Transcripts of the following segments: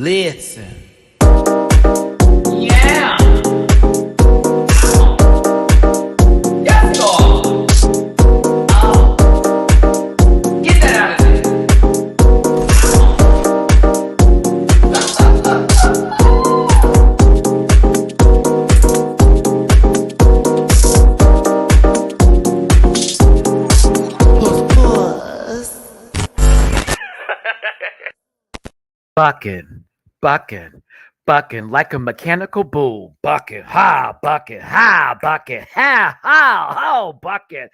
Listen. Yeah. Yes, God. Get that out of there. Bucking, bucking like a mechanical bull. Bucking, ha, ho, bucking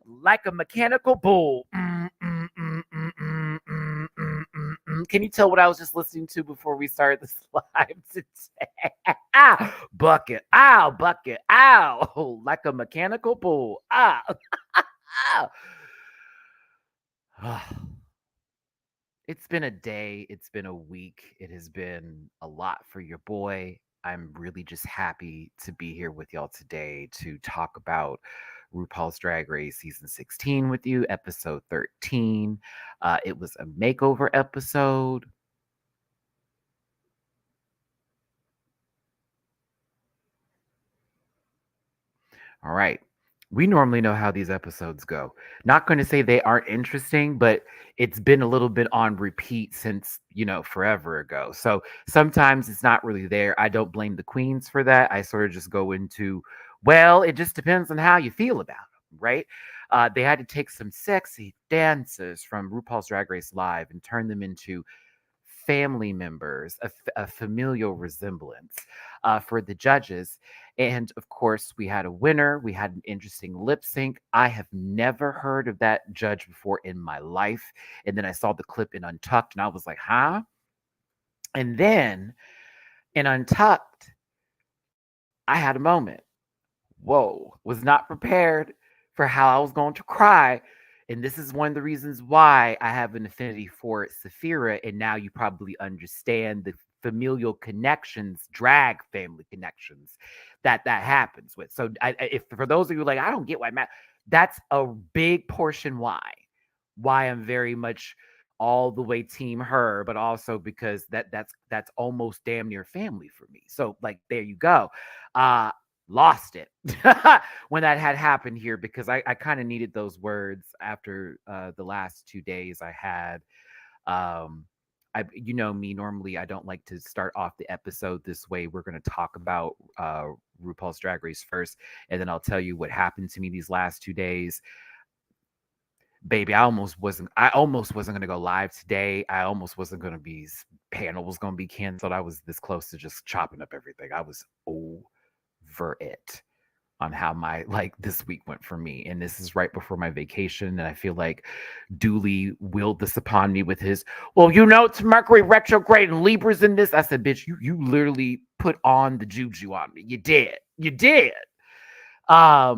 like a mechanical bull. Can you tell what I was just listening to before we started this live today? Bucket, ow, like a mechanical bull. It's been a day, it's been a week, it has been a lot for your boy. I'm really just happy to be here with y'all today to talk about RuPaul's Drag Race season 16 with you, episode 13. It was a makeover episode. All right. We normally know how these episodes go. Not going to say they aren't interesting, but it's been a little bit on repeat since, forever ago. So sometimes it's not really there. I don't blame the queens for that. I sort of just go into, well, it just depends on how you feel about them, right? They had to take some sexy dancers from RuPaul's Drag Race Live and turn them into family members, a familial resemblance for the judges. And of course, we had a winner. We had an interesting lip sync. I have never heard of that judge before in my life. And then I saw the clip in Untucked and I was like, huh? And then in Untucked, I had a moment. Whoa, was not prepared for how I was going to cry. And this is one of the reasons why I have an affinity for Saphira. And now you probably understand the familial connections, drag family connections that happens with. So if for those of you like, I don't get why Matt, that's a big portion why I'm very much all the way team her, but also because that's almost damn near family for me. So like there you go. Lost it when that had happened here because I kind of needed those words after the last 2 days I had. You know me, normally I don't like to start off the episode this way. We're going to talk about RuPaul's Drag Race first, and then I'll tell you what happened to me these last 2 days. Baby, I almost wasn't going to go live today. I almost wasn't going to be panel was going to be canceled. I was this close to just chopping up everything. I was over it on how my this week went for me, and this is right before my vacation, and I feel like Dooley willed this upon me with his, well, it's Mercury retrograde and Libra's in this. I said, bitch, you literally put on the juju on me. You did. But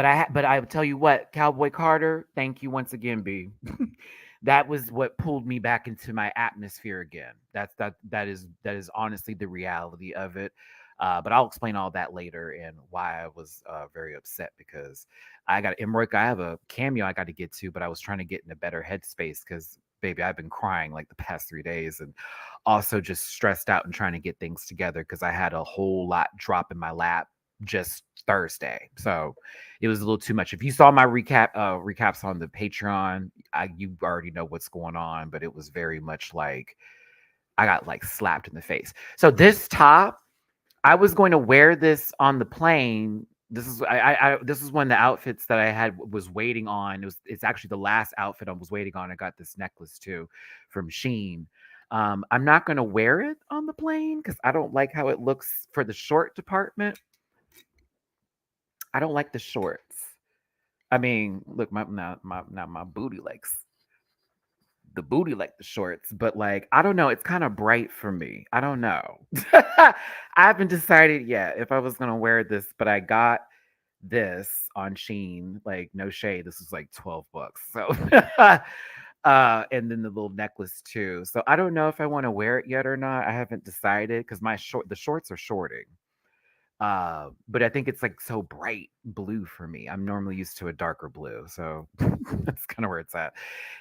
I would tell you what, Cowboy Carter, thank you once again, B. That was what pulled me back into my atmosphere again. That is honestly the reality of it. But I'll explain all that later and why I was very upset because I have a cameo I got to get to, but I was trying to get in a better headspace because baby, I've been crying like the past 3 days and also just stressed out and trying to get things together because I had a whole lot drop in my lap just Thursday. So it was a little too much. If you saw my recaps on the Patreon, you already know what's going on, but it was very much like I got slapped in the face. So this top, I was going to wear this on the plane. This is this is one of the outfits that I was waiting on. It's actually the last outfit I was waiting on. I got this necklace too from Shein. I'm not going to wear it on the plane because I don't like how it looks for the short department. I don't like the shorts. I mean, look, my booty likes the booty like the shorts, but I don't know, it's kind of bright for me. I don't know. I haven't decided yet if I was gonna wear this, but I got this on Shein. No shade, this is $12. So and then the little necklace too. So I don't know if I want to wear it yet or not. I haven't decided because the shorts are shorting. But I think it's so bright blue for me. I'm normally used to a darker blue, so that's kind of where it's at.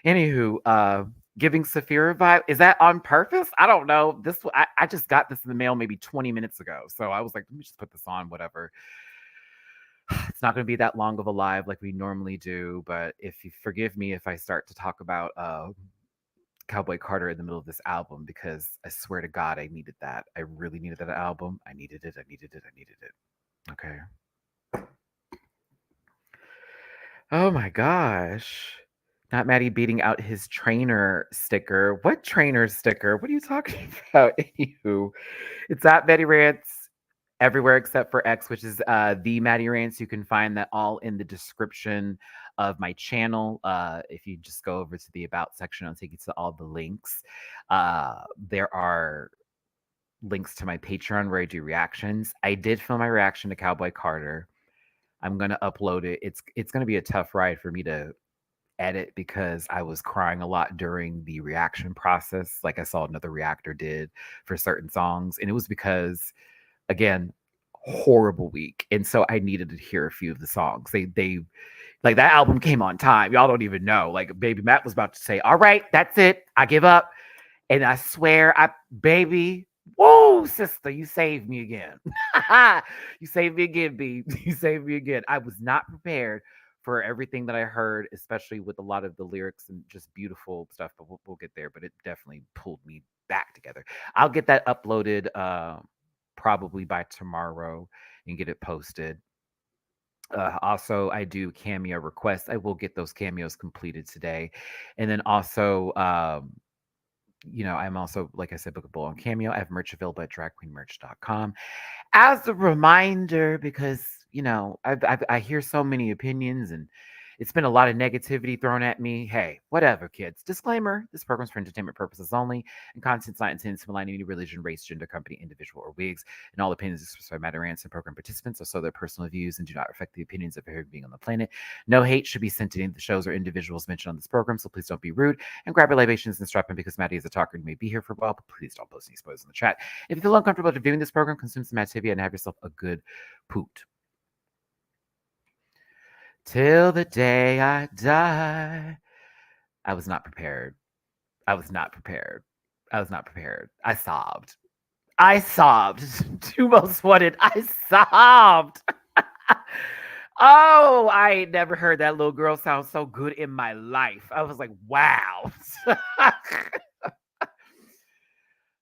Anywho, giving Saphira vibe. Is that on purpose? I don't know. I just got this in the mail maybe 20 minutes ago. So I was like, let me just put this on, whatever. It's not going to be that long of a live like we normally do, but if you forgive me if I start to talk about Cowboy Carter in the middle of this album, because I swear to God, I needed that. I really needed that album. I needed it. I needed it. I needed it. Okay. Oh my gosh. Not Maddie beating out his trainer sticker. What trainer sticker? What are you talking about? Anywho, it's at Matty-Rants everywhere except for X, which is the Matty-Rants. You can find that all in the description of my channel. If you just go over to the About section, I'll take you to all the links. There are links to my Patreon where I do reactions. I did film my reaction to Cowboy Carter. I'm gonna upload it. It's gonna be a tough ride for me to edit because I was crying a lot during the reaction process, like I saw another reactor did for certain songs, and it was because, again, horrible week, and so I needed to hear a few of the songs. They like that album came on time. Y'all don't even know. Like Baby Matt was about to say, "All right, that's it. I give up." And I swear, baby, whoa, sister, you saved me again. You saved me again, B. You saved me again. I was not prepared for everything that I heard, especially with a lot of the lyrics and just beautiful stuff. But we'll get there. But it definitely pulled me back together. I'll get that uploaded probably by tomorrow and get it posted. Also, I do cameo requests. I will get those cameos completed today. And then also, I'm also, like I said, bookable on Cameo. I have merch available at dragqueenmerch.com. As a reminder, because, I hear so many opinions and it's been a lot of negativity thrown at me. Hey, whatever, kids. Disclaimer, this program's for entertainment purposes only, and content's not intended to malign any religion, race, gender, company, individual, or wigs. And all opinions expressed by Matty-Rants and program participants are so their personal views and do not reflect the opinions of every being on the planet. No hate should be sent to any of the shows or individuals mentioned on this program, so please don't be rude and grab your libations and strap in because Maddie is a talker and may be here for a while, but please don't post any spoilers in the chat. If you feel uncomfortable after viewing this program, consume some Mattivia and have yourself a good poot. Till the day I die. I was not prepared. I was not prepared. I was not prepared. I sobbed. I sobbed. Two most wanted. I sobbed. Oh, I ain't never heard that little girl sound so good in my life. I was like, wow.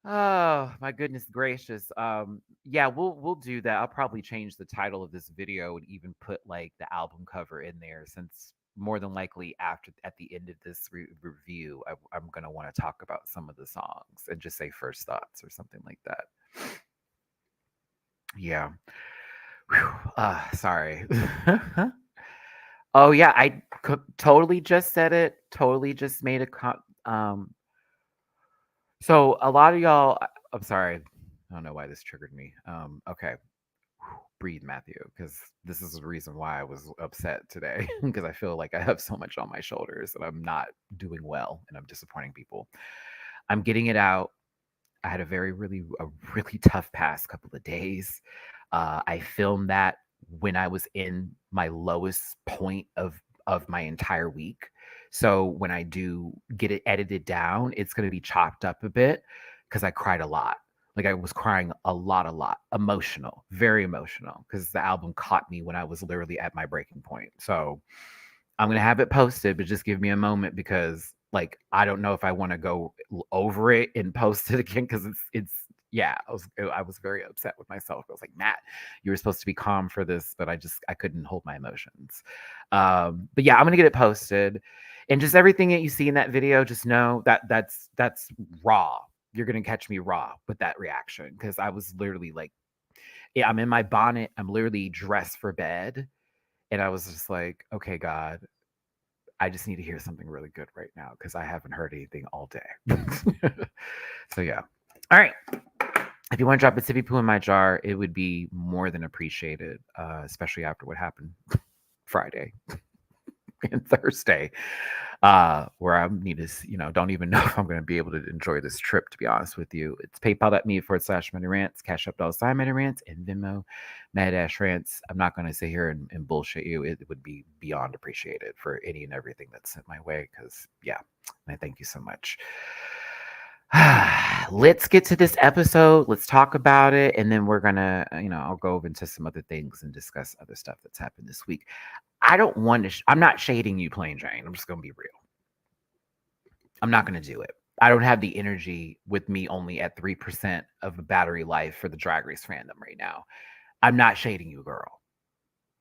Oh, my goodness gracious. Yeah, we'll do that. I'll probably change the title of this video and even put like the album cover in there, since more than likely after at the end of this review, I'm gonna want to talk about some of the songs and just say first thoughts or something like that. Yeah. Sorry. Oh yeah, I totally just said it. Totally just made a So a lot of y'all, I'm sorry, I don't know why this triggered me. Okay, breathe, Matthew, because this is the reason why I was upset today, because I feel like I have so much on my shoulders and I'm not doing well and I'm disappointing people. I'm getting it out. I had a really tough past couple of days. I filmed that when I was in my lowest point of my entire week. So when I do get it edited down, it's going to be chopped up a bit because I cried a lot. Like I was crying a lot, emotional, very emotional, because the album caught me when I was literally at my breaking point. So I'm going to have it posted, but just give me a moment because like I don't know if I want to go over it and post it again because it's yeah, I was very upset with myself. I was like, Matt, you were supposed to be calm for this, but I couldn't hold my emotions. But yeah, I'm gonna get it posted, and just everything that you see in that video, just know that that's raw. You're gonna catch me raw with that reaction because I was literally like, yeah, I'm in my bonnet. I'm literally dressed for bed, and I was just like, okay, God, I just need to hear something really good right now because I haven't heard anything all day. So yeah. All right. If you want to drop a sippy poo in my jar, it would be more than appreciated, especially after what happened Friday. and Thursday, where I need to, don't even know if I'm going to be able to enjoy this trip, to be honest with you. It's paypal.me/MattyRants, Cash App $MattyRants, and Venmo, Matty-Rants. I'm not going to sit here and bullshit you. It would be beyond appreciated for any and everything that's sent my way, because, yeah, I thank you so much. Let's get to this episode. Let's talk about it. And then we're going to, I'll go over into some other things and discuss other stuff that's happened this week. I don't want to, I'm not shading you, Plain Jane. I'm just going to be real. I'm not going to do it. I don't have the energy with me only at 3% of a battery life for the Drag Race fandom right now. I'm not shading you, girl.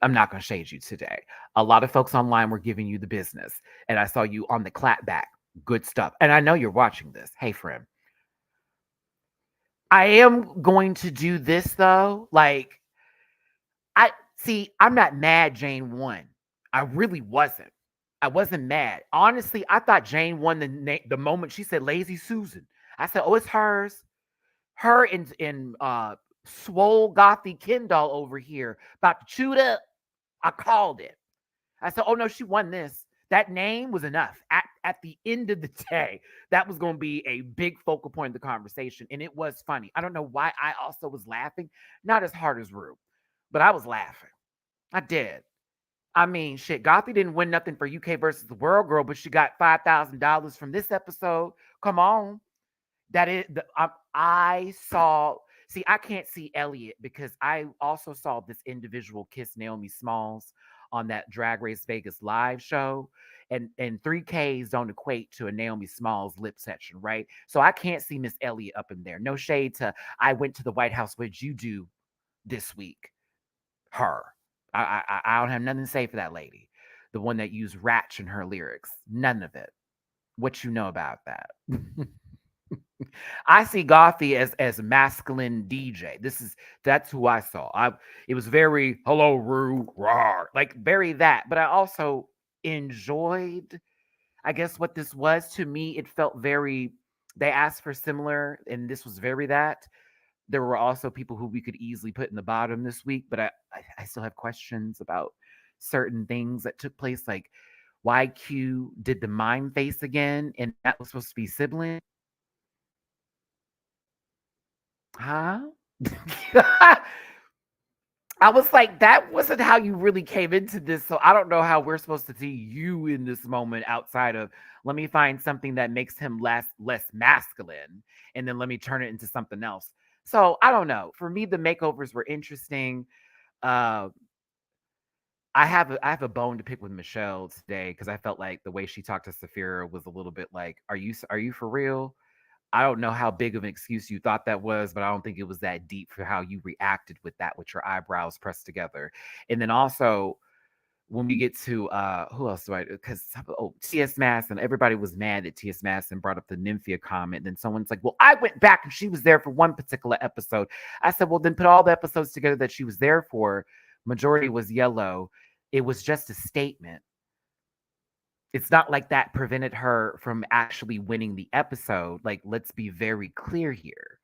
I'm not going to shade you today. A lot of folks online were giving you the business, and I saw you on the clapback. Good stuff. And I know you're watching this. Hey, friend. I am going to do this, though. Like, I'm not mad Jane won. I really wasn't. I wasn't mad. Honestly, I thought Jane won the moment she said Lazy Susan. I said, oh, it's hers. Her and swole gothy Ken doll over here about to chew it up. I called it. I said, oh no, she won this. That name was enough. At the end of the day, that was going to be a big focal point of the conversation. And it was funny. I don't know why I also was laughing. Not as hard as Rue, but I was laughing. I did. I mean, shit, Gothie didn't win nothing for UK versus the World Girl, but she got $5,000 from this episode. Come on. That is, I saw, see, I can't see Elliot because I also saw this individual kiss Naomi Smalls on that Drag Race Vegas live show. And 3Ks don't equate to a Naomi Smalls lip section, right? So I can't see Miss Elliot up in there. No shade to, I went to the White House. What did you do this week? Her. I don't have nothing to say for that lady. The one that used ratch in her lyrics. None of it. What you know about that? I see Gothie as a masculine DJ. That's who I saw. It was very hello Rue, rawr, like very that. But I also enjoyed, I guess what this was to me. It felt very. They asked for similar, and this was very that. There were also people who we could easily put in the bottom this week, but I still have questions about certain things that took place, like why Q did the mime face again, and that was supposed to be sibling. Huh? I was like, that wasn't how you really came into this. So I don't know how we're supposed to see you in this moment outside of let me find something that makes him less masculine and then let me turn it into something else. So I don't know. For me, the makeovers were interesting. Uh, I have a bone to pick with Michelle today because I felt like the way she talked to Saphira was a little bit like, are you for real? I don't know how big of an excuse you thought that was, but I don't think it was that deep for how you reacted with that, with your eyebrows pressed together. And then also when we get to who else do I, because T.S. Masson, everybody was mad that T.S. Masson brought up the Nymphia comment. Then someone's like, well, I went back and she was there for one particular episode. I said, well, then put all the episodes together that she was there for. Majority was yellow. It was just a statement. It's not like that prevented her from actually winning the episode. Like, let's be very clear here.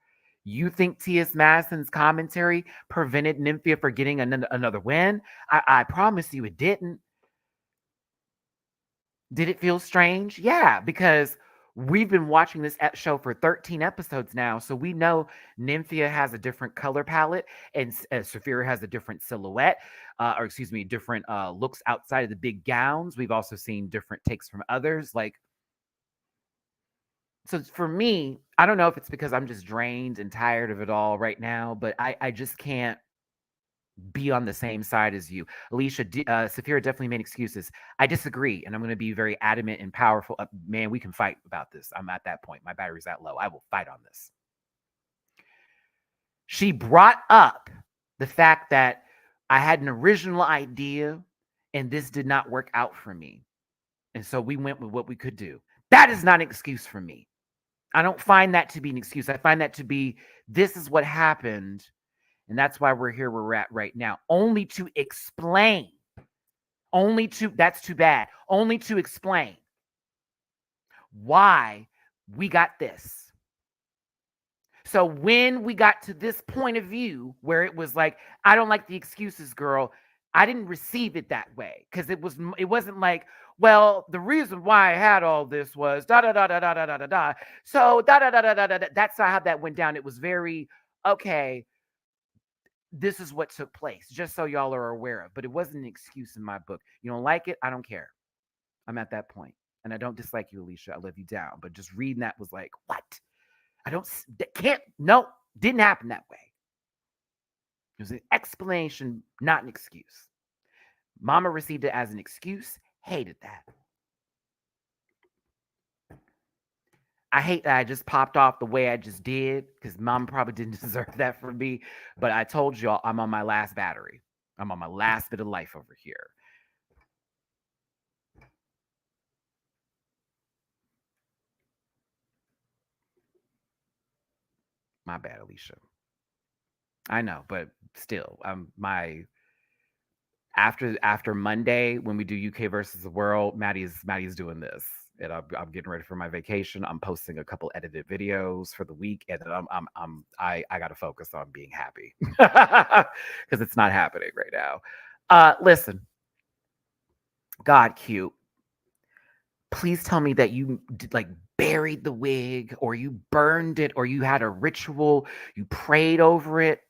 You think T.S. Madison's commentary prevented Nymphia from getting another win? I promise you it didn't. Did it feel strange? Yeah, because we've been watching this show for 13 episodes now, so we know Nymphia has a different color palette and Saphira has a different silhouette, or excuse me, different looks outside of the big gowns. We've also seen different takes from others. Like, so for me, I don't know if it's because I'm just drained and tired of it all right now, but I just can't be on the same side as you. Alicia, Saphira definitely made excuses. I disagree, and I'm going to be very adamant and powerful. Man, we can fight about this. I'm at that point. My battery's that low. I will fight on this. She brought up the fact that I had an original idea, and this did not work out for me. And so we went with what we could do. That is not an excuse for me. I don't find that to be an excuse. I find that to be, this is what happened. And that's why we're here where we're at right now. Only to explain. That's too bad. Only to explain why we got this. So when we got to this point of view where it was like, I don't like the excuses, girl. I didn't receive it that way because it wasn't like, well, the reason why I had all this was da da da da da da da da da. So da da da da da da. That's not how that went down. It was very okay. This is what took place, just so y'all are aware of. But it wasn't an excuse in my book. You don't like it? I don't care. I'm at that point, and I don't dislike you, Alicia. I love you down. But just reading that was like, what? I don't that can't. No, didn't happen that way. It was an explanation, not an excuse. Mama received it as an excuse, hated that. I hate that I just popped off the way I just did because Mama probably didn't deserve that from me. But I told y'all I'm on my last battery. I'm on my last bit of life over here. My bad, Alicia. I know, but still, my after Monday when we do UK versus the world, Maddie's doing this, and I'm getting ready for my vacation. I'm posting a couple edited videos for the week, and then I got to focus on being happy because it's not happening right now. Listen, God, cute. Please tell me that you like buried the wig, or you burned it, or you had a ritual, you prayed over it.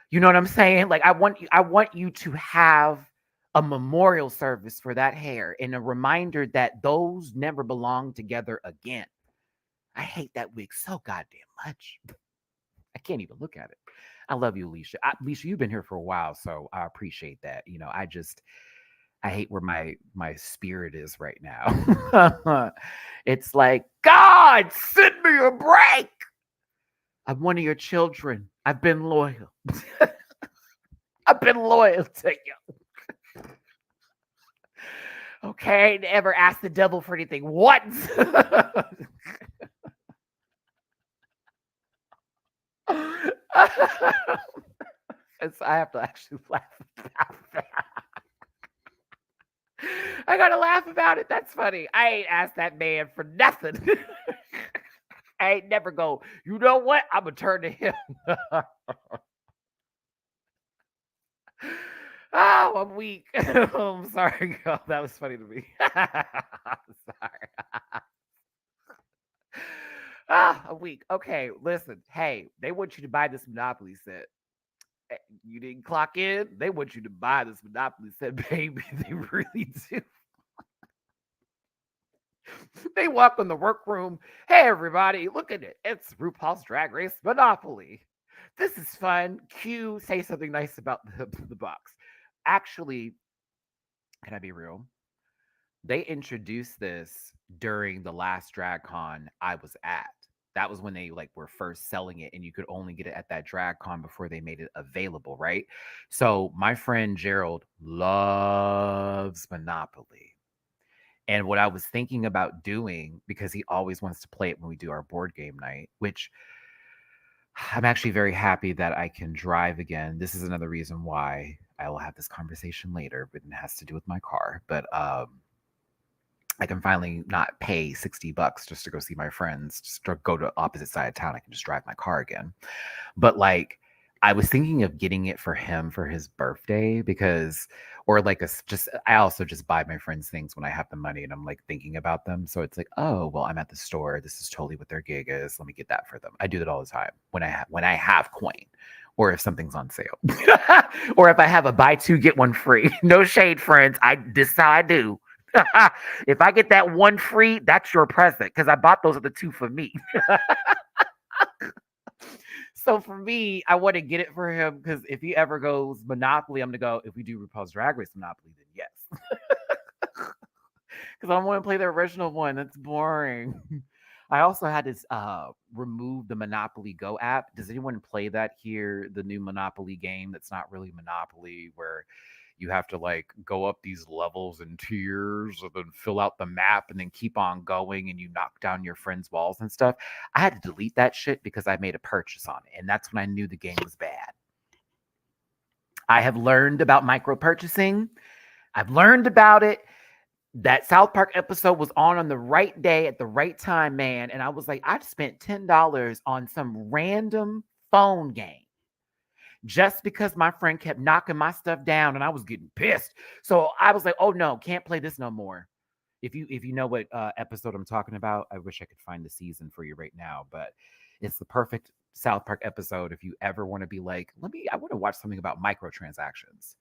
You know what I'm saying? Like I want you to have a memorial service for that hair and a reminder that those never belong together again. I hate that wig so goddamn much. I can't even look at it. I love you, Alicia. Alicia, you've been here for a while, so I appreciate that. I hate where my spirit is right now. It's like, God, send me a break. I'm one of your children. I've been loyal. I've been loyal to you. Okay, never ask the devil for anything once. I have to actually laugh about that. I gotta laugh about it. That's funny. I ain't asked that man for nothing. I ain't never go, you know what? I'm gonna turn to him. Oh, I'm weak. I'm sorry, girl. That was funny to me. I'm sorry. I'm weak. Okay, listen. Hey, they want you to buy this Monopoly set. You didn't clock in. They want you to buy this Monopoly set, baby. They really do. They walk in the workroom. Hey, everybody, look at it. It's RuPaul's Drag Race Monopoly. This is fun. Q, say something nice about the box. Actually, can I be real? They introduced this during the last drag con I was at. That was when they like were first selling it, and you could only get it at that drag con before they made it available, right? So my friend Gerald loves Monopoly. And what I was thinking about doing, because he always wants to play it when we do our board game night, which I'm actually very happy that I can drive again. This is another reason why I will have this conversation later, but it has to do with my car. But I can finally not pay $60 just to go see my friends, just to go to opposite side of town. I can just drive my car again. But like, I was thinking of getting it for him for his birthday because, or like I also just buy my friends things when I have the money and I'm like thinking about them. So it's like, oh, well, I'm at the store. This is totally what their gig is. Let me get that for them. I do that all the time when I have coin, or if something's on sale, or if I have a buy two get one free. No shade, friends. This is how I do. If I get that one free, that's your present because I bought those other two for me. So for me, I want to get it for him because if he ever goes Monopoly, I'm gonna go. If we do RuPaul's Drag Race Monopoly, then yes, because I don't want to play the original one. That's boring. I also had to remove the Monopoly Go app. Does anyone play that here? The new Monopoly game that's not really Monopoly, where you have to like go up these levels and tiers and then fill out the map and then keep on going and you knock down your friends' walls and stuff. I had to delete that shit because I made a purchase on it. And that's when I knew the game was bad. I have learned about micro purchasing. I've learned about it. That South Park episode was on the right day at the right time, man. And I was like, I spent $10 on some random phone game. just because my friend kept knocking my stuff down and I was getting pissed. So I was like, oh no, can't play this no more. If you know what episode I'm talking about, I wish I could find the season for you right now, but it's the perfect South Park episode if you ever want to be like, I want to watch something about microtransactions.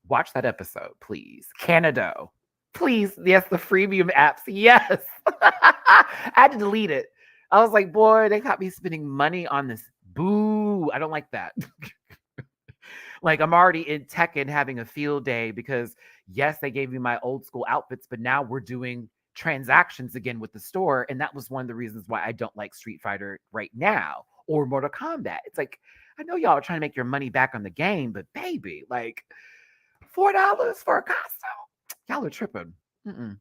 Watch that episode, please. Canada. Please. Yes, the freemium apps. Yes. I had to delete it. I was like, boy, they got me spending money on this. Boo. I don't like that. Like I'm already in Tekken having a field day because yes, they gave me my old school outfits, but now we're doing transactions again with the store. And that was one of the reasons why I don't like Street Fighter right now or Mortal Kombat. It's like, I know y'all are trying to make your money back on the game, but baby, like $4 for a costume? Y'all are tripping. Mm-mm.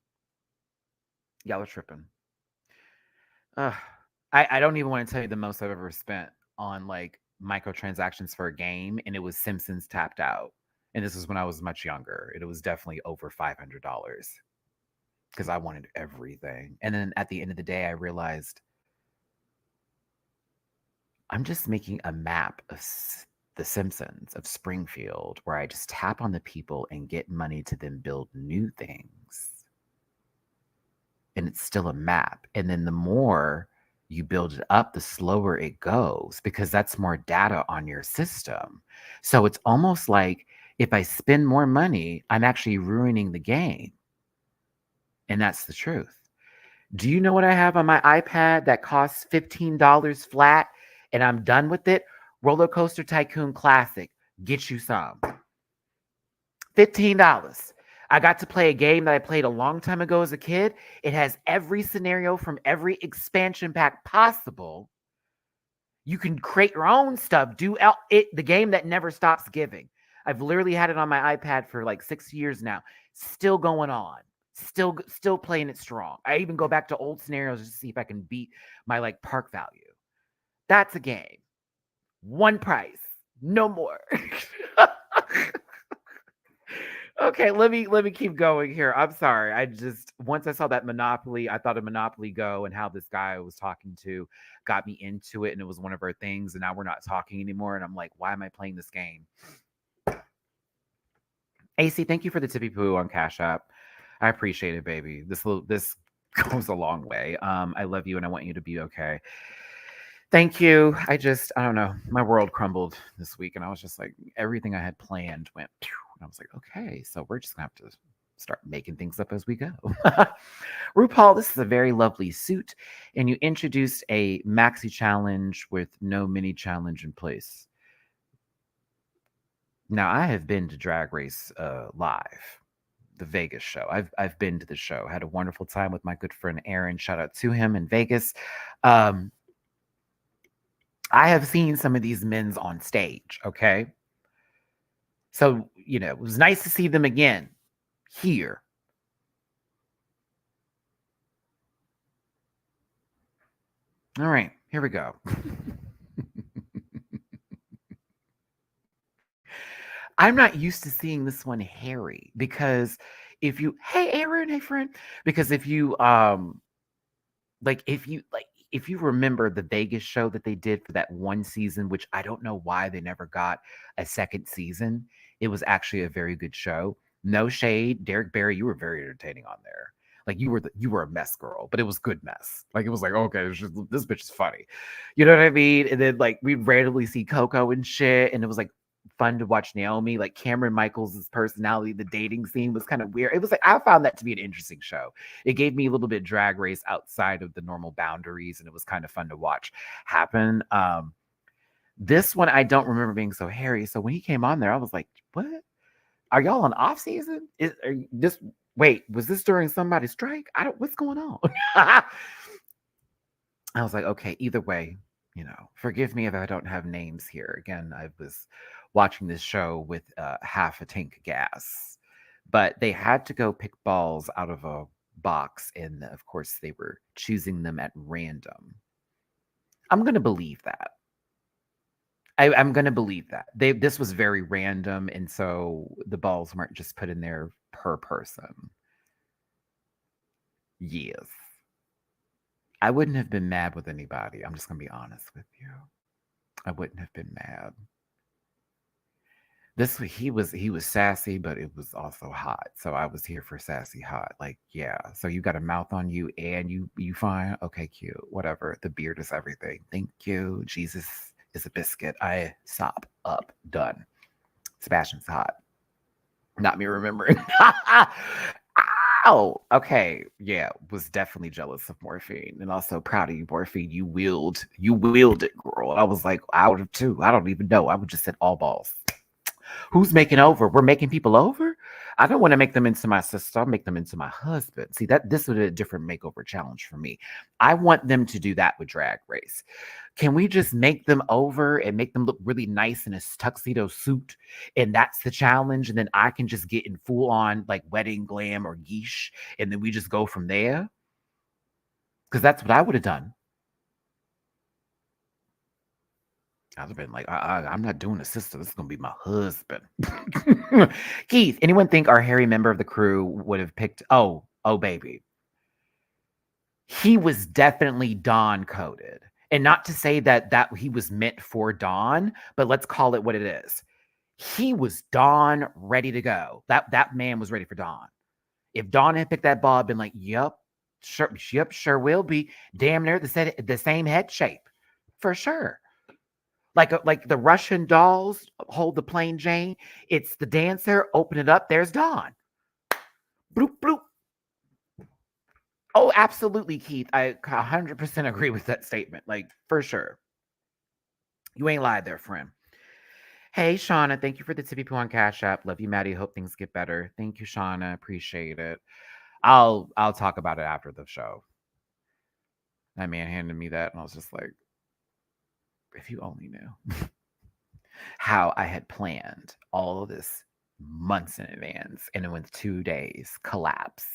Y'all are tripping. Ugh. I don't even want to tell you the most I've ever spent on like microtransactions for a game, and it was Simpsons Tapped Out. And this was when I was much younger. It was definitely over $500 because I wanted everything. And then at the end of the day, I realized I'm just making a map of the Simpsons of Springfield where I just tap on the people and get money to then build new things. And it's still a map. And then the more you build it up, the slower it goes because that's more data on your system. So it's almost like if I spend more money, I'm actually ruining the game. And that's the truth. Do you know what I have on my iPad that costs $15 flat and I'm done with it? Roller Coaster Tycoon Classic. Get you some. $15. I got to play a game that I played a long time ago as a kid. It has every scenario from every expansion pack possible. You can create your own stuff. The game that never stops giving. I've literally had it on my iPad for like 6 years now. Still going on. Still playing it strong. I even go back to old scenarios just to see if I can beat my like park value. That's a game. One price. No more. Okay, let me keep going here. I'm sorry. I just once I saw that Monopoly, I thought of Monopoly Go and how this guy I was talking to got me into it, and it was one of our things, and now we're not talking anymore. And I'm like, why am I playing this game? AC, thank you for the tippy poo on Cash App. I appreciate it, baby. This goes a long way. I love you and I want you to be okay. Thank you. I don't know. My world crumbled this week, and I was just like, everything I had planned went. Phew, and I was like, okay, so we're just gonna have to start making things up as we go. RuPaul, this is a very lovely suit, and you introduced a maxi challenge with no mini challenge in place. Now, I have been to Drag Race live, the Vegas show. I've been to the show. Had a wonderful time with my good friend Aaron. Shout out to him in Vegas. I have seen some of these men's on stage, okay? So, it was nice to see them again here. All right, here we go. I'm not used to seeing this one hairy because hey Aaron, hey friend, because if you remember the Vegas show that they did for that one season, which I don't know why they never got a second season. It was actually a very good show. No shade, Derek Barry, you were very entertaining on there. Like you were a mess girl, but it was good mess. Like it was like, okay, this bitch is funny. You know what I mean? And then like we'd randomly see Coco and shit, and it was like fun to watch Naomi, like Cameron Michaels' personality, the dating scene was kind of weird. It was like I found that to be an interesting show. It gave me a little bit Drag Race outside of the normal boundaries, and it was kind of fun to watch happen. This one I don't remember being so hairy. So when he came on there, I was like, "What? Are y'all on off season? Wait, was this during somebody's strike? I don't. What's going on?" I was like, "Okay, either way, forgive me if I don't have names here." Again, I was watching this show with half a tank of gas, but they had to go pick balls out of a box, and of course, they were choosing them at random. I'm gonna believe that. I'm gonna believe that this was very random, and so the balls weren't just put in there per person. Yes, I wouldn't have been mad with anybody. I'm just gonna be honest with you. I wouldn't have been mad. He was sassy, but it was also hot. So I was here for sassy hot. Like, yeah. So you got a mouth on you and you fine? Okay, cute. Whatever. The beard is everything. Thank you. Jesus is a biscuit. I stop up. Done. Sebastian's hot. Not me remembering. Ow. Okay. Yeah. Was definitely jealous of morphine. And also proud of you, morphine. You willed it, girl. I was like, I would have too. I don't even know. I would just said all balls. Who's making over? We're making people over? I don't want to make them into my sister. I'll make them into my husband. See, that this would be a different makeover challenge for me. I want them to do that with Drag Race. Can we just make them over and make them look really nice in a tuxedo suit? And that's the challenge. And then I can just get in full on like wedding glam or geesh. And then we just go from there. Because that's what I would have done. I'd have been like, I'm not doing a sister. This is gonna be my husband. Keith, anyone think our hairy member of the crew would have picked? Oh, baby, he was definitely Dawn coded, and not to say that he was meant for Dawn, but let's call it what it is. He was Dawn ready to go. That man was ready for Dawn. If Dawn had picked that ball, I'd been like, yep, sure will be. Damn near the same head shape, for sure. Like the Russian dolls hold the plain Jane. It's the dancer. Open it up. There's Dawn. Bloop bloop. Oh, absolutely, Keith. I 100% agree with that statement. Like for sure. You ain't lied there, friend. Hey, Shauna, thank you for the tippy poo on Cash App. Love you, Maddie. Hope things get better. Thank you, Shauna. Appreciate it. I'll talk about it after the show. That man handed me that, and I was just like, if you only knew how I had planned all of this months in advance, and in 2 days, collapse.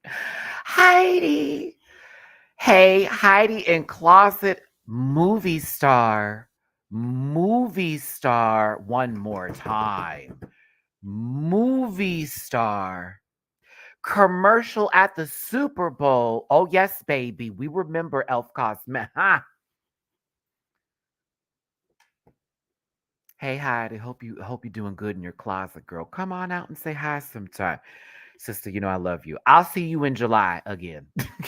Heidi. Hey, Heidi in closet movie star. Movie star one more time. Movie star. Commercial at the Super Bowl. Oh, yes, baby. We remember Elf Cosmet. Huh? Hey, Heidi. Hope you're doing good in your closet, girl. Come on out and say hi sometime. Sister, you know I love you. I'll see you in July again.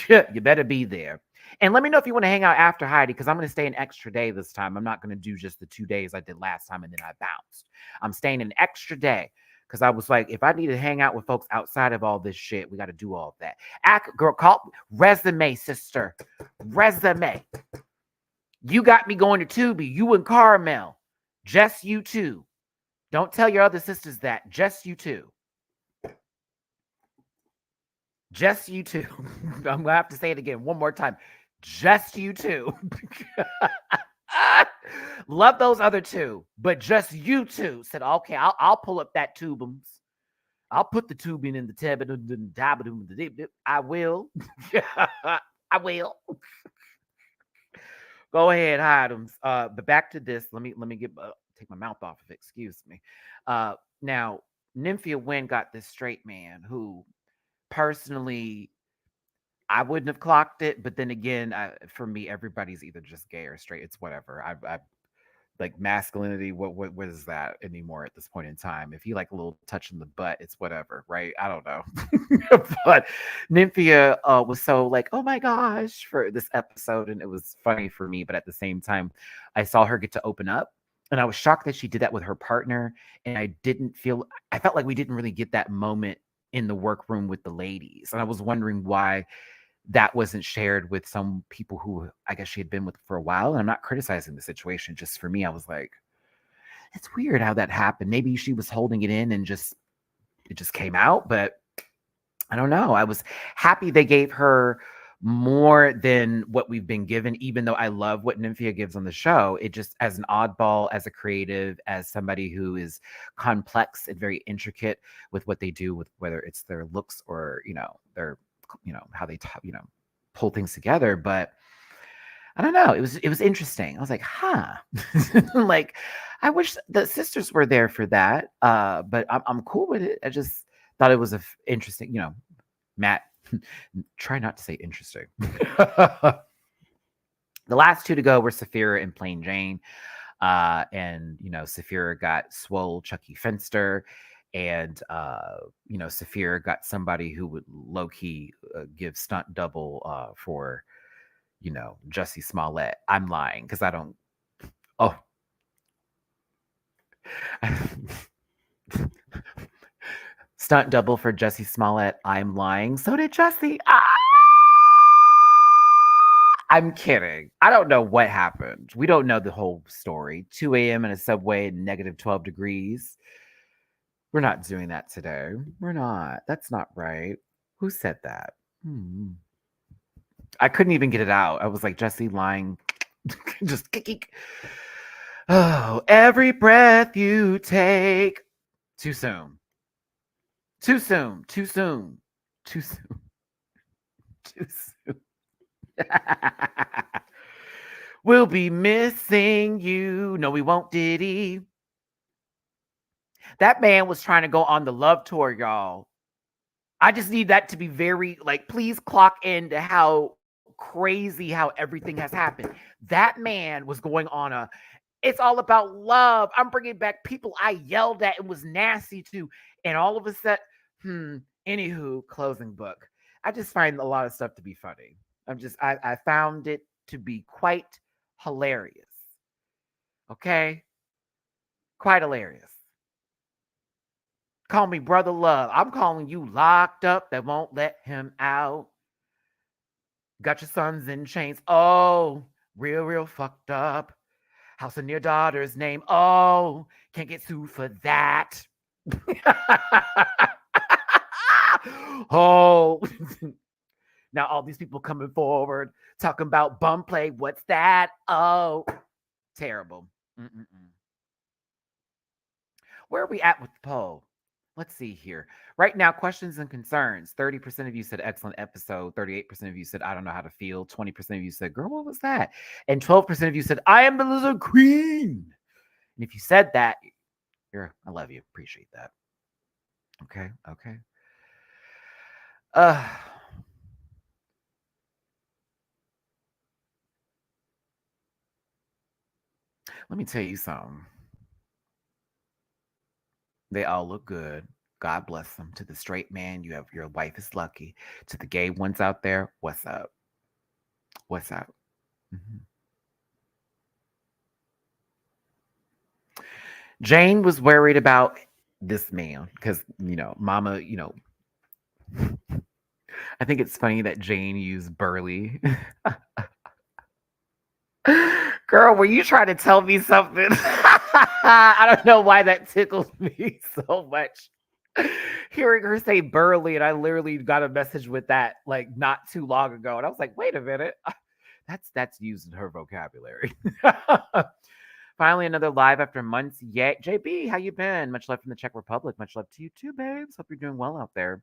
You better be there. And let me know if you want to hang out after Heidi, because I'm going to stay an extra day this time. I'm not going to do just the 2 days I did last time and then I bounced. I'm staying an extra day because I was like, if I need to hang out with folks outside of all this shit, we got to do all of that. Girl, call resume, sister. Resume. You got me going to Tubi. You and Carmel. Just you two. Don't tell your other sisters that. Just you two. Just you two. I'm going to have to say it again one more time. Just you two. Love those other two, but just you two. Said, okay, I'll pull up that tubums. I'll put the tubing in the tab. I will. I will. Go ahead, Hidums. But back to this. Let me get take my mouth off of it. Excuse me. Now, Nymphia Wynn got this straight man who personally I wouldn't have clocked it, but then again, for me, everybody's either just gay or straight. It's whatever. I like masculinity. What is that anymore at this point in time? If you like a little touch in the butt, it's whatever, right? I don't know. But Nymphia was so like, oh my gosh, for this episode, and it was funny for me. But at the same time, I saw her get to open up, and I was shocked that she did that with her partner. And I felt like we didn't really get that moment in the workroom with the ladies, and I was wondering why that wasn't shared with some people who I guess she had been with for a while. And I'm not criticizing the situation. Just for me, I was like, it's weird how that happened. Maybe she was holding it in and it just came out, but I don't know. I was happy they gave her more than what we've been given, even though I love what Nymphia gives on the show. It just, as an oddball, as a creative, as somebody who is complex and very intricate with what they do, with whether it's their looks or, their how they pull things together. But I don't know, it was interesting. I was like, huh. Like, I wish the sisters were there for that, but I'm cool with it. I just thought it was interesting. Matt, try not to say interesting. The last two to go were Saphira and Plain Jane. And Saphira got swole Chucky Finster, and Saphira got somebody who would low key give stunt double for Jussie Smollett. I'm lying because I don't. Oh. Stunt double for Jussie Smollett. I'm lying. So did Jussie. I'm kidding. I don't know what happened. We don't know the whole story. 2 a.m. in a subway, negative 12 degrees. We're not doing that today. We're not. That's not right. Who said that? I couldn't even get it out. I was like, Jesse lying. Just kick. Oh, every breath you take. Too soon. Too soon. Too soon. Too soon. Too soon. We'll be missing you. No, we won't, Diddy. That man was trying to go on the love tour, y'all. I just need that to be very, please clock into how crazy how everything has happened. That man was going on it's all about love. I'm bringing back people I yelled at and was nasty to. And all of a sudden, anywho, closing book. I just find a lot of stuff to be funny. I found it to be quite hilarious. Okay? Quite hilarious. Call me Brother Love. I'm calling you locked up that won't let him out. Got your sons in chains. Oh, real fucked up. House in your daughter's name. Oh, can't get sued for that. Oh, now all these people coming forward talking about bum play. What's that? Oh, terrible. Where are we at with the poll? Let's see here. Right now, questions and concerns. 30% of you said excellent episode. 38% of you said I don't know how to feel. 20% of you said, girl, what was that? And 12% of you said, I am the lizard queen. And if you said that, I love you. Appreciate that. Okay. Let me tell you something. They all look good. God bless them. To the straight man, your wife is lucky. To the gay ones out there, what's up? What's up? Mm-hmm. Jane was worried about this man because, mama, I think it's funny that Jane used Burley. Girl, were you trying to tell me something? I don't know why that tickles me so much. Hearing her say Burley, and I literally got a message with that not too long ago. And I was like, wait a minute. That's using her vocabulary. Finally, another live after months. Yay. JB, how you been? Much love from the Czech Republic. Much love to you too, babes. Hope you're doing well out there.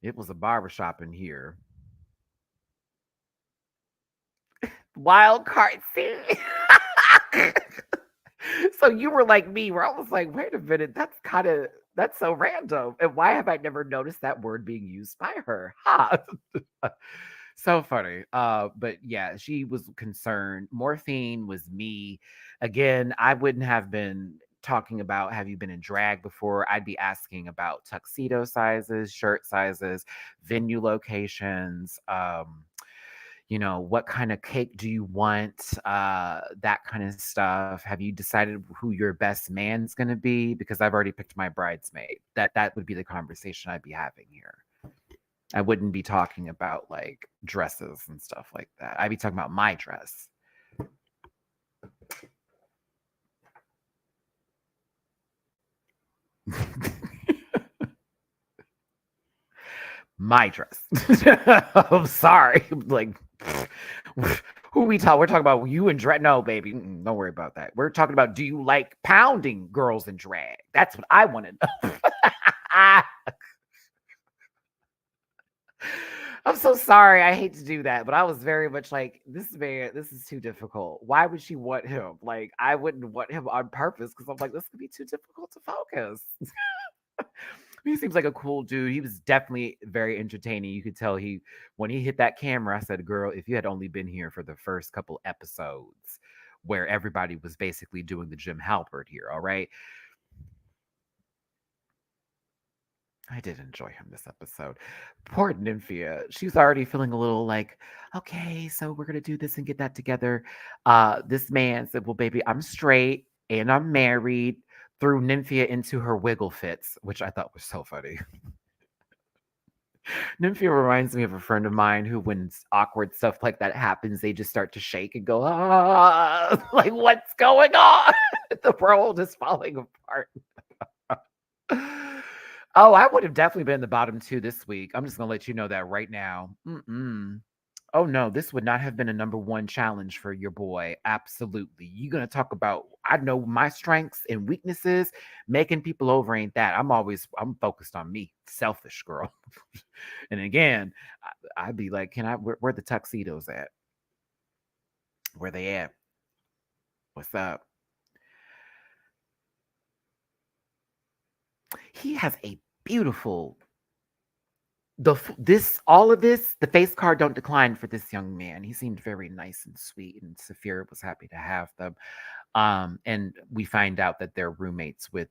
It was a barbershop in here. Wild card scene. So you were like me, where I was like, wait a minute, that's so random. And why have I never noticed that word being used by her? Huh. So funny. But yeah, she was concerned. Morphine was me. Again, I wouldn't have been talking about have you been in drag before. I'd be asking about tuxedo sizes, shirt sizes, venue locations, what kind of cake do you want? That kind of stuff. Have you decided who your best man's going to be? Because I've already picked my bridesmaid. That would be the conversation I'd be having here. I wouldn't be talking about dresses and stuff like that. I'd be talking about my dress. My dress. I'm sorry. Who we talk? We're talking about you and drag. No, baby, don't worry about that. We're talking about do you like pounding girls in drag? That's what I want to know. I'm so sorry. I hate to do that, but I was very much like, this man, this is too difficult. Why would she want him? I wouldn't want him on purpose because I'm like, this could be too difficult to focus. He seems like a cool dude. He was definitely very entertaining. You could tell when he hit that camera, I said, girl, if you had only been here for the first couple episodes, where everybody was basically doing the Jim Halpert here. All right. I did enjoy him this episode. Poor Nymphia. She's already feeling a little like, okay, so we're gonna do this and get that together. This man said, well, baby, I'm straight and I'm married, threw Nymphia into her wiggle fits, which I thought was so funny. Nymphia reminds me of a friend of mine who, when awkward stuff like that happens, they just start to shake and go, ah, like, what's going on? The world is falling apart. Oh, I would have definitely been the bottom two this week. I'm just gonna let you know that right now. Mm-mm. Oh no, this would not have been a number one challenge for your boy. Absolutely. You're gonna talk about I know my strengths and weaknesses. Making people over ain't that. I'm focused on me. Selfish girl. And again, I'd be like, where the tuxedos at? Where they at? What's up? He has a beautiful the face card don't decline for this young man. He seemed very nice and sweet, and Saphira was happy to have them. And we find out that they're roommates with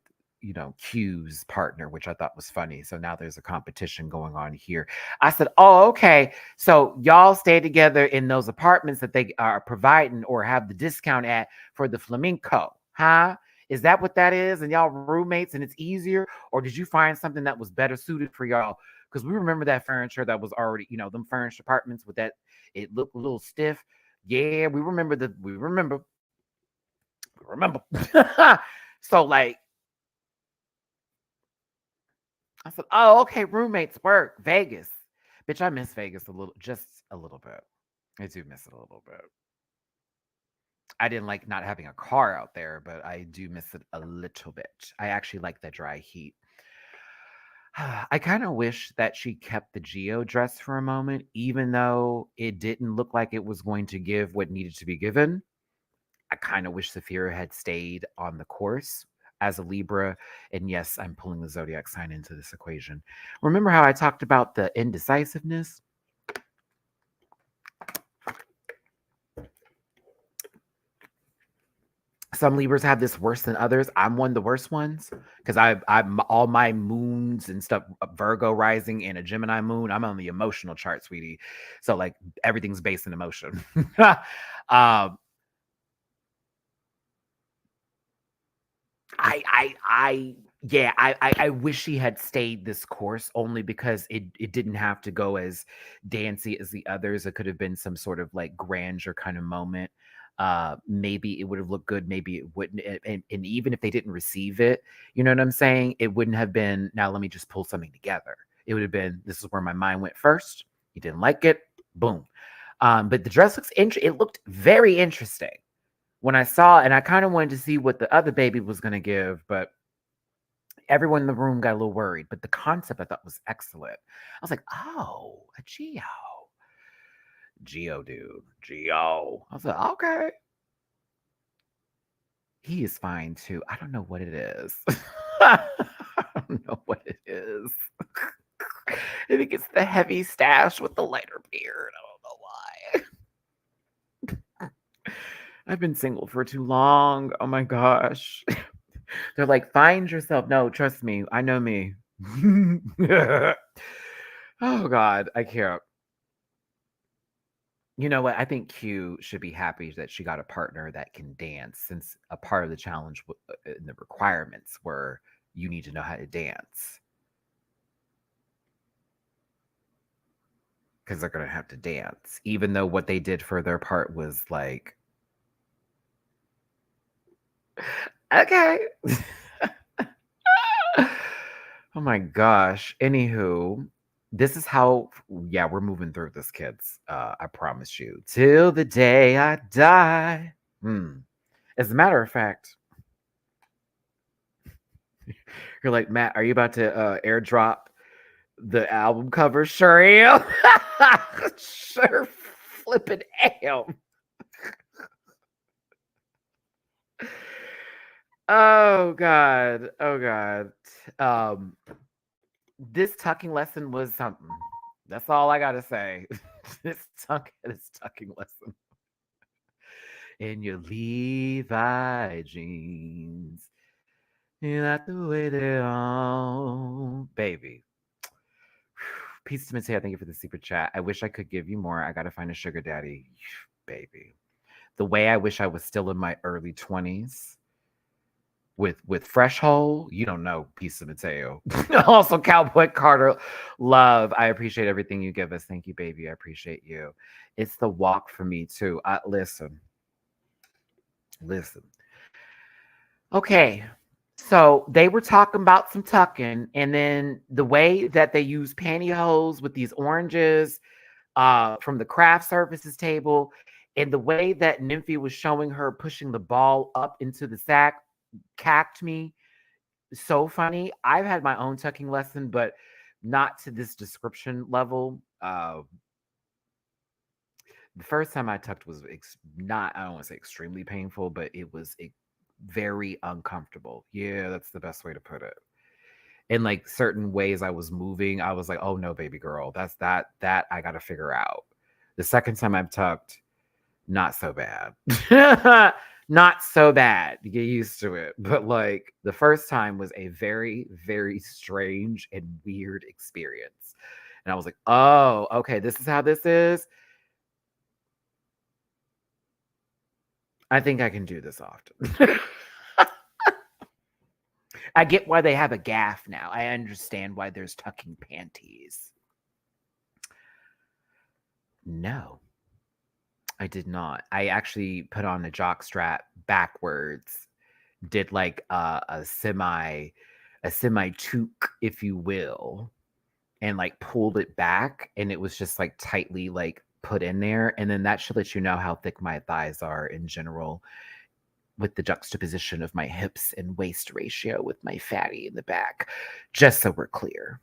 Q's partner, which I thought was funny. So now there's a competition going on here. I said, oh, okay, so y'all stay together in those apartments that they are providing or have the discount at for the flamenco, huh? Is that what that is? And y'all roommates and it's easier? Or did you find something that was better suited for y'all? Because we remember that furniture that was already, them furnished apartments with that, it looked a little stiff. Yeah, we remember. So like I said, oh, okay, roommates work. Vegas. Bitch, I miss Vegas just a little bit. I do miss it a little bit. I didn't like not having a car out there, but I do miss it a little bit. I actually like the dry heat. I kind of wish that she kept the Geo dress for a moment, even though it didn't look like it was going to give what needed to be given. I kind of wish Saphira had stayed on the course as a Libra. And yes, I'm pulling the zodiac sign into this equation. Remember how I talked about the indecisiveness? Some Libras have this worse than others. I'm one of the worst ones because I'm all my moons and stuff, Virgo rising and a Gemini moon. I'm on the emotional chart, sweetie. So like everything's based in emotion. um, I yeah, I wish she had stayed this course only because it didn't have to go as dancy as the others. It could have been some sort of like grandeur kind of moment. Maybe it would have looked good, maybe it wouldn't. And even if they didn't receive it, you know what I'm saying? It wouldn't have been, now let me just pull something together. It would have been, this is where my mind went first. You didn't like it, boom. But the dress looks it looked very interesting when I saw, and I kind of wanted to see what the other baby was going to give, but everyone in the room got a little worried. But the concept I thought was excellent. I was like, oh, a Geo dude, Geo. I was like, okay, he is fine too. I don't know what it is. I don't know what it is. I think it's the heavy stash with the lighter beard. I don't know why. I've been single for too long. Oh my gosh. They're like, find yourself. No, trust me. I know me. Oh God, I can't. You know what? I think Q should be happy that she got a partner that can dance, since a part of the challenge and the requirements were you need to know how to dance because they're going to have to dance, even though what they did for their part was like, okay. Oh my gosh. Anywho, this is how, yeah, we're moving through this, kids. I promise you. Till the day I die. As a matter of fact, you're like, Matt, are you about to airdrop the album cover? Sure am. Sure flipping am. Oh God. Oh God. Um, this tucking lesson was something. That's all I gotta say. This tucking lesson. in your Levi jeans. You like the way they are, baby. Peace to Mateo. Thank you for the super chat. I wish I could give you more. I gotta find a sugar daddy, baby. The way I wish I was still in my early 20s with fresh hole. You don't know, Peace to Mateo. Also, Cowboy Carter, love. I appreciate everything you give us. Thank you, baby. I appreciate you. It's the walk for me too. Listen. Okay. So they were talking about some tucking, and then the way that they use pantyhose with these oranges from the craft services table, and the way that Nymphia was showing her pushing the ball up into the sack cacked me. So funny. I've had my own tucking lesson, but not to this description level. The first time I tucked was not, I don't want to say extremely painful, but it was very uncomfortable. Yeah, that's the best way to put it. In like certain ways I was moving, I was like, oh no, baby girl, that I got to figure out. The second time I've tucked, not so bad. Not so bad. You get used to it. But like the first time was a very, very strange and weird experience. And I was like, oh, okay, this is how this is. I think I can do this often. I get why they have a gaff now. I understand why there's tucking panties. No, I did not. I actually put on a jock strap backwards, did like a semi toque, if you will, and like pulled it back, and it was just like tightly like put in there. And then that should let you know how thick my thighs are in general, with the juxtaposition of my hips and waist ratio with my fatty in the back, just so we're clear.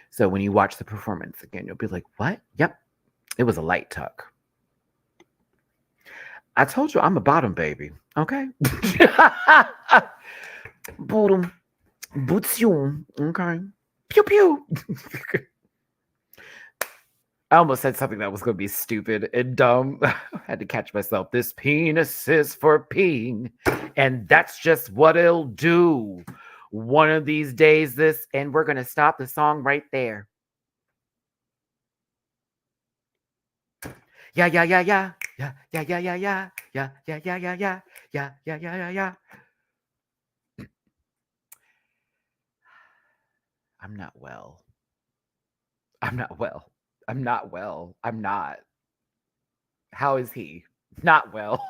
So when you watch the performance again, you'll be like, what? Yep, it was a light tuck. I told you I'm a bottom baby, okay? Bottom, boots you, okay? Pew pew. I almost said something that was going to be stupid and dumb. I had to catch myself. This penis is for peeing, and that's just what it'll do. One of these days, and we're going to stop the song right there. Yeah, yeah, yeah, yeah. Yeah, yeah, yeah, yeah, yeah. Yeah, yeah, yeah, yeah, yeah. Yeah, yeah, yeah, yeah, yeah. I'm not well. I'm not well. I'm not well. I'm not. How is he? Not well.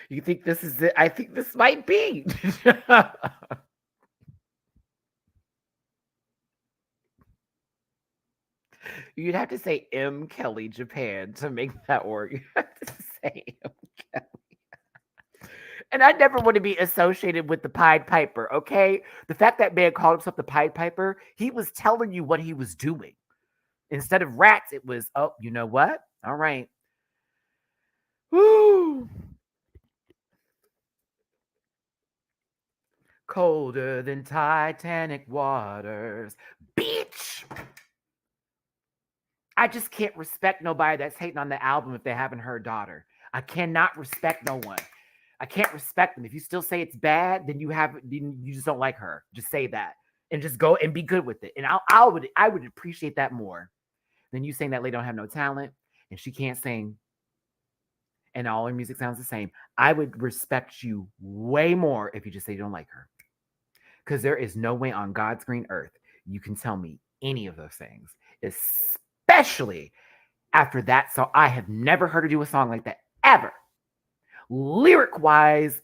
You think this is it? I think this might be. You'd have to say M. Kelly Japan to make that work. You have to say M. Kelly. And I never want to be associated with the Pied Piper, okay? The fact that man called himself the Pied Piper, he was telling you what he was doing. Instead of rats, it was, oh, you know what? All right. Woo. Colder than Titanic waters. Bitch! I just can't respect nobody that's hating on the album if they haven't heard Daughter. I cannot respect no one. I can't respect them. If you still say it's bad, then you just don't like her. Just say that and just go and be good with it. And I would appreciate that more than you saying that lady don't have no talent and she can't sing and all her music sounds the same. I would respect you way more if you just say you don't like her. Because there is no way on God's green earth you can tell me any of those things, especially after that song. I have never heard her do a song like that ever. Lyric wise,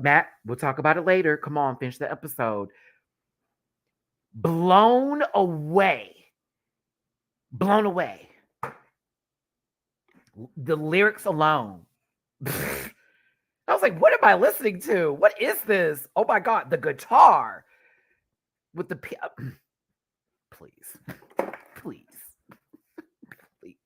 Matt, we'll talk about it later. Come on, finish the episode. Blown away. Blown away. The lyrics alone. I was like, what am I listening to? What is this? Oh my God, the guitar with the please. Please. Please.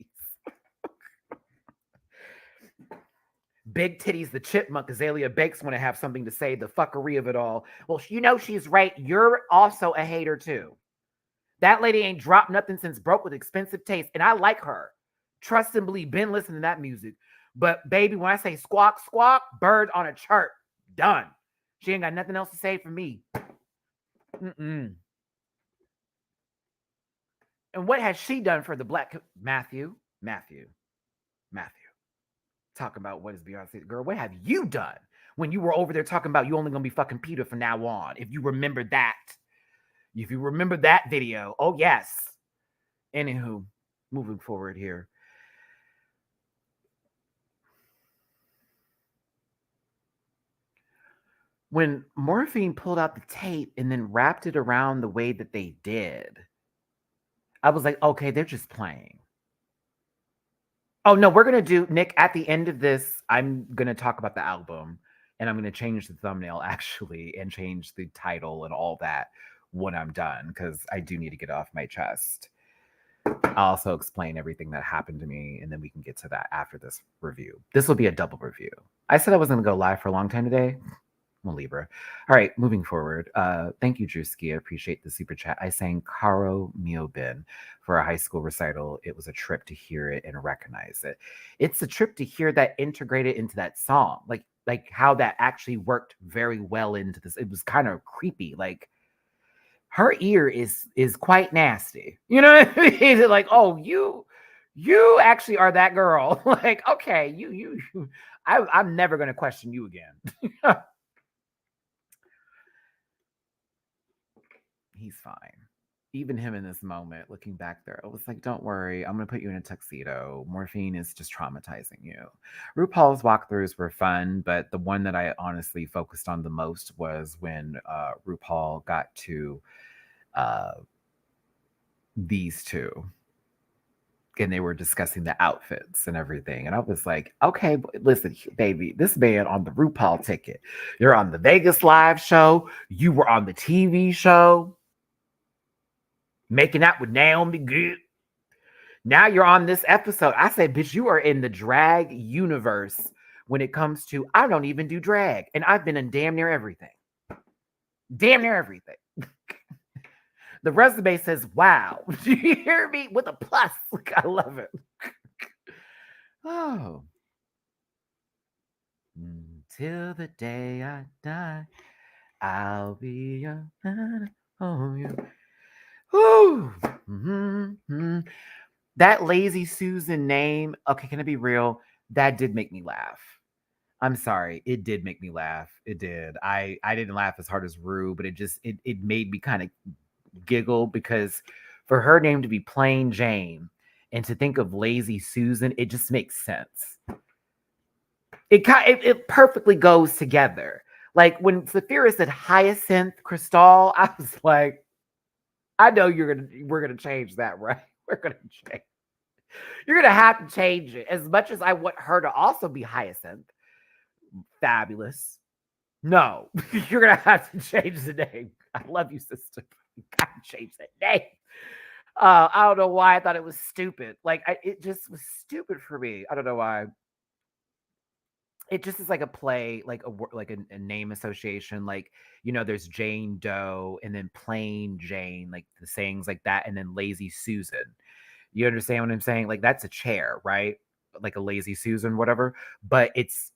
Big Titties, the Chipmunk, Azalea Banks want to have something to say, the fuckery of it all. Well, you know she's right. You're also a hater too. That lady ain't dropped nothing since Broke with Expensive Taste, and I like her. Trust and believe. Been listening to that music. But baby, when I say squawk, squawk, bird on a chirp. Done. She ain't got nothing else to say for me. Mm-mm. And what has she done for the black Matthew? Talking about what is Beyonce, girl? What have you done when you were over there talking about you only gonna be fucking Peter from now on? If you remember that video, oh yes. Anywho, moving forward here. When Morphine pulled out the tape and then wrapped it around the way that they did, I was like, okay, they're just playing. Oh no, we're gonna do, Nick, at the end of this, I'm gonna talk about the album and I'm gonna change the thumbnail actually and change the title and all that when I'm done, because I do need to get off my chest. I'll also explain everything that happened to me, and then we can get to that after this review. This will be a double review. I said I was gonna go live for a long time today. I'm a Libra. All right, moving forward. Thank you, Drewski. I appreciate the super chat. I sang Caro Mio Ben for a high school recital. It was a trip to hear it and recognize it. It's a trip to hear that integrated into that song. Like how that actually worked very well into this. It was kind of creepy. Like her ear is quite nasty. You know what I mean? Like, oh, you actually are that girl. Like, okay, you I'm never gonna question you again. He's fine. Even him in this moment, looking back there, I was like, don't worry, I'm going to put you in a tuxedo. Morphine is just traumatizing you. RuPaul's walkthroughs were fun, but the one that I honestly focused on the most was when RuPaul got to these two. And they were discussing the outfits and everything. And I was like, okay, listen, baby, this man on the RuPaul ticket. You're on the Vegas live show. You were on the TV show. Making out with Naomi Good. Now you're on this episode. I said, bitch, you are in the drag universe when it comes to, I don't even do drag. And I've been in damn near everything. Damn near everything. The resume says, wow. Do you hear me? With a plus. I love it. Oh. Till the day I die, I'll be your oh you. Mm-hmm. That Lazy Susan name, okay, can I be real? That did make me laugh. I'm sorry, it did make me laugh. It did. I didn't laugh as hard as Rue, but it made me kind of giggle because for her name to be plain Jane and to think of Lazy Susan, it just makes sense. It perfectly goes together. Like when Saphira said Hyacinth Crystal, I was like, I know we're gonna change that, right? We're gonna change. You're gonna have to change it. As much as I want her to also be Hyacinth, fabulous. No, you're gonna have to change the name. I love you, sister. You gotta change that name. I don't know why I thought it was stupid. Like it just was stupid for me. I don't know why. It just is like a play, like a name association. Like, you know, there's Jane Doe and then plain Jane, like the sayings like that, and then Lazy Susan. You understand what I'm saying? Like that's a chair, right? Like a Lazy Susan, whatever. But it's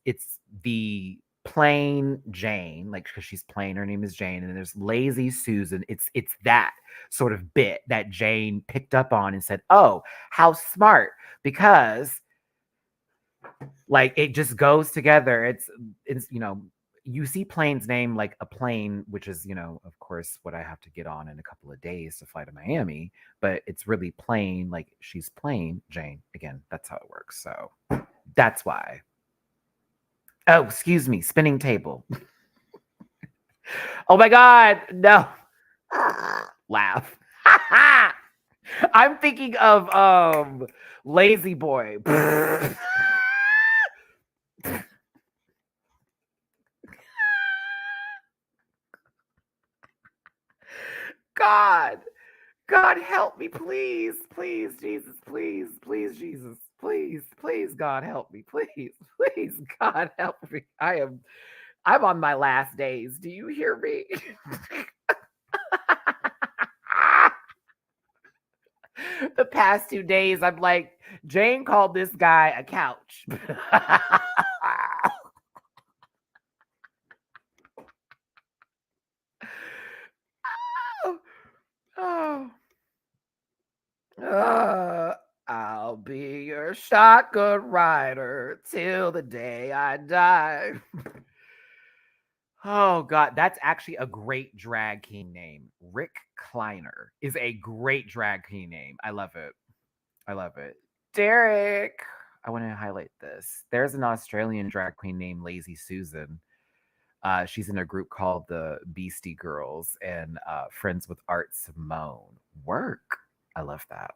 the plain Jane, like because she's plain, her name is Jane, and then there's Lazy Susan. It's that sort of bit that Jane picked up on and said, "Oh, how smart!" Because like it just goes together. It's you know, you see Plane's name like a plane, which is, you know, of course, what I have to get on in a couple of days to fly to Miami, but it's really plain, like she's plain Jane. Again, that's how it works. So that's why. Oh, excuse me, spinning table. Oh my God, no. Laugh. I'm thinking of Lazy Boy. God, God help me, please, please, Jesus, please, please, Jesus, please, please, God help me, please, please, God help me. I'm on my last days. Do you hear me? The past 2 days, I'm like, Jane called this guy a couch. Oh, uh, I'll be your shotgun rider till the day I die. Oh God, that's actually a great drag king name. Rick Kleiner is a great drag king name. I love it. I love it. Derek, I want to highlight this. There's an Australian drag queen named Lazy Susan. She's in a group called the Beastie Girls and friends with Art Simone. Work. I love that.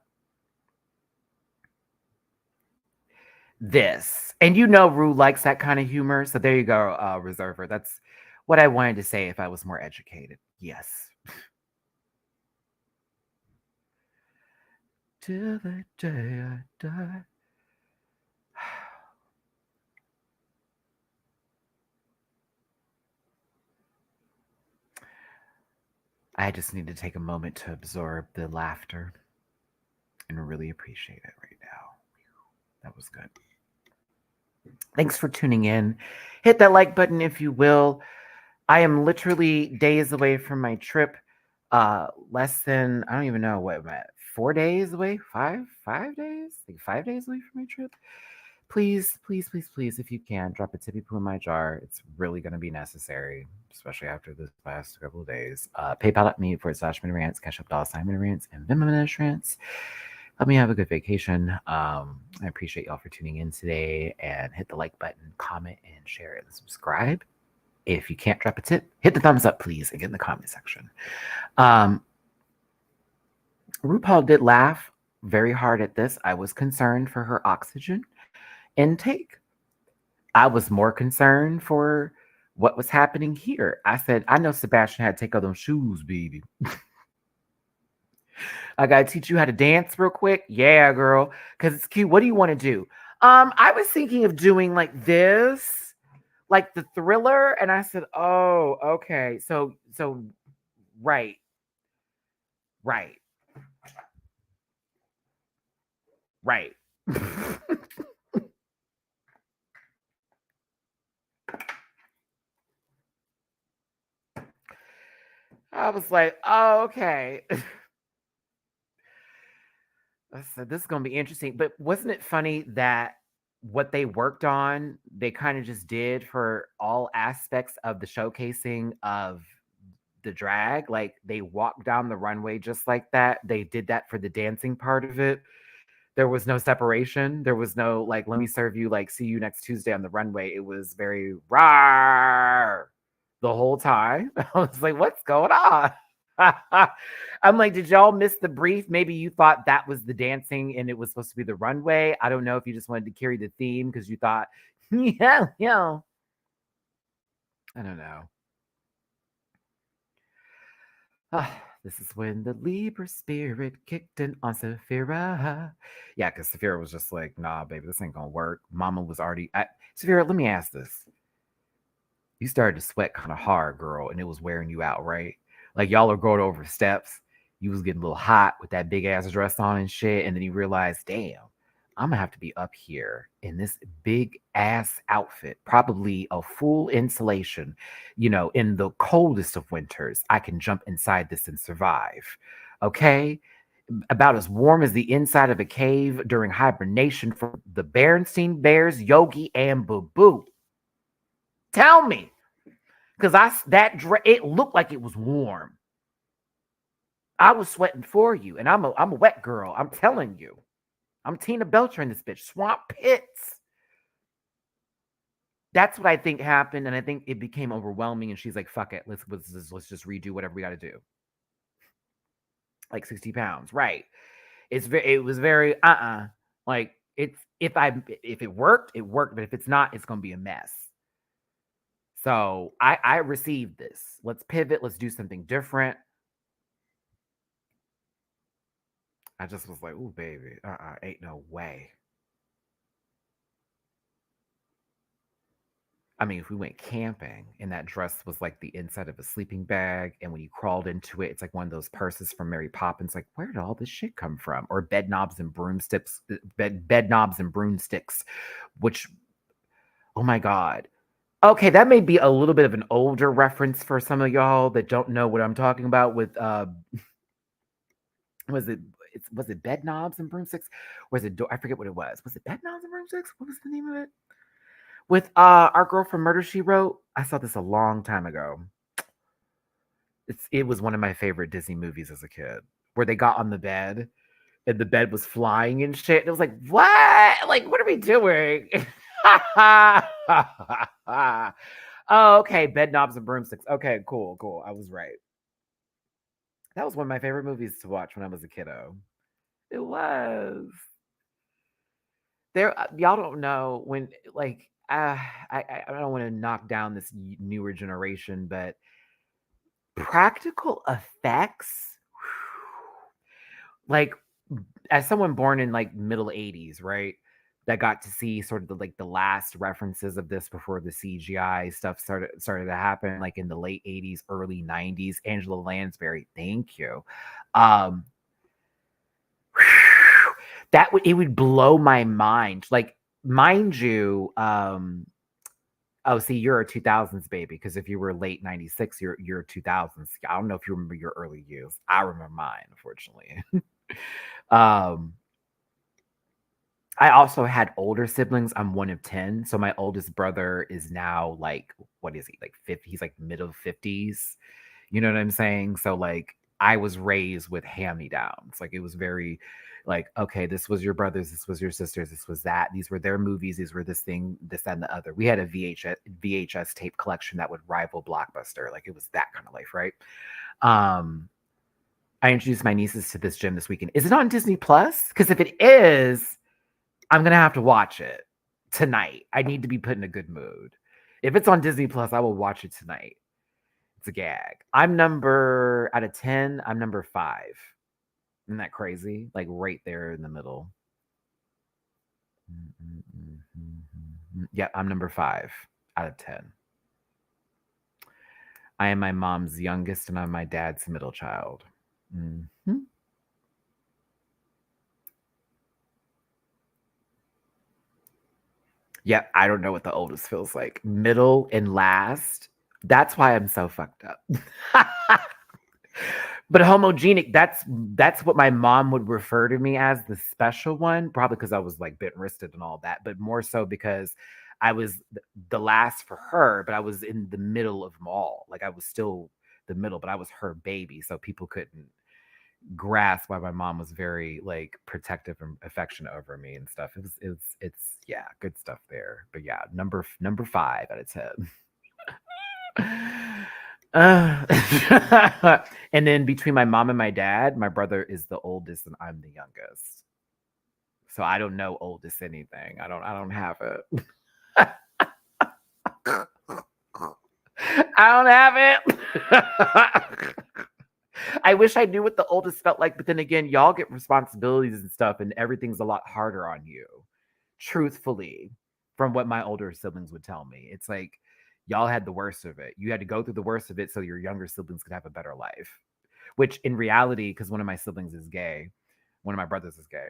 This. And you know Rue likes that kind of humor. So there you go, Reserver. That's what I wanted to say if I was more educated. Yes. Till the day I die. I just need to take a moment to absorb the laughter and really appreciate it right now. That was good. Thanks for tuning in. Hit that like button if you will. I am literally days away from my trip. Less than I don't even know what I'm at. 4 days away? Five days? Like 5 days away from my trip. Please, please, please, please, if you can, drop a tippy poo in my jar. It's really going to be necessary, especially after this last couple of days. PayPal.me/MattyRants, Cash App $MattyRants, and Venmo MattyRants. Help me have a good vacation. I appreciate y'all for tuning in today, and hit the like button, comment, and share and subscribe. If you can't drop a tip, hit the thumbs up, please, and get in the comment section. RuPaul did laugh very hard at this. I was concerned for her oxygen intake. I was more concerned for what was happening here. I said, I know Sebastian had to take off those shoes, baby. I gotta teach you how to dance real quick. Yeah, girl, because it's cute. What do you want to do? I was thinking of doing like this, like the Thriller, and I said, oh, okay. So, right, right, right. I was like, oh, okay. I said, this is going to be interesting. But wasn't it funny that what they worked on, they kind of just did for all aspects of the showcasing of the drag? Like they walked down the runway just like that. They did that for the dancing part of it. There was no separation. There was no like, let me serve you, like, see you next Tuesday on the runway. It was very rawr the whole time. I was like, what's going on? I'm like, did y'all miss the brief? Maybe you thought that was the dancing and it was supposed to be the runway. I don't know if you just wanted to carry the theme because you thought, yeah, yeah. I don't know. This is when the Libra spirit kicked in on Saphira. Yeah, because Saphira was just like, nah, baby, this ain't gonna work. Mama was already. Saphira, let me ask this. You started to sweat kind of hard, girl, and it was wearing you out, right? Like y'all are going over steps. You was getting a little hot with that big ass dress on and shit, and then you realized, damn, I'm gonna have to be up here in this big ass outfit, probably a full insulation. In the coldest of winters, I can jump inside this and survive. Okay, about as warm as the inside of a cave during hibernation for the Berenstein Bears, Yogi, and Boo Boo. Tell me, because it looked like it was warm. I was sweating for you, and I'm a wet girl. I'm telling you, I'm Tina Belcher in this bitch. Swamp pits. That's what I think happened, and I think it became overwhelming. And she's like, "Fuck it, let's just redo whatever we got to do." Like 60 pounds, right? It was very like it's if it worked, it worked, but if it's not, it's gonna be a mess. So I received this. Let's pivot. Let's do something different. I just was like, "Ooh, baby, ain't no way." I mean, if we went camping and that dress was like the inside of a sleeping bag, and when you crawled into it, it's like one of those purses from Mary Poppins. Like, where did all this shit come from? Or bed knobs and broomsticks, bed knobs and broomsticks, which, oh my god. Okay, that may be a little bit of an older reference for some of y'all that don't know what I'm talking about. With was it was it bed knobs and broomsticks? Was it I forget what it was. Was it bed knobs and broomsticks? What was the name of it? With our girl from Murder She Wrote. I saw this a long time ago. It was one of my favorite Disney movies as a kid, where they got on the bed and the bed was flying and shit. And it was like, what? Like, what are we doing? Oh, okay. Bed knobs and broomsticks. Okay, cool, cool. I was right. That was one of my favorite movies to watch when I was a kiddo. It was. There, y'all don't know when, like, I don't want to knock down this newer generation, but practical effects, like, as someone born in like middle 80s, right? That got to see sort of the last references of this before the CGI stuff started to happen, like in the late 80s, early 90s. Angela Lansbury, thank you. Um, that would it would blow my mind. Like, mind you, oh, see, you're a 2000s baby because if you were late 96, you're 2000s. I don't know if you remember your early years. I remember mine, unfortunately. um I also had older siblings. I'm one of 10. So my oldest brother is now like, what is he? Like 50, he's like middle 50s. You know what I'm saying? So like I was raised with hand-me-downs. Like it was very like, okay, this was your brothers, this was your sisters, this was that. These were their movies, these were this thing, this, that, and the other. We had a VHS tape collection that would rival Blockbuster. Like it was that kind of life, right? Um, I introduced my nieces to this gym this weekend. Is it on Disney Plus? Because if it is, I'm gonna have to watch it tonight. I need to be put in a good mood. If it's on Disney Plus, I will watch it tonight. It's a gag. I'm number out of 10. I'm number 5. Isn't that crazy? Like right there in the middle. Yeah, I'm number 5 out of 10. I am my mom's youngest, and I'm my dad's middle child. Mm-hmm. Yeah, I don't know what the oldest feels like. Middle and last. That's why I'm so fucked up. But homogenic, that's what my mom would refer to me as, the special one, probably because I was like bent wristed and all that, but more so because I was the last for her, but I was in the middle of them all. Like I was still the middle, but I was her baby, so people couldn't grasp why my mom was very like protective and affectionate over me and stuff. It's yeah, good stuff there. But yeah, number 5 out of 10. And then between my mom and my dad, my brother is the oldest and I'm the youngest. So I don't know oldest anything. I don't have it. I don't have it. I wish I knew what the oldest felt like, but then again, y'all get responsibilities and stuff, and everything's a lot harder on you. Truthfully, from what my older siblings would tell me, it's like y'all had the worst of it. You had to go through the worst of it so your younger siblings could have a better life. Which, in reality, because one of my siblings is gay, one of my brothers is gay.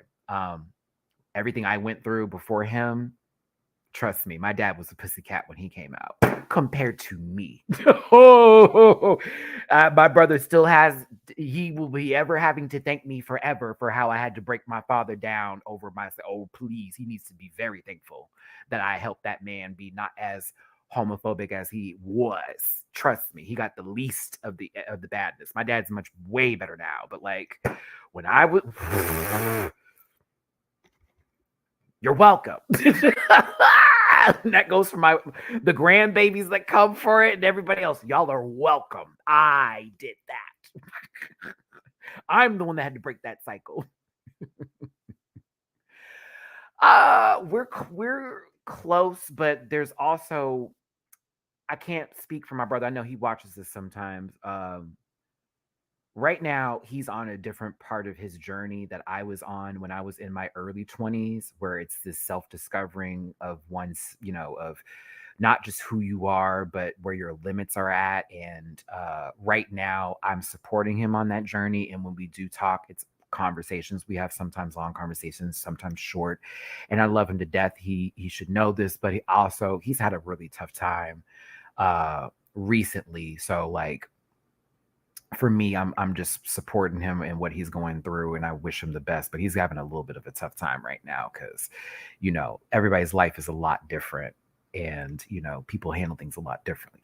Everything I went through before him, trust me, my dad was a pussycat when he came out compared to me. My brother still has, he will be ever having to thank me forever for how I had to break my father down over myself. Oh, please. He needs to be very thankful that I helped that man be not as homophobic as he was. Trust me, he got the least of the badness. My dad's much way better now, but like when I was you're welcome. That goes for the grandbabies that come for it and everybody else. Y'all are welcome. I did that. I'm the one that had to break that cycle. We're close, but there's also I can't speak for my brother. I know he watches this sometimes. Right now he's on a different part of his journey that I was on when I was in my early 20s, where it's this self-discovering of one's, of not just who you are, but where your limits are at. And right now, I'm supporting him on that journey. And when we do talk, it's conversations. We have sometimes long conversations, sometimes short. And I love him to death. He should know this, but he's had a really tough time recently. So like for me, I'm just supporting him and what he's going through, and I wish him the best. But he's having a little bit of a tough time right now because, everybody's life is a lot different, and people handle things a lot differently.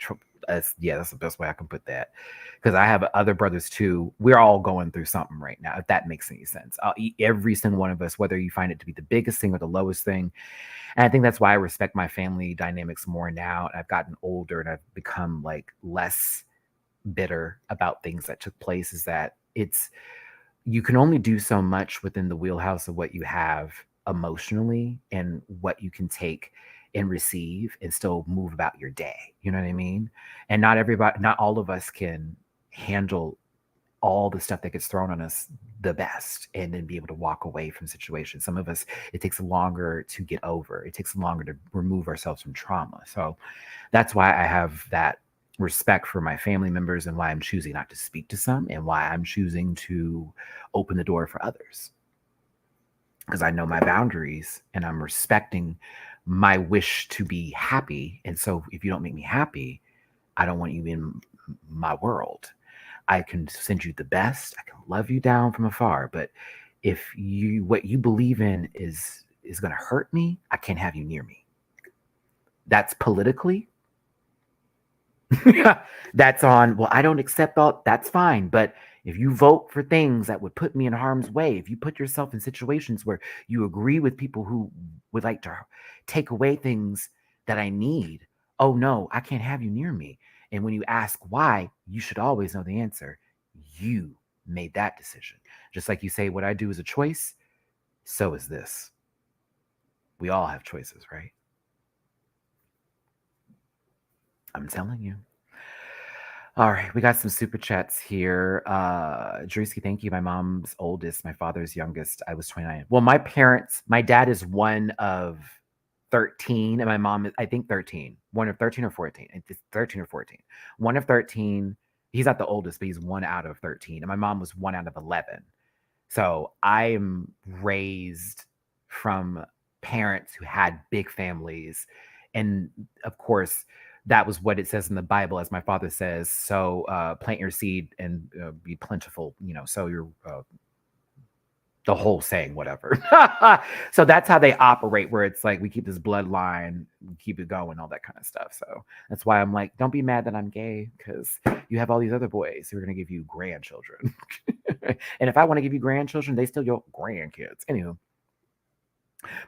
That's the best way I can put that. Because I have other brothers too. We're all going through something right now. If that makes any sense, every single one of us, whether you find it to be the biggest thing or the lowest thing. And I think that's why I respect my family dynamics more now. And I've gotten older and I've become like less bitter about things that took place, is that you can only do so much within the wheelhouse of what you have emotionally and what you can take and receive and still move about your day. You know what I mean? And not all of us can handle all the stuff that gets thrown on us the best and then be able to walk away from situations. Some of us, it takes longer to get over. It takes longer to remove ourselves from trauma. So that's why I have that respect for my family members and why I'm choosing not to speak to some and why I'm choosing to open the door for others. Because I know my boundaries and I'm respecting my wish to be happy. And so if you don't make me happy, I don't want you in my world. I can send you the best. I can love you down from afar. But if what you believe in is going to hurt me, I can't have you near me. That's politically. That's on, well, I don't accept all, that's fine. But if you vote for things that would put me in harm's way, if you put yourself in situations where you agree with people who would like to take away things that I need, oh no, I can't have you near me. And when you ask why, you should always know the answer. You made that decision. Just like you say, what I do is a choice, so is this. We all have choices, right? I'm telling you. All right, we got some super chats here. Drewski, thank you. My mom's oldest, my father's youngest. I was 29. Well, my dad is one of 13, and my mom is, I think, 13. One of 13 or 14. It's 13 or 14. One of 13. He's not the oldest, but he's one out of 13. And my mom was one out of 11. So I am raised from parents who had big families. And of course, that was what it says in the Bible, as my father says. So plant your seed and be plentiful, sow your, the whole saying, whatever. So that's how they operate, where it's like, we keep this bloodline, we keep it going, all that kind of stuff. So that's why I'm like, don't be mad that I'm gay, because you have all these other boys who are going to give you grandchildren. And if I want to give you grandchildren, they still your grandkids. Anywho.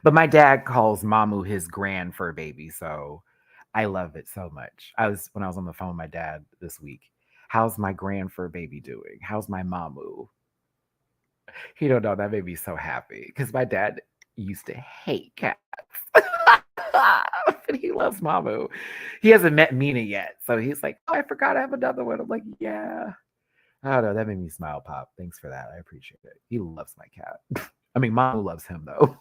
But my dad calls Mamu his grand fur baby. So I love it so much. When I was on the phone with my dad this week, how's my grand fur baby doing? How's my Mamu? He don't know. That made me so happy because my dad used to hate cats. But he loves Mamu. He hasn't met Mina yet. So he's like, oh, I forgot I have another one. I'm like, yeah. I don't know. That made me smile, Pop. Thanks for that. I appreciate it. He loves my cat. I mean, Mamu loves him, though.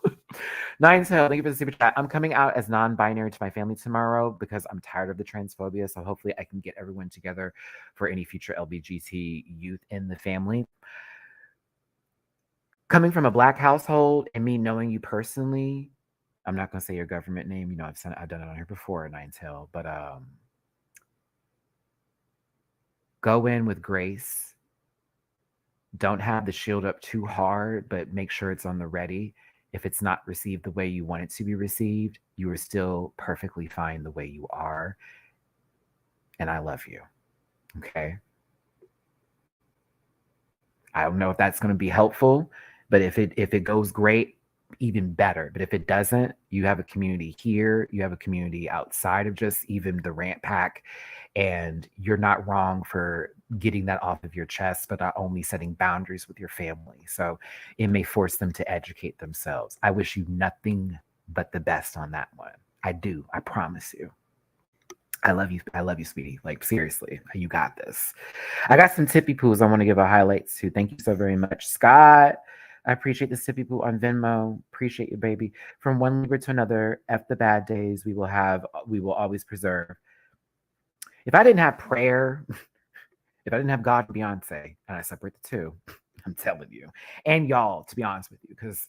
Nine Tail, thank you for the super chat. I'm coming out as non-binary to my family tomorrow because I'm tired of the transphobia. So hopefully I can get everyone together for any future LBGT youth in the family. Coming from a Black household and me knowing you personally, I'm not going to say your government name. I've done it on here before, Nine Tail. But go in with grace. Don't have the shield up too hard, but make sure it's on the ready. If it's not received the way you want it to be received, you are still perfectly fine the way you are. And I love you. Okay. I don't know if that's going to be helpful, but if it goes great, even better. But if it doesn't, you have a community here. You have a community outside of just even the rant pack. And you're not wrong for getting that off of your chest, but not only setting boundaries with your family. So it may force them to educate themselves. I wish you nothing but the best on that one. I do. I promise you. I love you. I love you, sweetie. Like, seriously, you got this. I got some tippy poos I want to give a highlights to. Thank you so very much, Scott. I appreciate the sippy poo on Venmo. Appreciate you, baby. From one Libra to another, F the bad days we will always preserve. If I didn't have prayer, if I didn't have God and Beyonce, and I separate the two, I'm telling you, and y'all, to be honest with you, because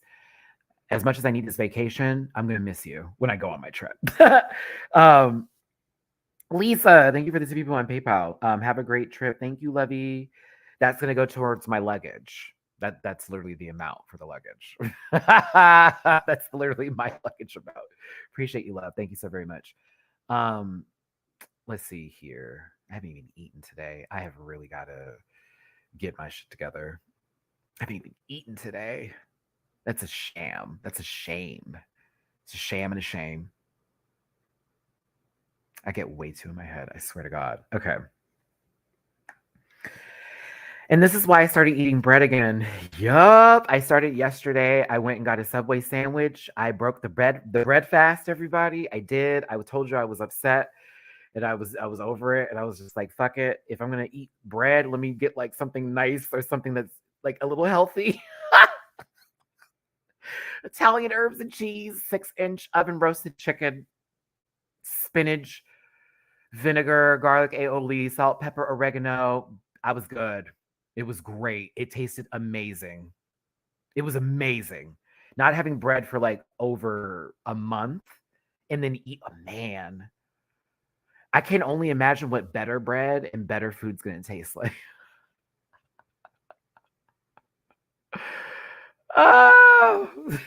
as much as I need this vacation, I'm gonna miss you when I go on my trip. um, Lisa, thank you for the people on PayPal. Have a great trip. Thank you, Lovey. That's gonna go towards my luggage. That's literally the amount for the luggage. That's literally my luggage amount. Appreciate you, love. Thank you so very much. Um, let's see here. I haven't even eaten today. I have really got to get my shit together. I haven't even eaten today. That's a sham. That's a shame. It's a sham and a shame. I get way too in my head. I swear to God. Okay. And this is why I started eating bread again. Yup. I started yesterday. I went and got a Subway sandwich. I broke the bread fast, everybody. I did. I told you I was upset and I was over it. And I was just like, fuck it. If I'm gonna eat bread, let me get like something nice or something that's like a little healthy. Italian herbs and cheese, 6-inch oven roasted chicken, spinach, vinegar, garlic aioli, salt, pepper, oregano. I was good. It was great. It tasted amazing. It was amazing. Not having bread for like over a month and then eat a man. I can only imagine what better bread and better food's going to taste like. Oh.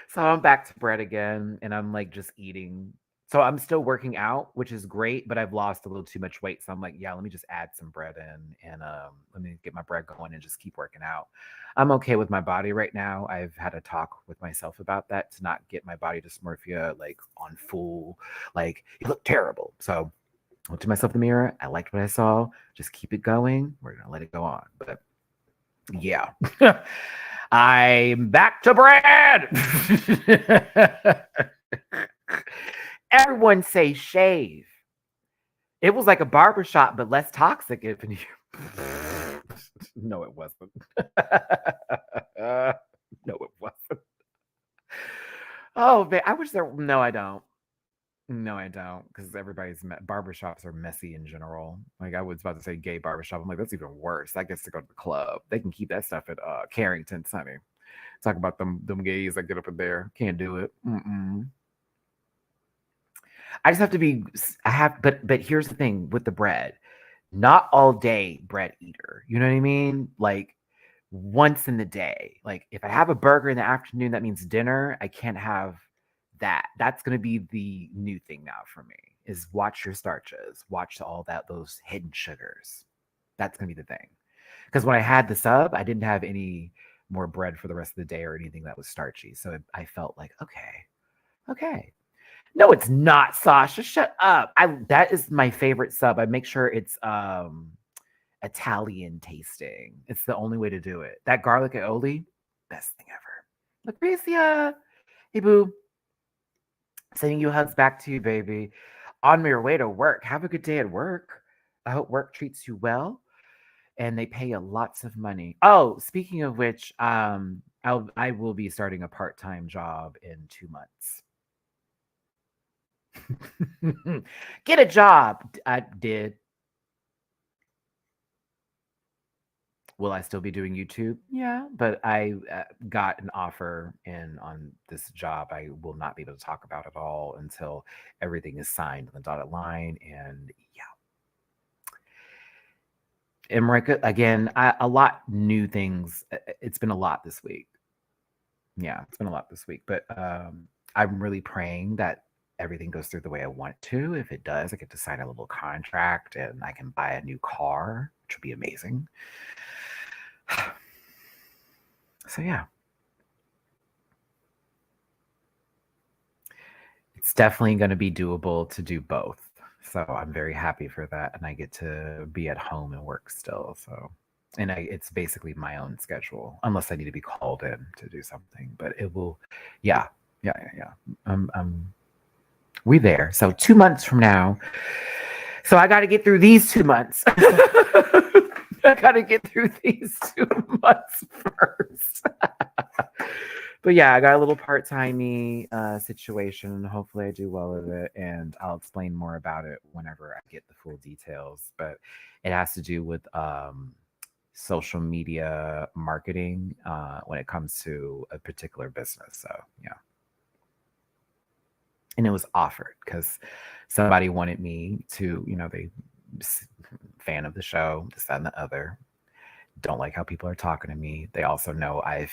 So I'm back to bread again and I'm like just eating. So I'm still working out, which is great, but I've lost a little too much weight. So I'm like, yeah, let me just add some bread in and let me get my bread going and just keep working out. I'm okay with my body right now. I've had a talk with myself about that to not get my body dysmorphia like on full, like you look terrible. So I looked at myself in the mirror. I liked what I saw. Just keep it going. We're gonna let it go on. But yeah. I'm back to bread. Everyone say shave. It was like a barbershop, but less toxic. If you... No, it wasn't. No, it wasn't. Oh, man, I wish there. No, I don't. No, I don't, because everybody's barbershops are messy in general. Like I was about to say gay barbershop. I'm like, that's even worse. That gets to go to the club. They can keep that stuff at Carrington, honey. Talk about them gays that get up in there. Can't do it. Mm-mm. I just have to be. I have, but here's the thing with the bread. Not all day bread eater. You know what I mean? Like once in the day. Like if I have a burger in the afternoon, that means dinner. I can't have that. That's going to be the new thing now for me is watch your starches, watch all those hidden sugars. That's going to be the thing. Because when I had the sub, I didn't have any more bread for the rest of the day or anything that was starchy. So I felt like, okay. No, it's not, Sasha. Shut up. That is my favorite sub. I make sure it's Italian tasting. It's the only way to do it. That garlic aioli, best thing ever. Lucretia, hey boo. Sending you hugs back to you, baby. On your way to work. Have a good day at work. I hope work treats you well and they pay you lots of money. Oh, speaking of which, I will be starting a part-time job in 2 months. Get a job. I did. Will I still be doing YouTube? Yeah, but I got an offer in on this job. I will not be able to talk about it all until everything is signed on the dotted line. And yeah. Emrika, again, a lot new things. It's been a lot this week. Yeah, it's been a lot this week. But I'm really praying that everything goes through the way I want it to. If it does, I get to sign a little contract and I can buy a new car, which would be amazing. So yeah, it's definitely going to be doable to do both. So I'm very happy for that, and I get to be at home and work still. So, and it's basically my own schedule, unless I need to be called in to do something. But it will, yeah. We there. So 2 months from now. So I got to get through these 2 months. I gotta get through these 2 months first. But yeah, I got a little part-timey situation. Hopefully I do well with it, and I'll explain more about it whenever I get the full details. But it has to do with social media marketing when it comes to a particular business. So yeah. And it was offered because somebody wanted me to, they fan of the show, this, that, and the other. Don't like how people are talking to me. They also know I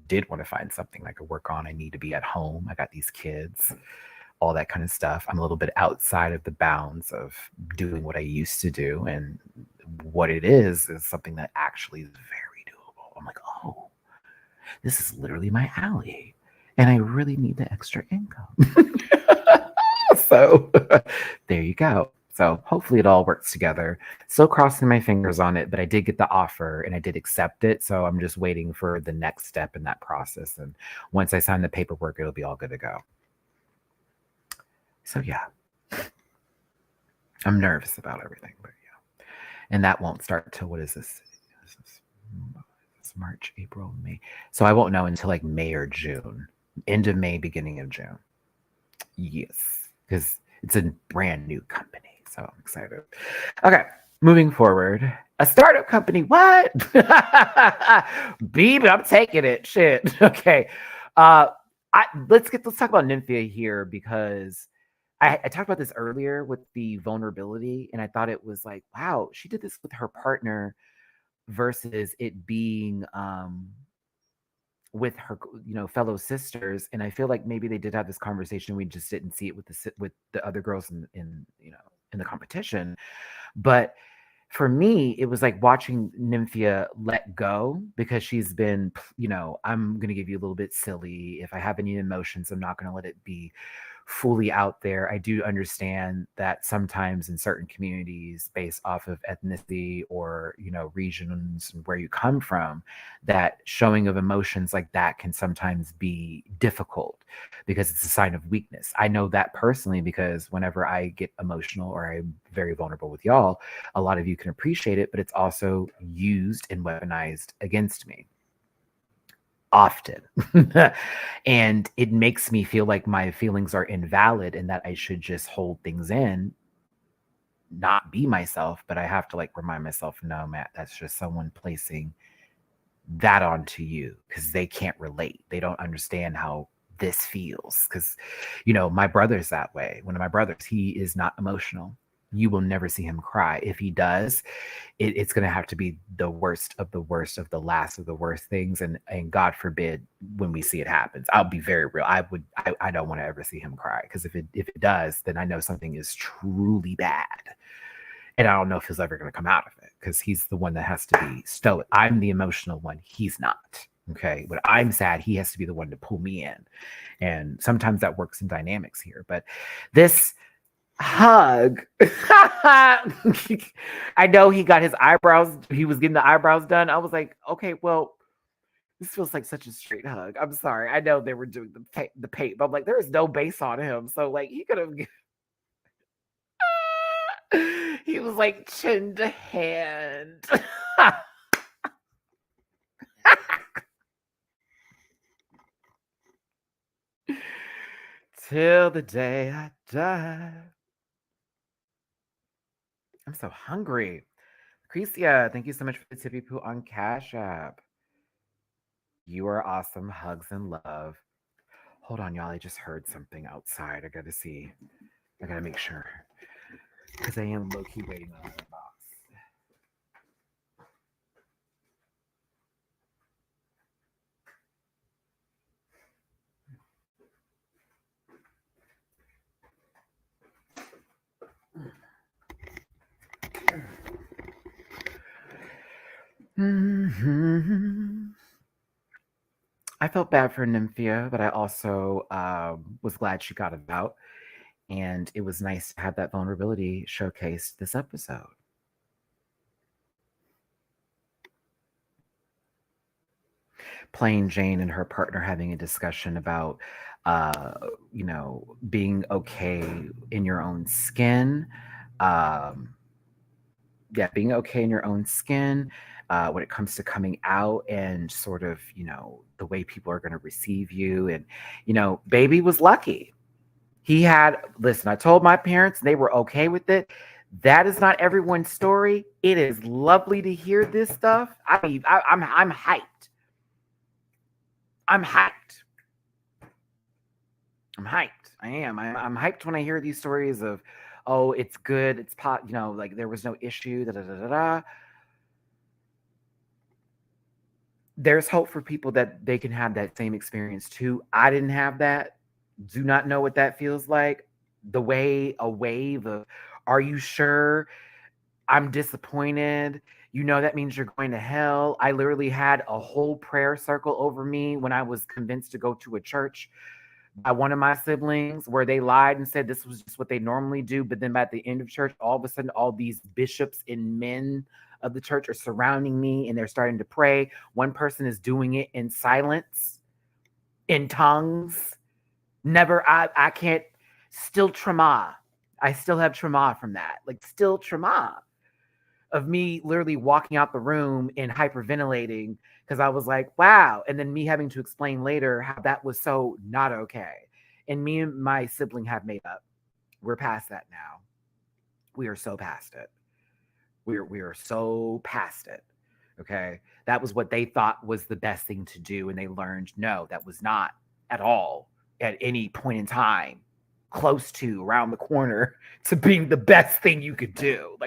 did want to find something I could work on. I need to be at home. I got these kids, all that kind of stuff. I'm a little bit outside of the bounds of doing what I used to do. And what it is something that actually is very doable. I'm like, oh, this is literally my alley. And I really need the extra income. So there you go. So hopefully it all works together. Still crossing my fingers on it, but I did get the offer and I did accept it. So I'm just waiting for the next step in that process. And once I sign the paperwork, it'll be all good to go. So yeah, I'm nervous about everything, but yeah. And that won't start till what is this? This is March, April, May. So I won't know until like May or June. End of May, beginning of June. Yes, because it's a brand new company. So I'm excited. Okay, moving forward. A startup company. What? Beep, I'm taking it. Shit. Okay. Let's talk about Nymphia here because I talked about this earlier with the vulnerability, and I thought it was like, wow, she did this with her partner versus it being with her, fellow sisters. And I feel like maybe they did have this conversation. We just didn't see it with the other girls in the competition. But for me, it was like watching Nymphia let go because she's been, I'm going to give you a little bit silly. If I have any emotions, I'm not going to let it be fully out there. I do understand that sometimes in certain communities, based off of ethnicity or, regions and where you come from, that showing of emotions like that can sometimes be difficult because it's a sign of weakness. I know that personally because whenever I get emotional or I'm very vulnerable with y'all, a lot of you can appreciate it, but it's also used and weaponized against me often. And it makes me feel like my feelings are invalid and that I should just hold things in, not be myself. But I have to like remind myself, no, Matt, that's just someone placing that onto you because they can't relate. They don't understand how this feels because, my brother's that way. One of my brothers, he is not emotional. You will never see him cry. If he does, it's going to have to be the worst of the worst of the last of the worst things. And God forbid when we see it happens. I'll be very real. I don't want to ever see him cry because if it does, then I know something is truly bad. And I don't know if he's ever going to come out of it because he's the one that has to be stoic. I'm the emotional one. He's not. Okay. When I'm sad, he has to be the one to pull me in. And sometimes that works in dynamics here. But this hug. I know he got his eyebrows. He was getting the eyebrows done. I was like, okay, well, this feels like such a straight hug. I'm sorry. I know they were doing the paint, but I'm like, there is no base on him. So like he could have he was like chin to hand. Till the day I die. I'm so hungry. Crecia, thank you so much for the tippy poo on Cash App. You are awesome. Hugs and love. Hold on, y'all. I just heard something outside. I gotta see. I gotta make sure. Because I am low key waiting on the box. I felt bad for Nymphia, but I also was glad she got it out. And it was nice to have that vulnerability showcased this episode. Plain Jane and her partner having a discussion about, being okay in your own skin. yeah, being okay in your own skin, when it comes to coming out and sort of, the way people are going to receive you. And, baby was lucky. Listen, I told my parents, they were okay with it. That is not everyone's story. It is lovely to hear this stuff. I'm hyped. I'm hyped. I'm hyped. I am. I'm hyped when I hear these stories of, oh, it's good. It's pot. Like there was no issue. Da da da da da. There's hope for people that they can have that same experience too. I didn't have that. Do not know what that feels like. The way a wave of, are you sure? I'm disappointed. That means you're going to hell. I literally had a whole prayer circle over me when I was convinced to go to a church by one of my siblings where they lied and said this was just what they normally do. But then at the end of church, all of a sudden, all these bishops and men of the church are surrounding me and they're starting to pray. One person is doing it in silence, in tongues. I can't, still trauma. I still have trauma from that. Like, still trauma of me literally walking out the room and hyperventilating because I was like, wow. And then me having to explain later how that was so not okay. And me and my sibling have made up. We're past that now. We are so past it. We are so past it. Okay. That was what they thought was the best thing to do. And they learned, no, that was not at all at any point in time close to around the corner to being the best thing you could do.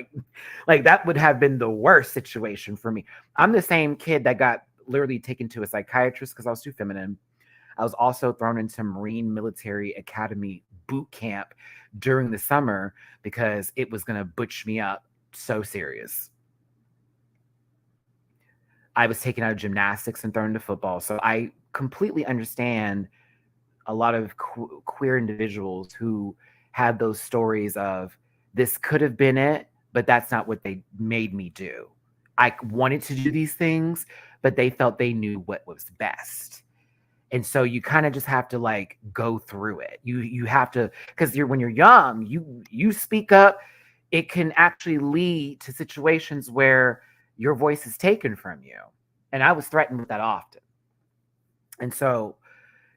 Like that would have been the worst situation for me. I'm the same kid that got literally taken to a psychiatrist because I was too feminine. I was also thrown into Marine Military Academy boot camp during the summer because it was going to butch me up so serious. I was taken out of gymnastics and thrown into football. So I completely understand a lot of queer individuals who had those stories of this could have been it, but that's not what they made me do. I wanted to do these things, but they felt they knew what was best. And so you kind of just have to like go through it. You have to, because when you're young, you speak up. It can actually lead to situations where your voice is taken from you. And I was threatened with that often. And so,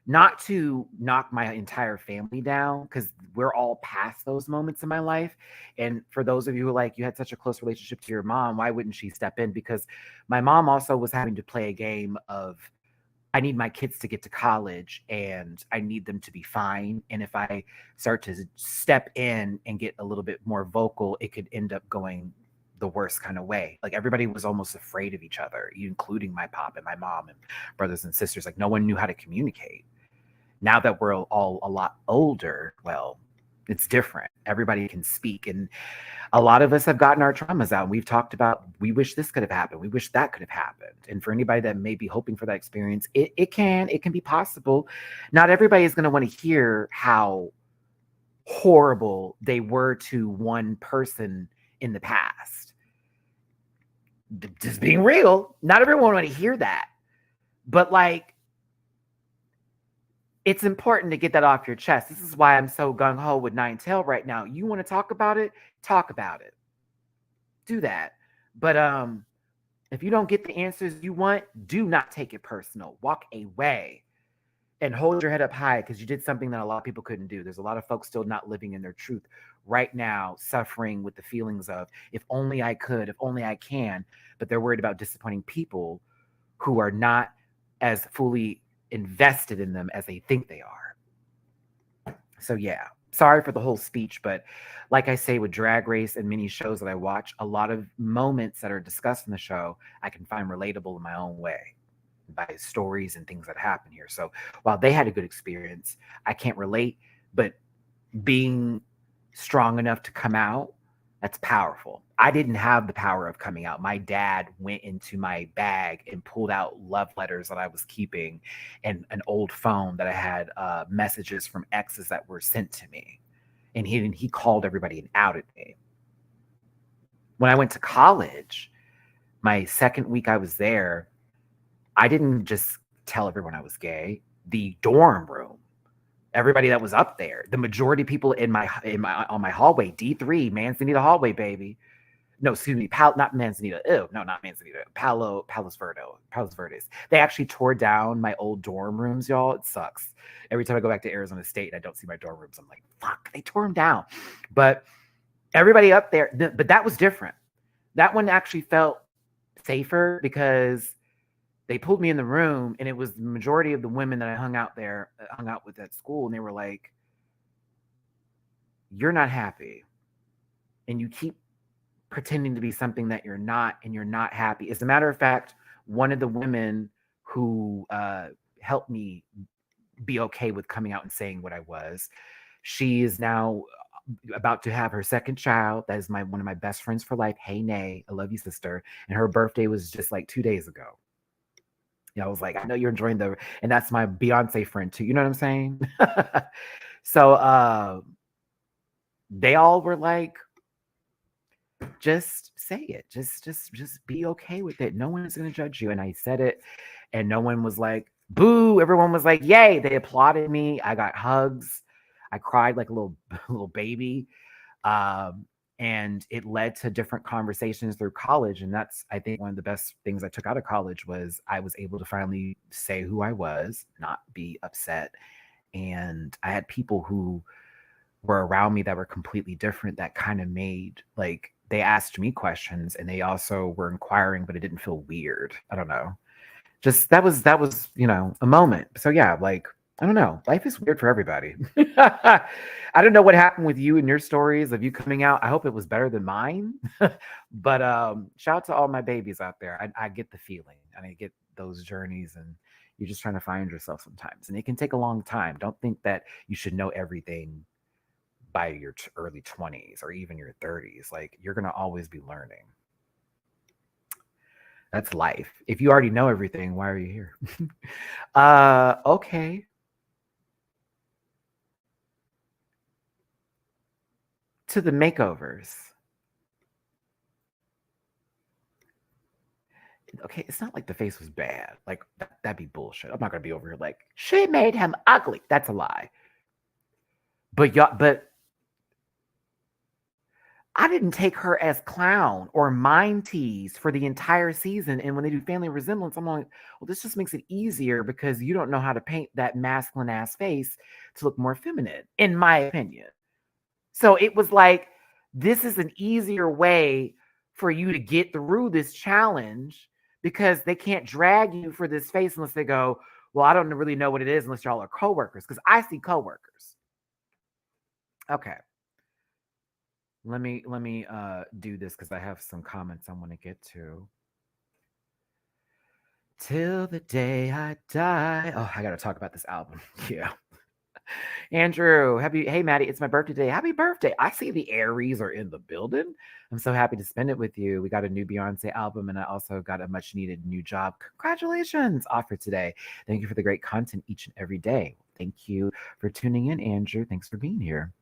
not to knock my entire family down, because we're all past those moments in my life. And for those of you who like, you had such a close relationship to your mom, why wouldn't she step in? Because my mom also was having to play a game of, I need my kids to get to college and I need them to be fine. And if I start to step in and get a little bit more vocal, it could end up going the worst kind of way. Like everybody was almost afraid of each other, including my pop and my mom and brothers and sisters. Like no one knew how to communicate. Now that we're all a lot older, well, it's different. Everybody can speak. And a lot of us have gotten our traumas out. We've talked about, we wish this could have happened. We wish that could have happened. And for anybody that may be hoping for that experience, it can be possible. Not everybody is going to want to hear how horrible they were to one person in the past. Just being real, not everyone want to hear that. But like, it's important to get that off your chest. This is why I'm so gung-ho with Nine Tail right now. You want to talk about it? Talk about it. Do that. But if you don't get the answers you want, do not take it personal. Walk away and hold your head up high because you did something that a lot of people couldn't do. There's a lot of folks still not living in their truth right now, suffering with the feelings of, if only I could, if only I can, but they're worried about disappointing people who are not as fully invested in them as they think they are. So yeah, sorry for the whole speech, but like I say with Drag Race and many shows that I watch, a lot of moments that are discussed in the show I can find relatable in my own way by stories and things that happen here. So while they had a good experience, I can't relate, but being strong enough to come out, that's powerful. I didn't have the power of coming out. My dad went into my bag and pulled out love letters that I was keeping and an old phone that I had messages from exes that were sent to me. And he called everybody and outed me. When I went to college, my second week I was there, I didn't just tell everyone I was gay. The dorm room, everybody that was up there, the majority of people in my on my hallway, D3, Man's need a hallway, baby. No, excuse me, not Manzanita. Ew, no, not Manzanita. Palos Verdes. They actually tore down my old dorm rooms, y'all. It sucks. Every time I go back to Arizona State and I don't see my dorm rooms, I'm like, fuck, they tore them down. But everybody up there, but that was different. That one actually felt safer because they pulled me in the room and it was the majority of the women that I hung out with at school, and they were like, you're not happy and you keep pretending to be something that you're not, and you're not happy. As a matter of fact, one of the women who helped me be okay with coming out and saying what I was, she is now about to have her second child. That is one of my best friends for life. Hey, Nay, I love you, sister. And her birthday was just like 2 days ago. I was like, I know you're enjoying and that's my Beyonce friend too. You know what I'm saying? So they all were like, just say it. Just be okay with it. No one is going to judge you. And I said it, and no one was like, boo. Everyone was like, yay. They applauded me. I got hugs. I cried like a little baby. And it led to different conversations through college. And that's, I think, one of the best things I took out of college was I was able to finally say who I was, not be upset. And I had people who were around me that were completely different, that kind of made, like, they asked me questions and they also were inquiring, but it didn't feel weird. I don't know. Just that was, a moment. So yeah, like, I don't know. Life is weird for everybody. I don't know what happened with you and your stories of you coming out. I hope it was better than mine. But shout out to all my babies out there. I get the feeling, and I get those journeys, and you're just trying to find yourself sometimes. And it can take a long time. Don't think that you should know everything by your early 20s or even your 30s. Like, you're going to always be learning. That's life. If you already know everything, why are you here? Okay. To the makeovers. Okay, it's not like the face was bad. Like, that'd be bullshit. I'm not going to be over here like, she made him ugly. That's a lie. But I didn't take her as clown or mind tease for the entire season. And when they do family resemblance, I'm like, well, this just makes it easier because you don't know how to paint that masculine ass face to look more feminine, in my opinion. So it was like, this is an easier way for you to get through this challenge because they can't drag you for this face unless they go, well, I don't really know what it is unless y'all are coworkers, because I see coworkers. Okay. Let me do this because I have some comments I want to get to. Till the day I die. Oh, I got to talk about this album. Yeah. Andrew, hey, Maddie, it's my birthday today. Happy birthday. I see the Aries are in the building. I'm so happy to spend it with you. We got a new Beyonce album, and I also got a much needed new job. Congratulations offer today. Thank you for the great content each and every day. Thank you for tuning in, Andrew. Thanks for being here.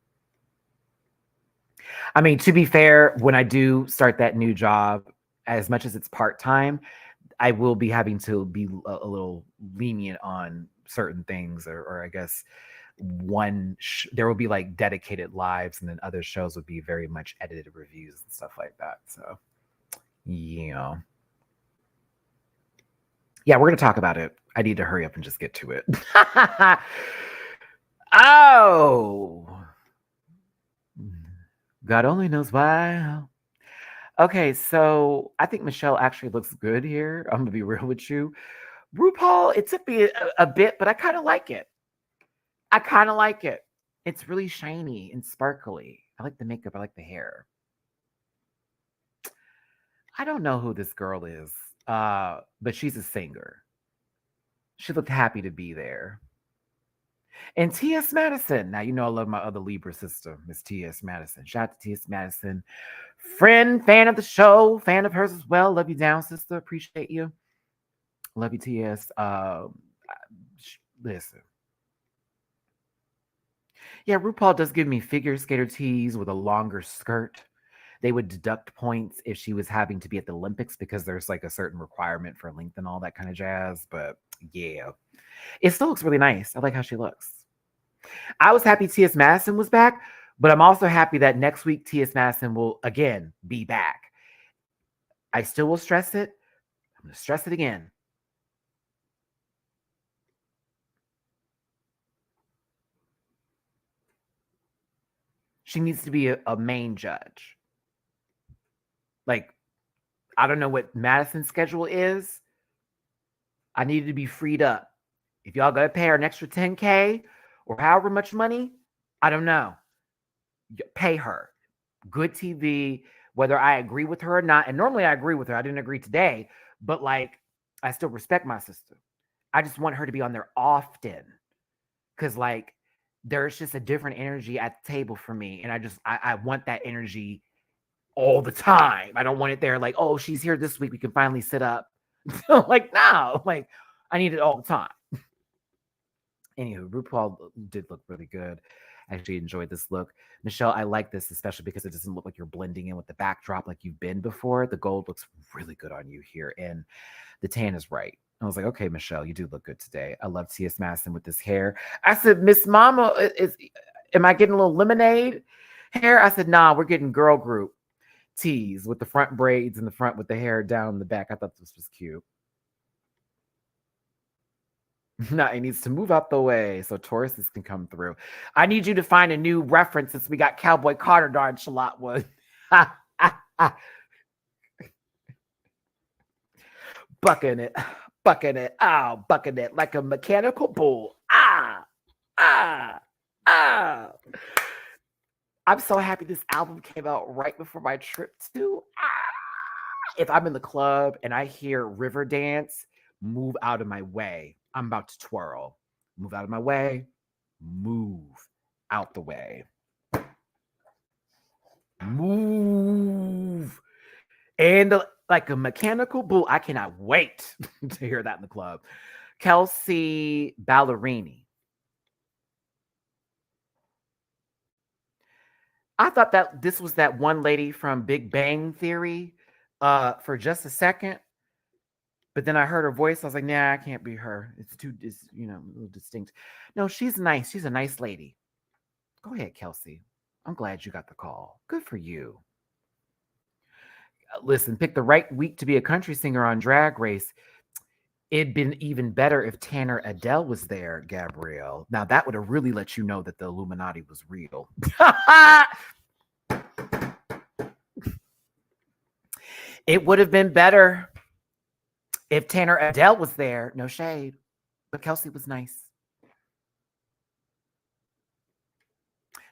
I mean, to be fair, when I do start that new job, as much as it's part-time, I will be having to be a little lenient on certain things, or I guess there will be like dedicated lives, and then other shows would be very much edited reviews and stuff like that. So, yeah, we're going to talk about it. I need to hurry up and just get to it. Oh, God only knows why. Okay, so I think Michelle actually looks good here. I'm gonna be real with you. RuPaul, it took me a bit, but I kind of like it. It's really shiny and sparkly. I like the makeup. I like the hair. I don't know who this girl is, but she's a singer. She looked happy to be there. And T.S. Madison. Now, you know I love my other Libra sister, Miss T.S. Madison. Shout out to T.S. Madison. Friend, fan of the show, fan of hers as well. Love you down, sister. Appreciate you. Love you, T.S. Listen. Yeah, RuPaul does give me figure skater tees with a longer skirt. They would deduct points if she was having to be at the Olympics because there's like a certain requirement for length and all that kind of jazz. But yeah, it still looks really nice. I like how she looks. I was happy T.S. Madison was back, but I'm also happy that next week T.S. Madison will again be back. I still will stress it. I'm going to stress it again. She needs to be a main judge. Like, I don't know what Madison's schedule is. I needed to be freed up. If y'all got to pay her an extra $10K or however much money, I don't know. Pay her. Good TV, whether I agree with her or not. And normally I agree with her. I didn't agree today, but like, I still respect my sister. I just want her to be on there often because, like, there's just a different energy at the table for me. And I want that energy all the time. I don't want it there like, oh, she's here this week. We can finally sit up. Like, no, like, I need it all the time. Anywho, RuPaul did look really good. I actually enjoyed this look. Michelle, I like this, especially because it doesn't look like you're blending in with the backdrop like you've been before. The gold looks really good on you here, and the tan is right. I was like, okay, Michelle, you do look good today. I love T.S. Madison with this hair. I said, Miss Mama, am I getting a little lemonade hair? I said, nah, we're getting girl group tees with the front braids in the front with the hair down the back. I thought this was cute. No, it needs to move out the way so Tauruses can come through. I need you to find a new reference since we got Cowboy Carter darn Shalot one. Bucking it, bucking it, bucking it like a mechanical bull. I'm so happy this album came out right before my trip too. If I'm in the club and I hear River Dance, move out of my way. I'm about to twirl. Move out of my way. Move out the way. Move. And like a mechanical bull. I cannot wait to hear that in the club. Kelsey Ballerini. I thought that this was that one lady from Big Bang Theory for just a second. But then I heard her voice. I was like, nah, I can't be her. It's a little distinct. No, she's nice. She's a nice lady. Go ahead, Kelsey. I'm glad you got the call. Good for you. Listen, pick the right week to be a country singer on Drag Race. It'd been even better if Tanner Adele was there, Gabrielle. Now, that would have really let you know that the Illuminati was real. It would have been better if Tanner Adele was there. No shade. But Kelsey was nice.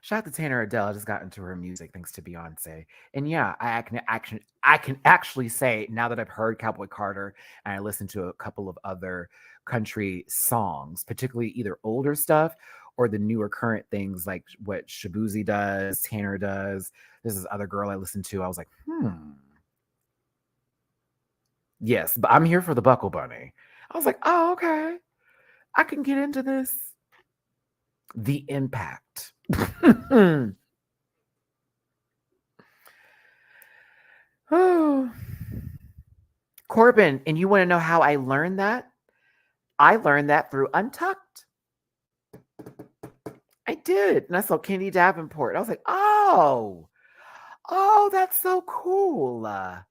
Shout out to Tanner Adele. I just got into her music thanks to Beyonce. And yeah, I can actually say now that I've heard Cowboy Carter and I listened to a couple of other country songs, particularly either older stuff or the newer current things like what Shabuzi does, Tanner does. There's this other girl I listened to. I was like, yes, but I'm here for the Buckle Bunny. I was like, oh, okay. I can get into this. The impact. Oh. Corbin, and you want to know how I learned that? I learned that through Untucked. I did. And I saw Kenny Davenport. I was like, oh, that's so cool. I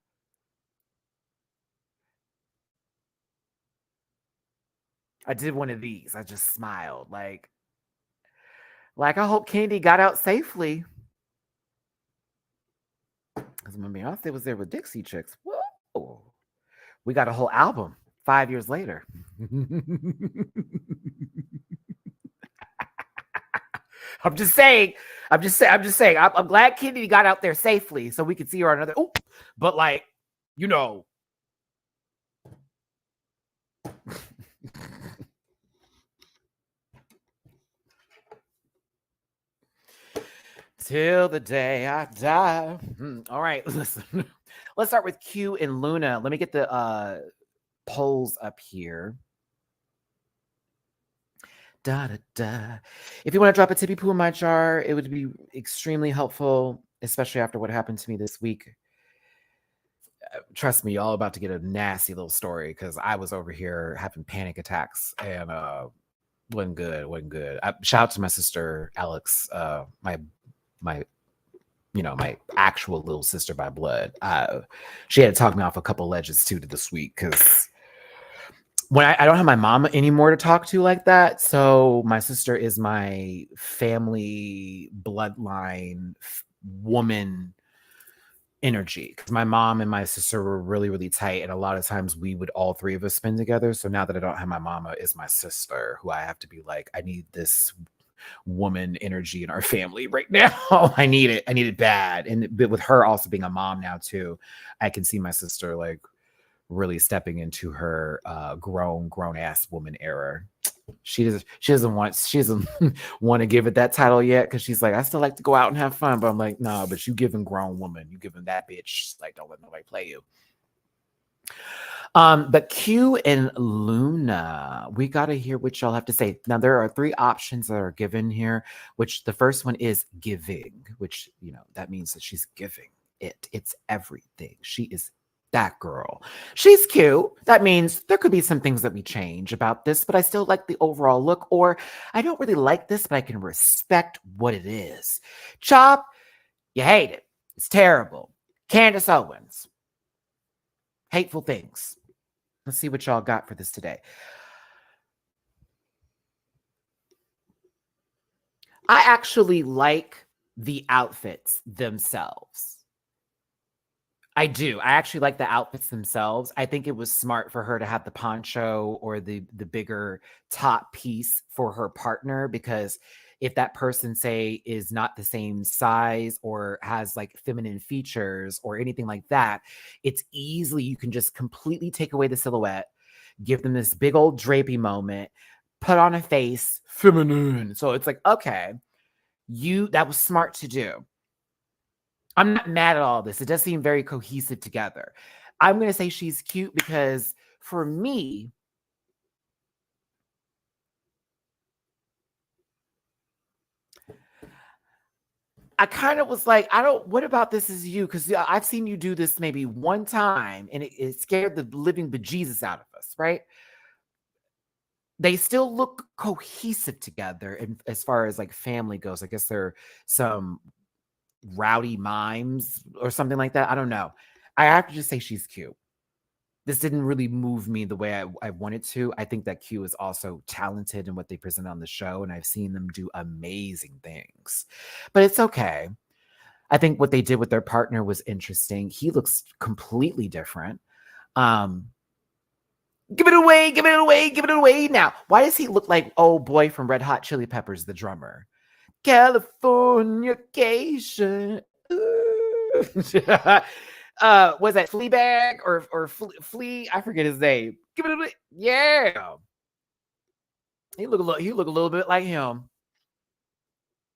did one of these. I just smiled. Like I hope Candy got out safely. Because when Beyonce was there with Dixie Chicks, whoa. We got a whole album 5 years later. I'm just saying. I'm glad Kennedy got out there safely so we could see her on another. Oh, but like, you know. Till the day I die. All right, listen. Let's start with Q and Luna. Let me get the polls up here. If you want to drop a tippy poo in my jar, it would be extremely helpful, especially after what happened to me this week. Trust me, y'all about to get a nasty little story because I was over here having panic attacks and wasn't good. Shout out to my sister Alex, my my actual little sister by blood. She had to talk me off a couple ledges too this week because when I don't have my mom anymore to talk to like that. So my sister is my family bloodline woman energy because my mom and my sister were really, really tight. And a lot of times we would all three of us spend together. So now that I don't have my mama, is my sister who I have to be like, I need this woman energy in our family right now. I need it bad. And but with her also being a mom now too, I can see my sister like really stepping into her grown ass woman era. She doesn't want want to give it that title yet because she's like, I still like to go out and have fun, but I'm like, no, but you giving grown woman, you giving that bitch, like, don't let nobody play you. But Q and Luna, we got to hear what y'all have to say. Now, there are 3 options that are given here, which the first one is giving, which, that means that she's giving it. It's everything. She is that girl. She's cute. That means there could be some things that we change about this, but I still like the overall look, or I don't really like this, but I can respect what it is. Chop, you hate it. It's terrible. Candace Owens. Hateful things. Let's see what y'all got for this today. I actually like the outfits themselves. I do. I actually like the outfits themselves. I think it was smart for her to have the poncho or the bigger top piece for her partner, because if that person, say, is not the same size or has like feminine features or anything like that, it's easily, you can just completely take away the silhouette, give them this big old drapey moment, put on a face, feminine. So it's like, okay, that was smart to do. I'm not mad at all this. It does seem very cohesive together. I'm going to say she's cute because for me, I kind of was like, what about this is you? Because I've seen you do this maybe one time and it scared the living bejesus out of us, right? They still look cohesive together. And as far as like family goes, I guess they're some rowdy mimes or something like that. I don't know. I have to just say she's cute. This didn't really move me the way I wanted to. I think that Q is also talented in what they present on the show, and I've seen them do amazing things. But it's okay. I think what they did with their partner was interesting. He looks completely different. Give it away, give it away, give it away now. Why does he look like old boy from Red Hot Chili Peppers, the drummer? Californication. Was that Fleabag or Flea? I forget his name. Give it a bit. Yeah. He look a little bit like him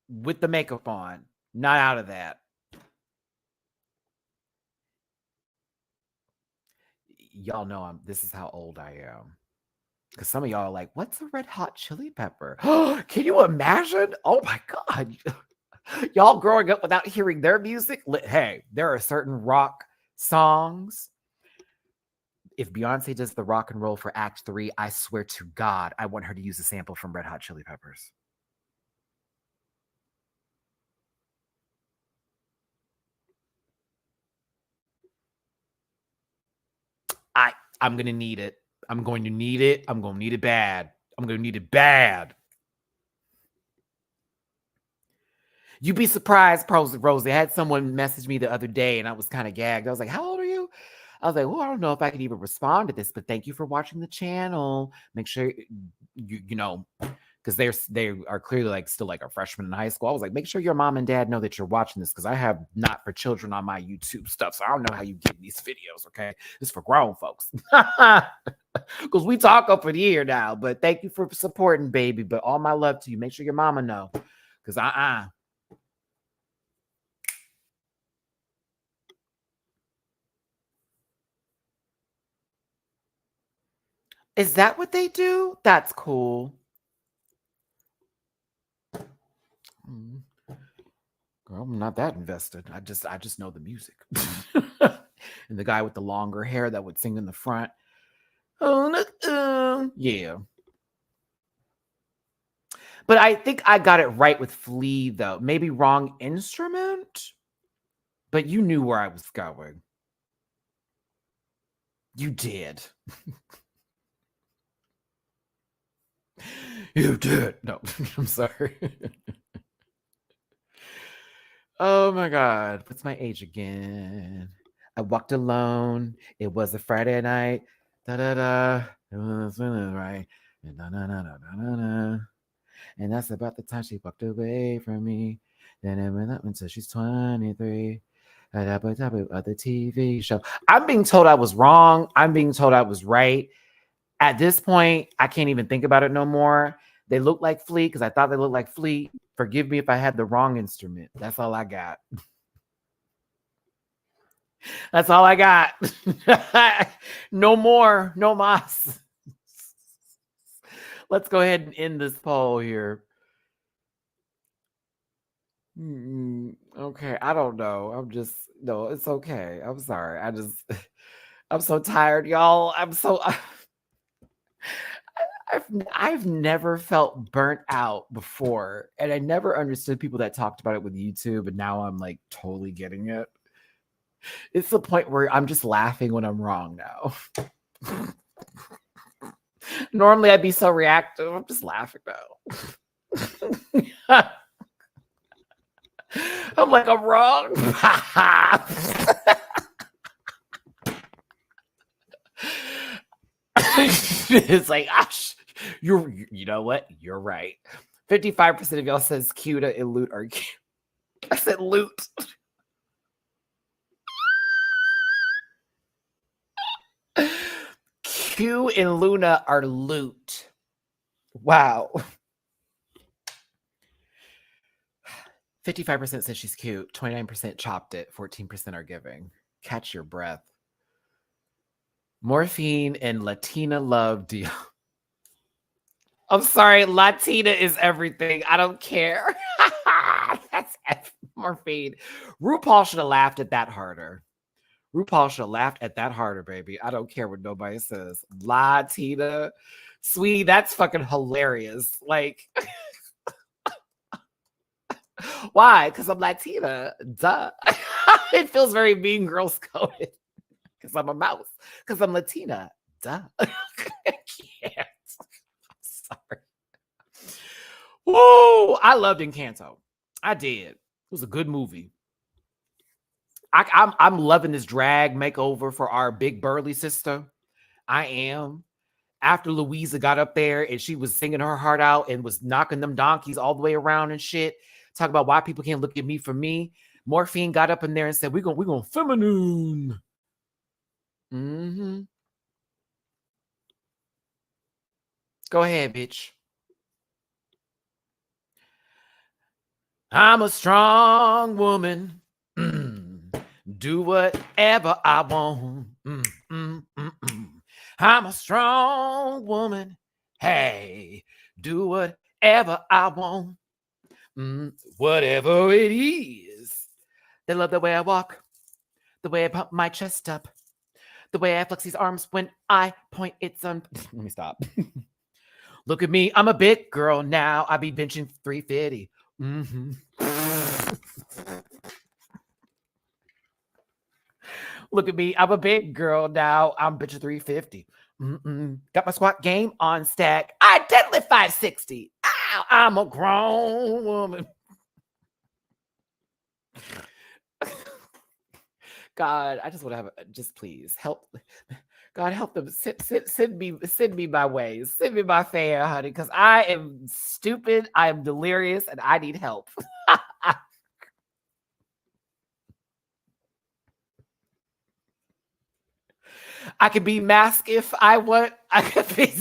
with the makeup on. Not out of that. Y'all know this is how old I am. Because some of y'all are like, what's a Red Hot Chili Pepper? Can you imagine? Oh my God. Y'all growing up without hearing their music? Hey, there are certain rock songs. If Beyonce does the rock and roll for Act 3, I swear to God, I want her to use a sample from Red Hot Chili Peppers. I'm going to need it. I'm going to need it. I'm going to need it bad. I'm going to need it bad. You'd be surprised, Rosie. I had someone message me the other day and I was kind of gagged. I was like, how old are you? I was like, well, I don't know if I could even respond to this, but thank you for watching the channel. Make sure you know, because they are clearly like still like a freshman in high school. I was like, make sure your mom and dad know that you're watching this, because I have not for children on my YouTube stuff. So I don't know how you get these videos. Okay, it's for grown folks. Because we talk up in here now. But thank you for supporting, baby. But all my love to you. Make sure your mama know, because Is that what they do? That's cool. Girl, I'm not that invested. I just know the music. And the guy with the longer hair that would sing in the front. Yeah. But I think I got it right with Flea, though. Maybe wrong instrument. But you knew where I was going. You did. You did. No, I'm sorry. Oh my God. What's my age again? I walked alone. It was a Friday night. Da da da. It was right. And da da da da da da. And that's about the time she walked away from me. Then it went up until she's 23. At the TV show. I'm being told I was wrong. I'm being told I was right. At this point, I can't even think about it no more. They look like Fleet because I thought they looked like Fleet. Forgive me if I had the wrong instrument. That's all I got. That's all I got. No more. No mas. Let's go ahead and end this poll here. Okay, I don't know. No, it's okay. I'm sorry. I'm so tired, y'all. I've never felt burnt out before, and I never understood people that talked about it with YouTube, and now I'm like totally getting it. It's the point where I'm just laughing when I'm wrong now. Normally I'd be so reactive. I'm just laughing now. I'm like, I'm wrong. It's like, you know what? You're right. 55% of y'all says Cuda and Loot are cute. I said Loot. Q and Luna are Loot. Wow. 55% says she's cute. 29% chopped it. 14% are giving. Catch your breath. Morphine and Latina love deal. I'm sorry, Latina is everything. I don't care. That's Morphine. RuPaul should have laughed at that harder. RuPaul should have laughed at that harder, baby. I don't care what nobody says. Latina. Sweetie, that's fucking hilarious. Like, why? Because I'm Latina. Duh. It feels very Mean Girls coded. Because I'm a mouse. Because I'm Latina. Duh. I can't. Sorry. Whoa, I loved Encanto. I did. It was a good movie. I'm loving this drag makeover for our big burly sister. I am. After Louisa got up there and she was singing her heart out and was knocking them donkeys all the way around and shit, talk about why people can't look at me for me. Morphine got up in there and said, we're gonna feminine. Mm-hmm. Go ahead, bitch. I'm a strong woman. Do whatever I want. I'm a strong woman. Hey, do whatever I want. Whatever it is. They love the way I walk, the way I pump my chest up, the way I flex these arms when I point. Let me stop. Look at me. I'm a big girl now. I be benching 350. Look at me. I'm a big girl now. I'm benching 350. Got my squat game on stack. I deadlift 560. Ow, I'm a grown woman. God, I just want to have just please help. God, help them. Send me my ways. Send me my fare, honey, because I am stupid. I am delirious, and I need help. I can be masked if I want. I can be.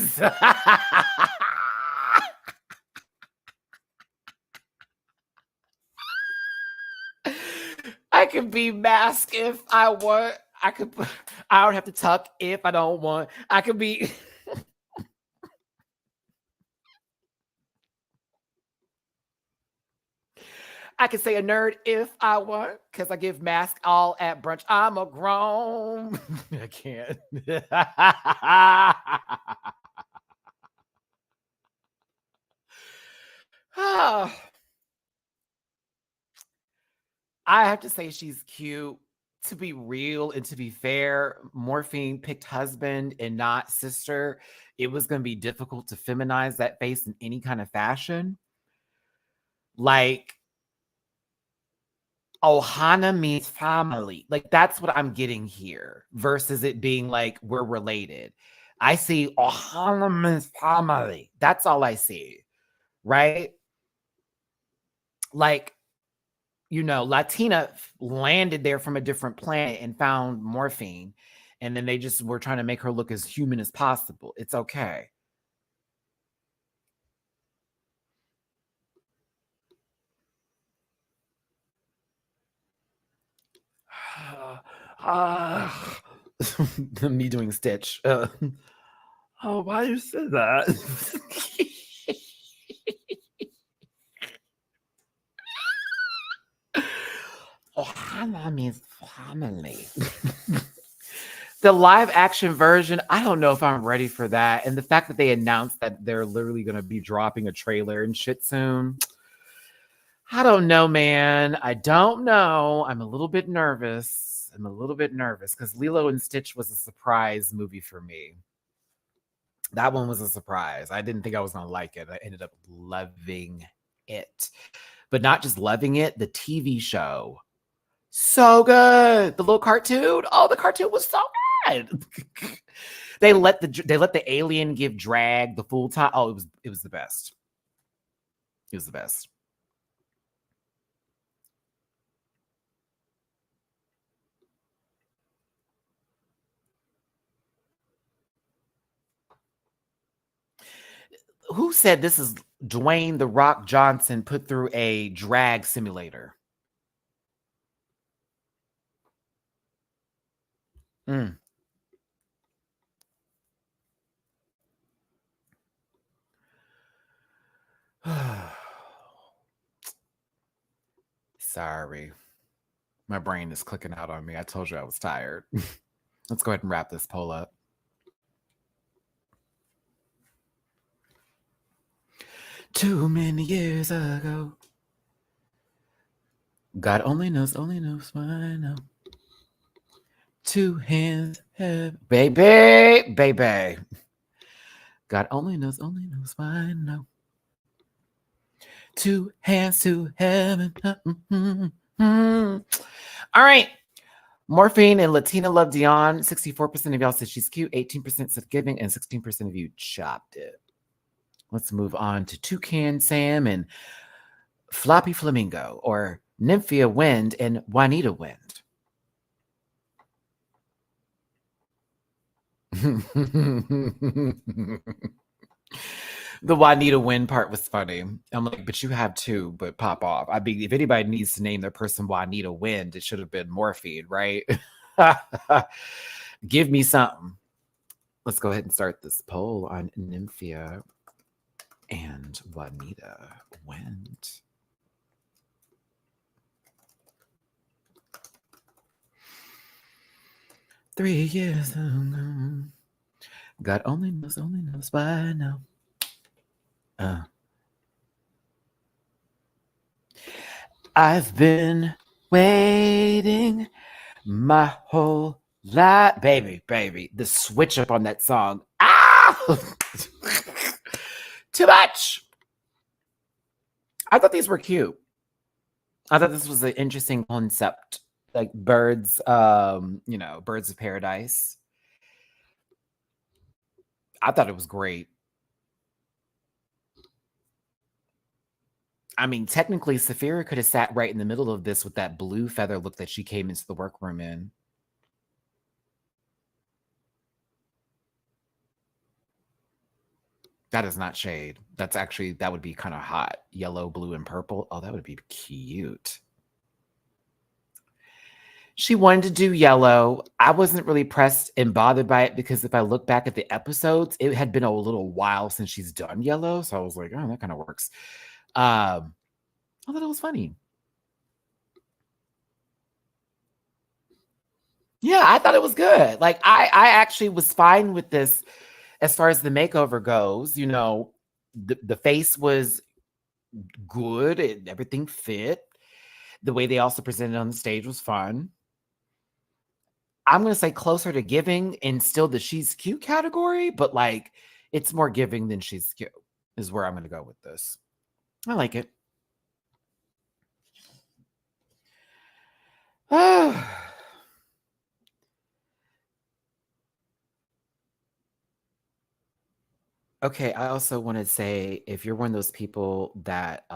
I can be masked if I want. I don't have to tuck if I don't want. I could be. I can say a nerd if I want, because I give mask all at brunch. I'm a grown. I can't. I have to say she's cute. To be real and to be fair, Morphine picked husband and not sister. It was going to be difficult to feminize that face in any kind of fashion. Like, Ohana means family. Like, that's what I'm getting here versus it being like we're related. I see Ohana means family. That's all I see, right? Like, Latina landed there from a different planet and found morphine. And then they just were trying to make her look as human as possible. It's okay. Me doing Stitch. Oh, why you said that? Ohana means family. The live action version, I don't know if I'm ready for that. And the fact that they announced that they're literally going to be dropping a trailer and shit soon. I don't know, man. I don't know. I'm a little bit nervous. Because Lilo and Stitch was a surprise movie for me. That one was a surprise. I didn't think I was going to like it. I ended up loving it. But not just loving it, the TV show. So good. The little cartoon. Oh, the cartoon was so good. They let the alien give drag the full time. Oh, it was the best. It was the best. Who said this is Dwayne the Rock Johnson put through a drag simulator? Mm. Sorry. My brain is clicking out on me. I told you I was tired. Let's go ahead and wrap this poll up. Too many years ago. God only knows why I know. Two hands, baby. God only knows why I know. Two hands to heaven. All right. Morphine and Latina Love Dion. 64% of y'all said she's cute. 18% said giving, and 16% of you chopped it. Let's move on to Toucan Sam and Floppy Flamingo, or Nymphia Wind and Juanita Wind. The Juanita Wind part was funny. I'm like, but you have two, but pop off. I mean, if anybody needs to name their person Juanita Wind, it should have been Morphine, right? Give me something. Let's go ahead and start this poll on Nymphia and Juanita Wind. Three years ago. God only knows why I know. I've been waiting my whole life. Baby. The switch up on that song. Ah! Too much. I thought these were cute. I thought this was an interesting concept. Like birds, birds of paradise. I thought it was great. I mean, technically, Saphira could have sat right in the middle of this with that blue feather look that she came into the workroom in. That is not shade. That would be kind of hot. Yellow, blue, and purple. Oh, that would be cute. She wanted to do yellow. I wasn't really pressed and bothered by it because if I look back at the episodes, it had been a little while since she's done yellow. So I was like, oh, that kind of works. I thought it was funny. Yeah, I thought it was good. Like I actually was fine with this as far as the makeover goes. The face was good and everything fit. The way they also presented on the stage was fun. I'm going to say closer to giving in still the she's cute category, but like it's more giving than she's cute is where I'm going to go with this. I like it. Okay, I also want to say if you're one of those people that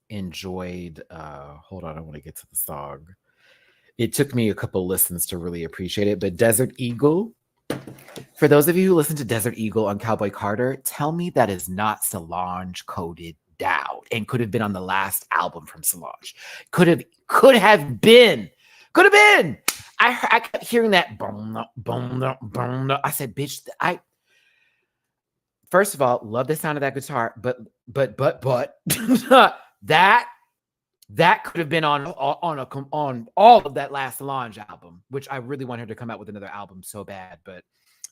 enjoyed hold on, I want to get to the song. It took me a couple listens to really appreciate it, but Desert Eagle. For those of you who listen to Desert Eagle on Cowboy Carter, tell me that is not Solange coded down and could have been on the last album from Solange. Could have been. I kept hearing that boom, boom, boom. I said, bitch, first of all, love the sound of that guitar, but that could have been on all of that last Solange album, which I really want her to come out with another album so bad, but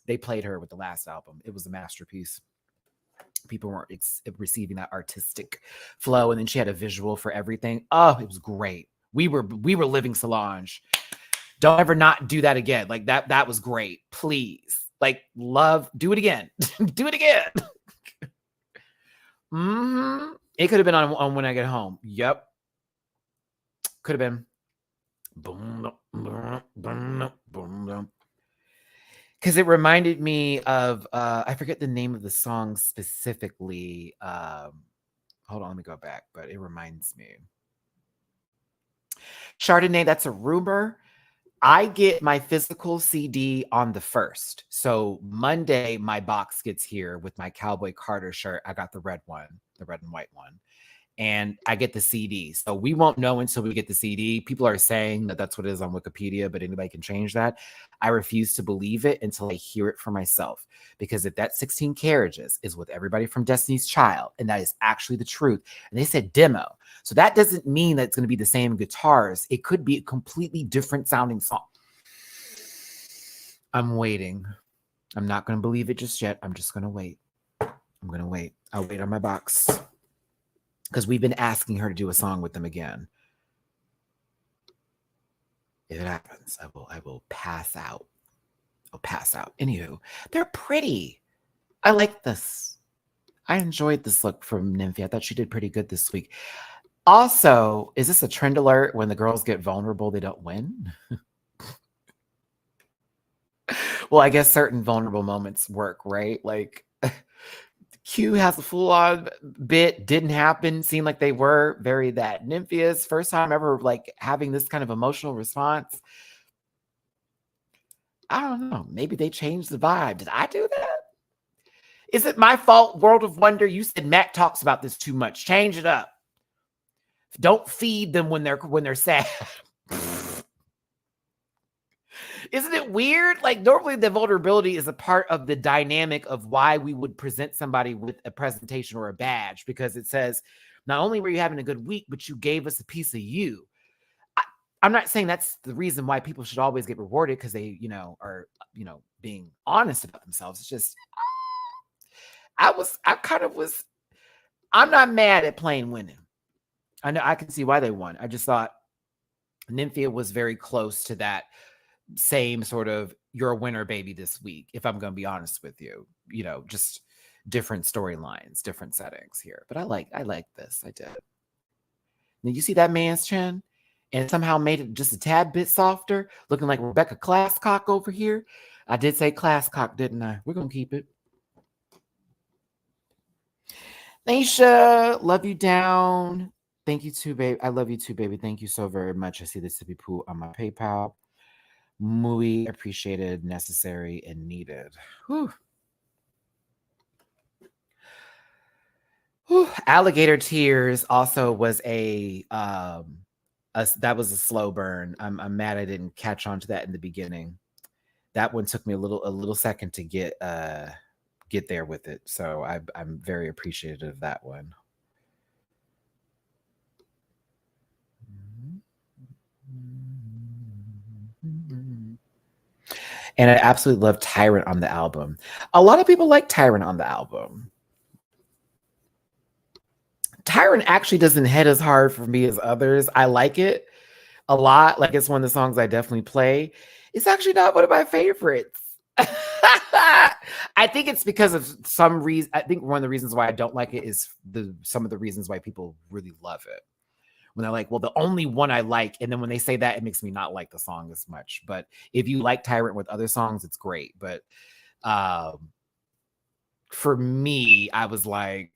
they played her with the last album. It was a masterpiece. People weren't receiving that artistic flow, and then she had a visual for everything. Oh, it was great. We were living Solange. Don't ever not do that again. Like that was great. Please. Like, love, do it again. Do it again. It could have been on When I Get Home. Yep. Could have been. Boom, boom, boom, boom. Because it reminded me of, I forget the name of the song specifically. Hold on, let me go back, but it reminds me. Chardonnay, that's a rumor. I get my physical CD on the 1st. So Monday, my box gets here with my Cowboy Carter shirt. I got the red one, the red and white one. And I get the CD. So we won't know until we get the CD. People are saying that that's what it is on Wikipedia, but anybody can change that. I refuse to believe it until I hear it for myself. Because if that 16 carriages is with everybody from Destiny's Child, and that is actually the truth, and they said demo, so that doesn't mean that it's going to be the same guitars. It could be a completely different sounding song. I'm waiting. I'm not going to believe it just yet. I'm just going to wait. I'm going to wait. I'll wait on my box. Because we've been asking her to do a song with them again. If it happens, I will pass out. I'll pass out. Anywho, they're pretty. I like this. I enjoyed this look from Nymphia. I thought she did pretty good this week. Also, is this a trend alert? When the girls get vulnerable, they don't win? Well, I guess certain vulnerable moments work, right? Like Q has a full-on bit, didn't happen, seemed like they were very that. Nymphia's first time ever like having this kind of emotional response. I don't know. Maybe they changed the vibe. Did I do that? Is it my fault, World of Wonder? You said Matt talks about this too much. Change it up. Don't feed them when they're sad. Isn't it weird? Like normally the vulnerability is a part of the dynamic of why we would present somebody with a presentation or a badge, because it says not only were you having a good week, but you gave us a piece of you. I'm not saying that's the reason why people should always get rewarded because they, are, being honest about themselves. It's just, I'm not mad at plain winning. I know I can see why they won. I just thought Nymphia was very close to that same sort of you're a winner baby this week, if I'm going to be honest with you, just different storylines, different settings here. But I like this. I did. Now you see that man's chin and somehow made it just a tad bit softer, looking like Rebecca Glasscock over here. I did say Glasscock, didn't I? We're going to keep it. Nisha, love you down. Thank you too, babe. I love you too, baby. Thank you so very much. I see the sippy poo on my PayPal. Muy appreciated, necessary, and needed. Whew. Whew. Alligator Tears also was that was a slow burn. I'm mad I didn't catch on to that in the beginning. That one took me a little second to get there with it. So I'm very appreciative of that one. And I absolutely love Tyrant on the album. A lot of people like Tyrant on the album. Tyrant actually doesn't hit as hard for me as others. I like it a lot. Like it's one of the songs I definitely play. It's actually not one of my favorites. I think it's because of some reason. I think one of the reasons why I don't like it is some of the reasons why people really love it. When they're like, well, the only one I like, and then when they say that, it makes me not like the song as much. But if you like Tyrant with other songs, it's great. But for me, I was like,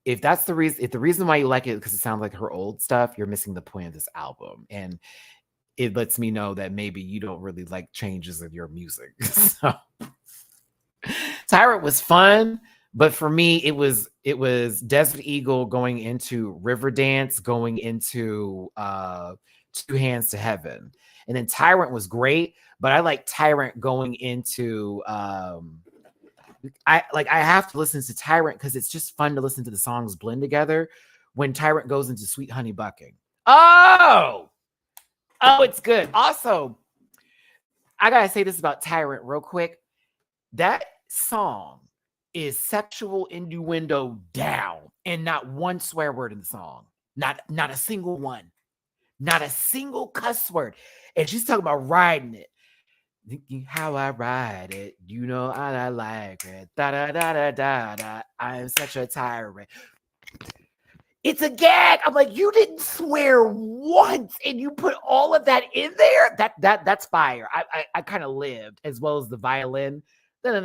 if that's the reason, if the reason why you like it because it sounds like her old stuff, you're missing the point of this album. And it lets me know that maybe you don't really like changes in your music. So Tyrant was fun, but for me, it was Desert Eagle going into Riverdance, going into Two Hands to Heaven. And then Tyrant was great, but I like Tyrant going into I have to listen to Tyrant because it's just fun to listen to the songs blend together when Tyrant goes into Sweet Honey Bucking. Oh, it's good. Also, I gotta say this about Tyrant real quick. That song is sexual innuendo down and not one swear word in the song. Not a single one. Not a single cuss word. And she's talking about riding it. How I ride it, you know I like it. Da da da da da da. I'm such a tyrant. It's a gag. I'm like, you didn't swear once, and you put all of that in there. That's fire. I kind of lived, as well as the violin. And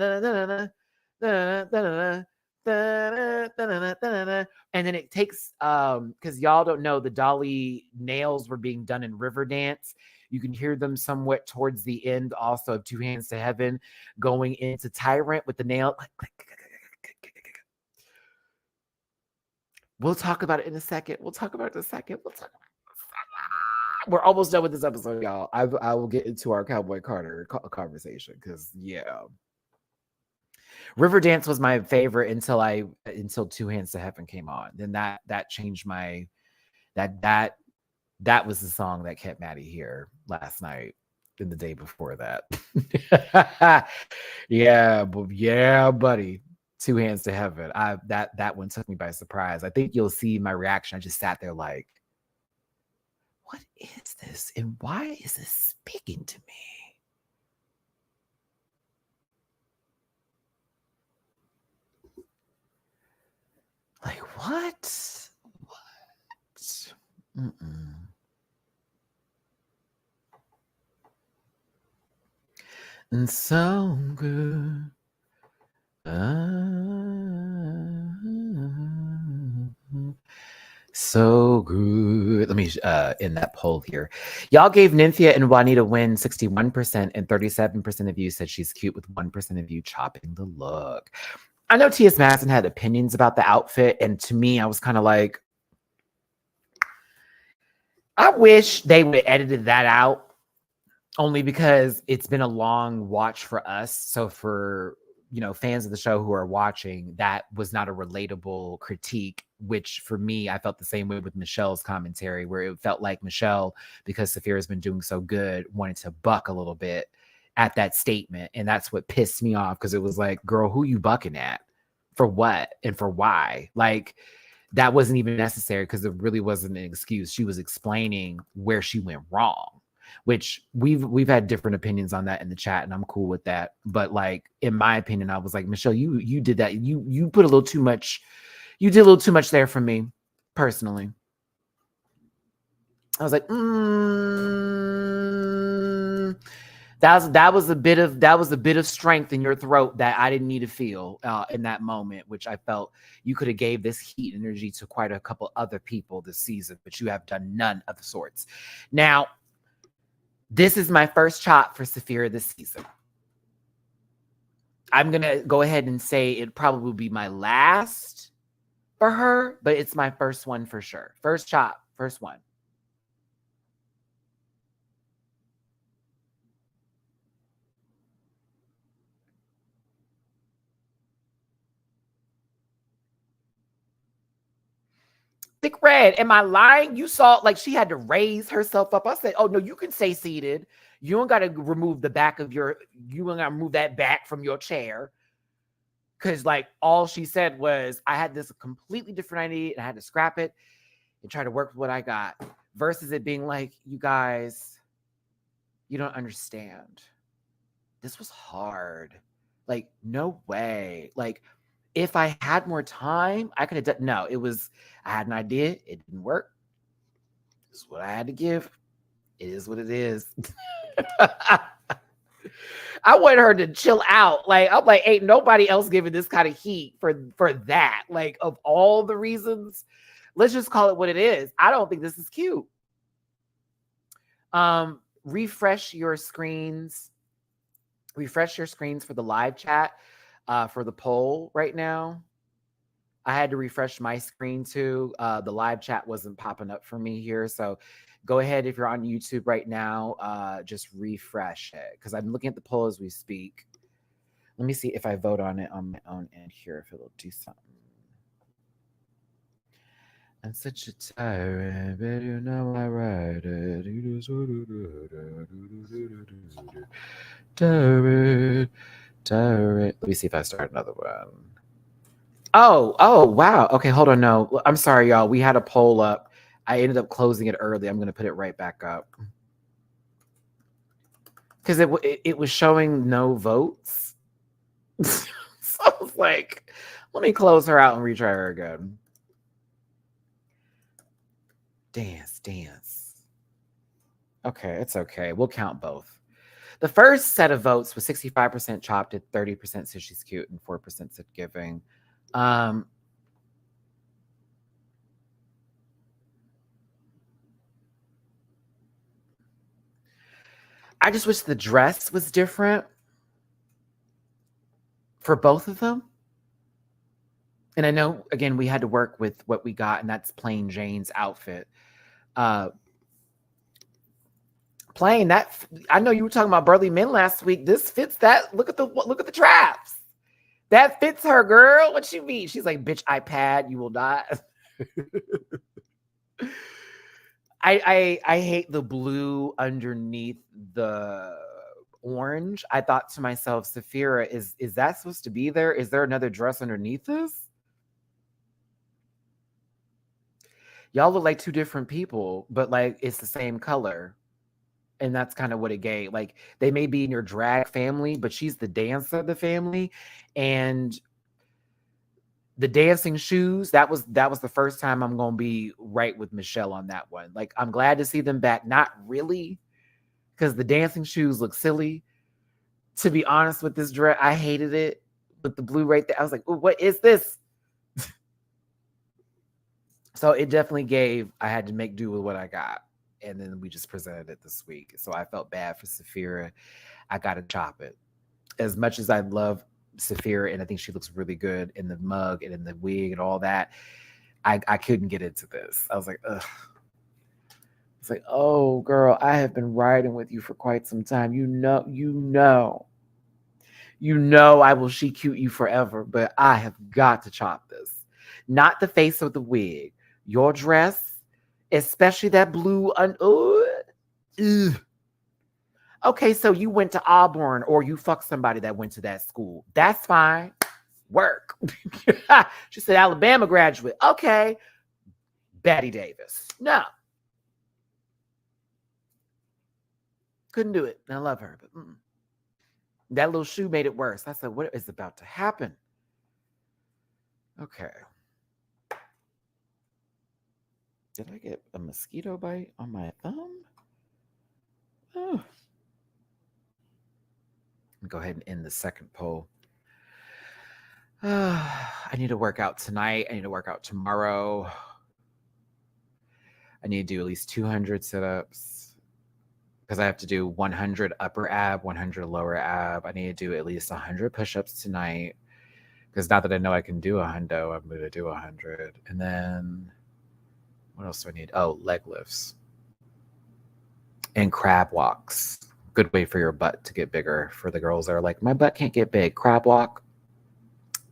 then it takes because y'all don't know, the Dolly nails were being done in Riverdance. You can hear them somewhat towards the end also of Two Hands to Heaven going into Tyrant with the nail. We'll talk about it in a second. We're almost done with this episode, y'all. I will get into our Cowboy Carter conversation because Riverdance was my favorite until Two Hands to Heaven came on. Then that changed my that was the song that kept Maddie here last night and the day before that. yeah, buddy. Two Hands to Heaven. That one took me by surprise. I think you'll see my reaction. I just sat there like, what is this? And why is this speaking to me? Like, what? Mm-mm. And so good. So good. Let me end that poll here. Y'all gave Nymphia and Juanita Wynn 61%, and 37% of you said she's cute, with 1% of you chopping the look. I know T.S. Madison had opinions about the outfit, and to me, I was kind of like, I wish they would have edited that out, only because it's been a long watch for us. So for fans of the show who are watching, that was not a relatable critique, which for me, I felt the same way with Michelle's commentary, where it felt like Michelle, because Saphira has been doing so good, wanted to buck a little bit at that statement. And that's what pissed me off, because it was like, girl, who you bucking at? For what? And for why? Like, that wasn't even necessary, because it really wasn't an excuse. She was explaining where she went wrong, which we've had different opinions on that in the chat, and I'm cool with that. But like, in my opinion, I was like, Michelle, you did that. You put a little too much. You did a little too much there for me, personally. I was like, that was a bit of strength in your throat that I didn't need to feel in that moment, which I felt you could have gave this heat energy to quite a couple other people this season, but you have done none of the sorts. Now, this is my first chop for Saphira this season. I'm going to go ahead and say it probably will be my last for her, but it's my first one for sure. First chop, first one. Thick Red, am I lying? You saw, like, she had to raise herself up. I said, oh, no, you can stay seated. You don't got to remove the back of you don't got to remove that back from your chair. Because like all she said was, I had this completely different idea and I had to scrap it and try to work with what I got. Versus it being like, you guys, you don't understand. This was hard. Like, no way. Like, if I had more time, I could have done. No, it was, I had an idea. It didn't work. This is what I had to give. It is what it is. I wanted her to chill out. Like, I'm like, ain't nobody else giving this kind of heat for that. Like, of all the reasons, let's just call it what it is. I don't think this is cute. Refresh your screens. Refresh your screens for the live chat for the poll right now. I had to refresh my screen too. The live chat wasn't popping up for me here. So go ahead, if you're on YouTube right now, just refresh it because I'm looking at the poll as we speak. Let me see if I vote on it on my own end here, if it'll do something. I'm such a tyrant, but you know I ride it. Tyrant. Let me see if I start another one. Oh, wow. Okay, hold on. No, I'm sorry, y'all. We had a poll up. I ended up closing it early. I'm going to put it right back up. Because it was showing no votes. So I was like, let me close her out and retry her again. Dance. Okay, it's okay. We'll count both. The first set of votes was 65% chopped at 30% said she's cute and 4% said giving. I just wish the dress was different for both of them. And I know, again, we had to work with what we got, and that's plain Jane's outfit. Plain that, I know you were talking about burly men last week. This fits that. Look at the traps. That fits her, girl. What you mean? She's like, bitch, iPad, you will not. I hate the blue underneath the orange. I thought to myself, Saphira, is that supposed to be there? Is there another dress underneath this? Y'all look like two different people, but like it's the same color. And that's kind of what it gave. Like, they may be in your drag family, but she's the dancer of the family. And the dancing shoes, that was the first time I'm gonna be right with Michelle on that one. Like, I'm glad to see them back. Not really, because the dancing shoes look silly. To be honest with this dress, I hated it with the blue right there. I was like, what is this? So it definitely gave, I had to make do with what I got. And then we just presented it this week. So I felt bad for Saphira. I got to chop it. As much as I love Saphira, and I think she looks really good in the mug and in the wig and all that, I couldn't get into this. I was like, ugh. It's like, oh, girl, I have been riding with you for quite some time. You know, I will she cute you forever, but I have got to chop this. Not the face of the wig. Your dress, especially that blue. Okay, so you went to Auburn or you fucked somebody that went to that school. That's fine. Work. She said Alabama graduate. Okay. Betty Davis. No. Couldn't do it. I love her. But that little shoe made it worse. I said, what is about to happen? Okay. Did I get a mosquito bite on my thumb? Oh. Go ahead and end the second poll. I need to work out tonight. I need to work out tomorrow. I need to do at least 200 sit-ups because I have to do 100 upper ab, 100 lower ab. I need to do at least 100 push-ups tonight because now that I know I can do 100, I'm going to do 100. And then what else do I need? Oh, leg lifts and crab walks. Good way for your butt to get bigger. For the girls that are like, my butt can't get big. Crab walk,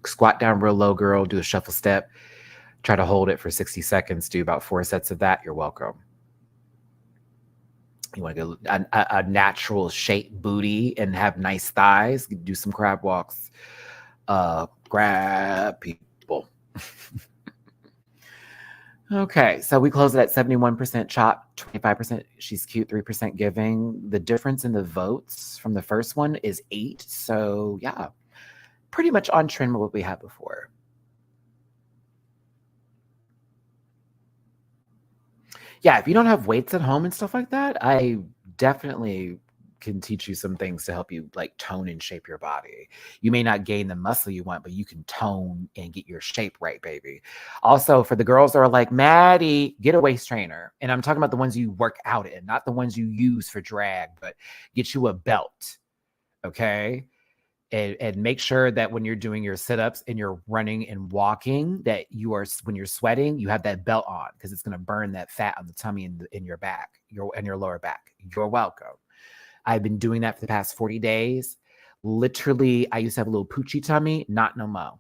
squat down real low, girl, do a shuffle step, try to hold it for 60 seconds, do about 4 sets of that. You're welcome. You want to get a natural shape booty and have nice thighs, do some crab walks. grab people. Okay, so we closed it at 71% chop, 25% she's cute, 3% giving. The difference in the votes from the first one is 8. So yeah, pretty much on trend with what we had before. Yeah, if you don't have weights at home and stuff like that, I definitely can teach you some things to help you like tone and shape your body. You may not gain the muscle you want, but you can tone and get your shape right, baby. Also, for the girls that are like, Maddie, get a waist trainer. And I'm talking about the ones you work out in, not the ones you use for drag, but get you a belt. Okay. And make sure that when you're doing your sit-ups and you're running and walking, that you are, when you're sweating, you have that belt on because it's going to burn that fat on the tummy in your back, your lower back. You're welcome. I've been doing that for the past 40 days. Literally, I used to have a little poochie tummy, not no more.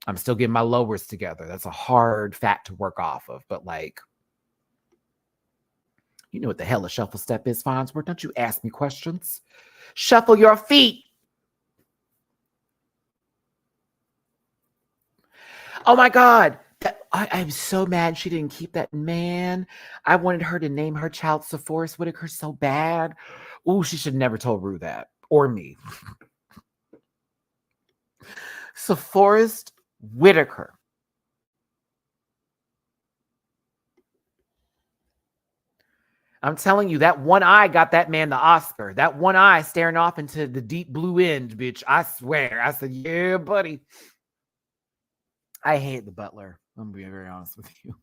I'm still getting my lowers together. That's a hard fat to work off of, but like, you know what the hell a shuffle step is, Farnsworth? Don't you ask me questions. Shuffle your feet. Oh my God. I'm so mad she didn't keep that man. I wanted her to name her child Sephoris Whitaker so bad. Ooh, she should never told Rue that. Or me. Sephoris Whitaker. I'm telling you, that one eye got that man the Oscar. That one eye staring off into the deep blue end, bitch. I swear. I said, yeah, buddy. I hate the butler. I'm being very honest with you.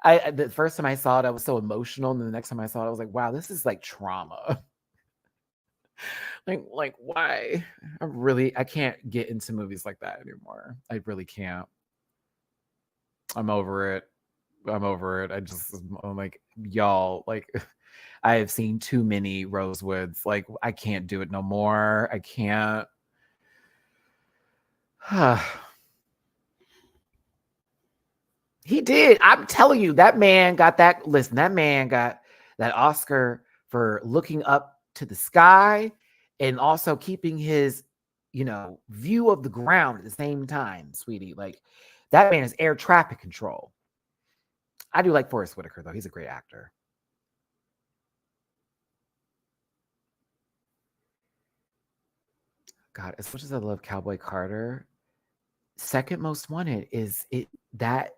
The first time I saw it, I was so emotional. And the next time I saw it, I was like, wow, this is like trauma. like why? I can't get into movies like that anymore. I really can't. I'm over it. I'm like, y'all, like, I have seen too many Rosewoods. Like, I can't do it no more. I can't. He did. I'm telling you, that man got that. Listen, that man got that Oscar for looking up to the sky and also keeping his, view of the ground at the same time, sweetie. Like, that man is air traffic control. I do like Forrest Whitaker, though. He's a great actor. God, as much as I love Cowboy Carter, second most wanted is that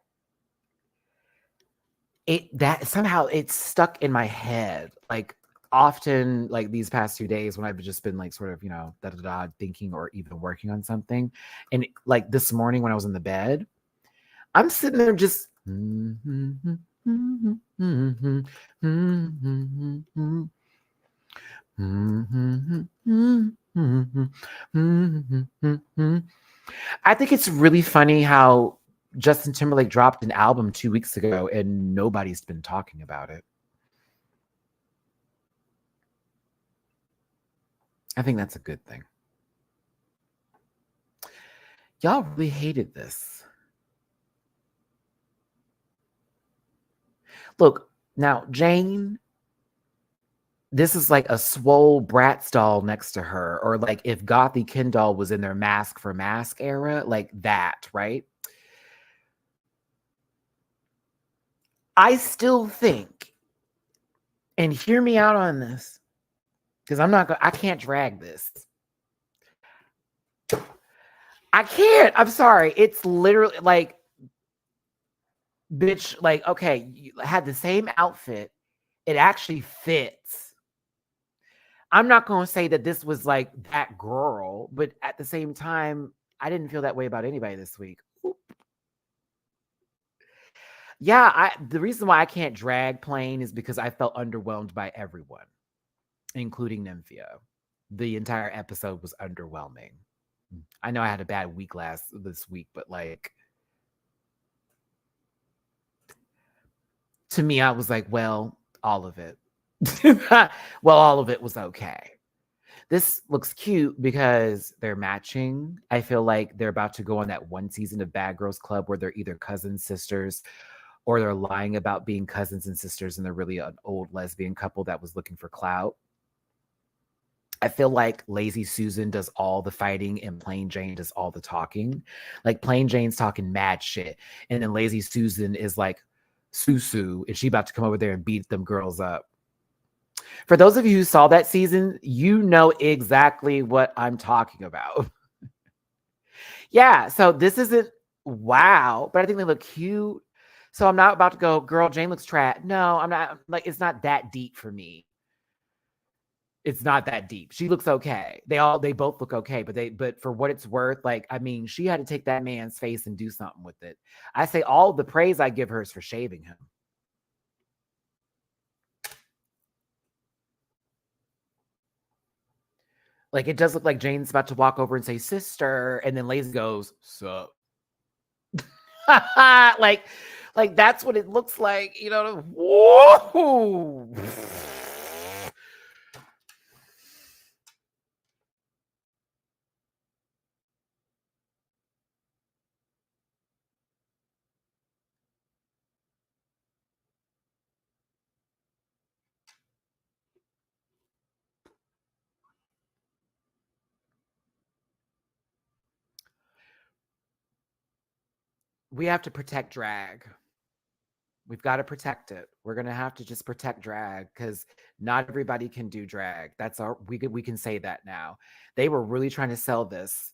somehow it's stuck in my head. Like, often, like these past 2 days when I've just been like sort of, thinking or even working on something. And like this morning when I was in the bed, I'm sitting there just I think it's really funny how Justin Timberlake dropped an album 2 weeks ago and nobody's been talking about it. I think that's a good thing. Y'all really hated this. Look, now Jane, this is like a swole Bratz doll next to her, or like if Gothy Ken doll was in their Mask for Mask era, like that, right? I still think, and hear me out on this, because I can't drag this. I can't. I'm sorry. It's literally like, bitch, like, okay, you had the same outfit. It actually fits. I'm not going to say that this was like that girl, but at the same time, I didn't feel that way about anybody this week. Yeah, the reason why I can't drag plain is because I felt underwhelmed by everyone, including Nymphia. The entire episode was underwhelming. I know I had a bad week this week, but like, to me, I was like, well, all of it. Well, all of it was okay. This looks cute because they're matching. I feel like they're about to go on that one season of Bad Girls Club where they're either cousins, sisters, or they're lying about being cousins and sisters and they're really an old lesbian couple that was looking for clout. I feel like Lazy Susan does all the fighting and Plain Jane does all the talking. Like Plain Jane's talking mad shit. And then Lazy Susan is like Susu and she about to come over there and beat them girls up. For those of you who saw that season, you know exactly what I'm talking about. Yeah, so this isn't wow, but I think they look cute. So I'm not about to go, girl, Jane looks trash. No, I'm not. Like, it's not that deep for me. It's not that deep. She looks okay. They both look okay, but for what it's worth, like, I mean, she had to take that man's face and do something with it. I say all the praise I give her is for shaving him. Like, it does look like Jane's about to walk over and say, sister, and then Lazy goes, sup. like that's what it looks like, you know. Whoa. We have to protect drag. We've got to protect it. We're gonna have to just protect drag because not everybody can do drag. That's our we can say that now. They were really trying to sell this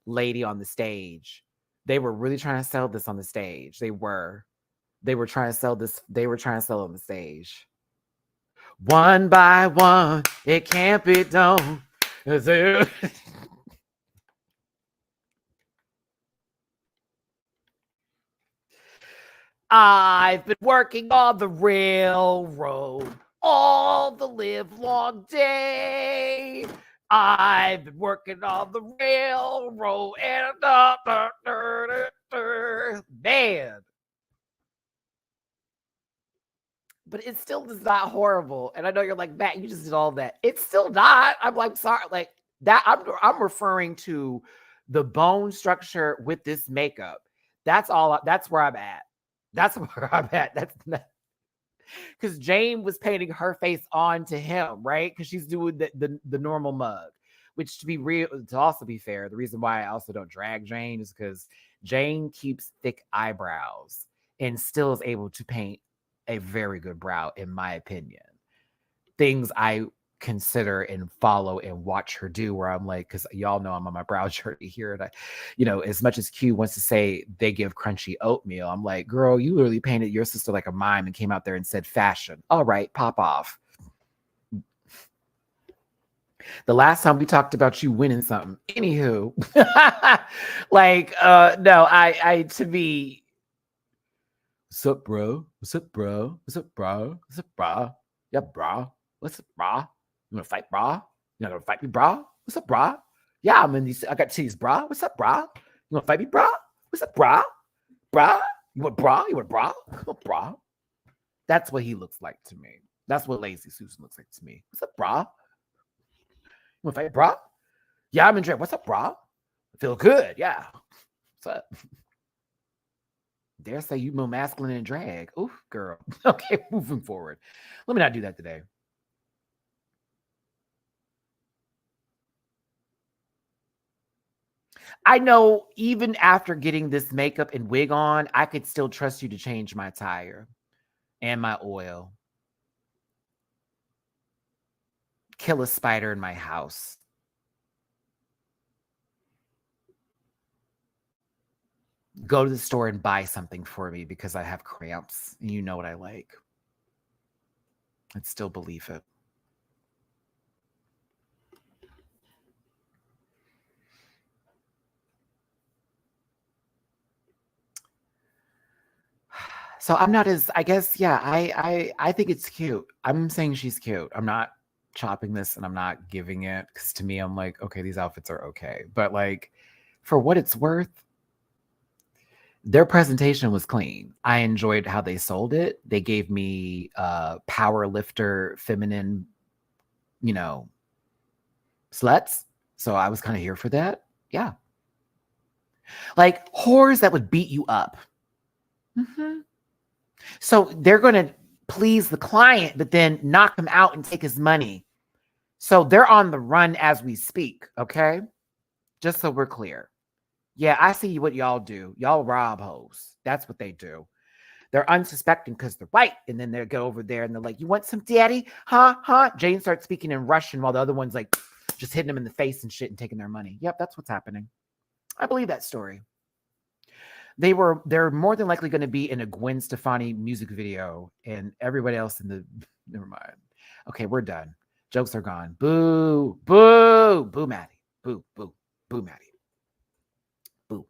lady on the stage. They were really trying to sell this on the stage. They were trying to sell this. They were trying to sell on the stage. One by one, it can't be done. I've been working on the railroad all the live long day. I've been working on the railroad and man. But it still is not horrible. And I know you're like, Matt, you just did all that. It's still not. I'm like, sorry, like that. I'm referring to the bone structure with this makeup. That's all. That's where I'm at. That's where I'm at. That's not because Jane was painting her face onto him, right? Because she's doing the normal mug. Which to be real, to also be fair, the reason why I also don't drag Jane is because Jane keeps thick eyebrows and still is able to paint a very good brow, in my opinion. Things I consider and follow and watch her do where I'm like, because y'all know I'm on my brow journey here. And I, you know, as much as Q wants to say they give crunchy oatmeal, I'm like, girl, you literally painted your sister like a mime and came out there and said fashion. All right, pop off. The last time we talked about you winning something. Anywho, like, no, I to me, what's up, bro? What's up, bro? What's up, bro? What's up, bro? Yeah, bro. What's up, bro? You wanna fight, bro? You not gonna fight me, bro? What's up, bro? Yeah, I'm in these. I got titties, bro. What's up, bro? You wanna fight me, bro? What's up, bro? Bro? You want bro? You want bro? Bro? That's what he looks like to me. That's what Lazy Susan looks like to me. What's up, bro? You wanna fight, bro? Yeah, I'm in drag. What's up, bro? I feel good. Yeah. What's up? Dare say you more masculine in drag. Oof, girl. Okay, moving forward. Let me not do that today. I know even after getting this makeup and wig on, I could still trust you to change my tire and my oil. Kill a spider in my house. Go to the store and buy something for me because I have cramps. You know what I like. I'd still believe it. So I'm not as, I guess, yeah, I think it's cute. I'm saying she's cute. I'm not chopping this and I'm not giving it because to me, I'm like, okay, these outfits are okay. But like, for what it's worth, their presentation was clean. I enjoyed how they sold it. They gave me power lifter, feminine, you know, sluts. So I was kind of here for that. Yeah. Like whores that would beat you up. Mm-hmm. So they're going to please the client, but then knock him out and take his money. So they're on the run as we speak, okay? Just so we're clear. Yeah, I see what y'all do. Y'all rob hoes. That's what they do. They're unsuspecting because they're white. And then they go over there and they're like, you want some daddy? Huh? Huh? Jane starts speaking in Russian while the other one's like just hitting them in the face and shit and taking their money. Yep, that's what's happening. I believe that story. They're more than likely going to be in a Gwen Stefani music video and everybody else in the never mind. Okay, we're done. Jokes are gone. Boo, boo, boo, Matty. Boo, boo, boo, Matty. Boo.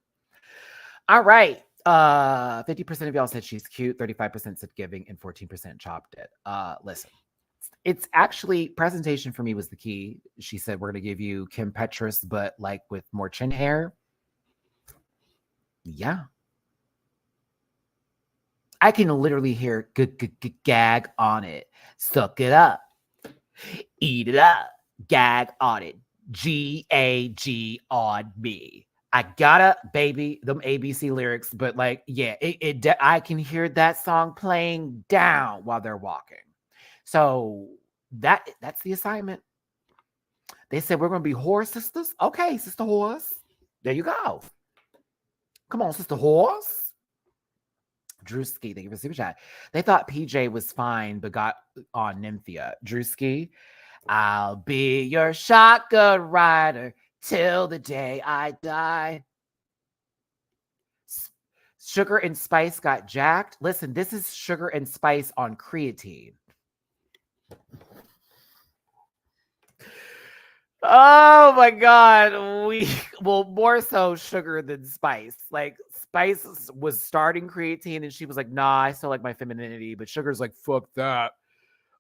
All right. 50% of y'all said she's cute, 35% said giving, and 14% chopped it. Listen, it's actually presentation for me was the key. She said we're gonna give you Kim Petras, but like with more chin hair. Yeah. I can literally hear gag on it. Suck it up. Eat it up. Gag on it. G-A-G on me. I gotta, baby, them ABC lyrics, but like, yeah, I can hear that song playing down while they're walking. So that's the assignment. They said we're gonna be horse sisters. Okay, sister horse. There you go. Come on, sister horse. Drewski, thank you for super chat. They thought PJ was fine, but got on Nymphia. Drewski, I'll be your shotgun rider till the day I die. Sugar and Spice got jacked. Listen, this is Sugar and Spice on creatine. Oh my God. Well, more so Sugar than Spice. Like, Spice was starting creatine and she was like, nah, I still like my femininity. But Sugar's like, fuck that.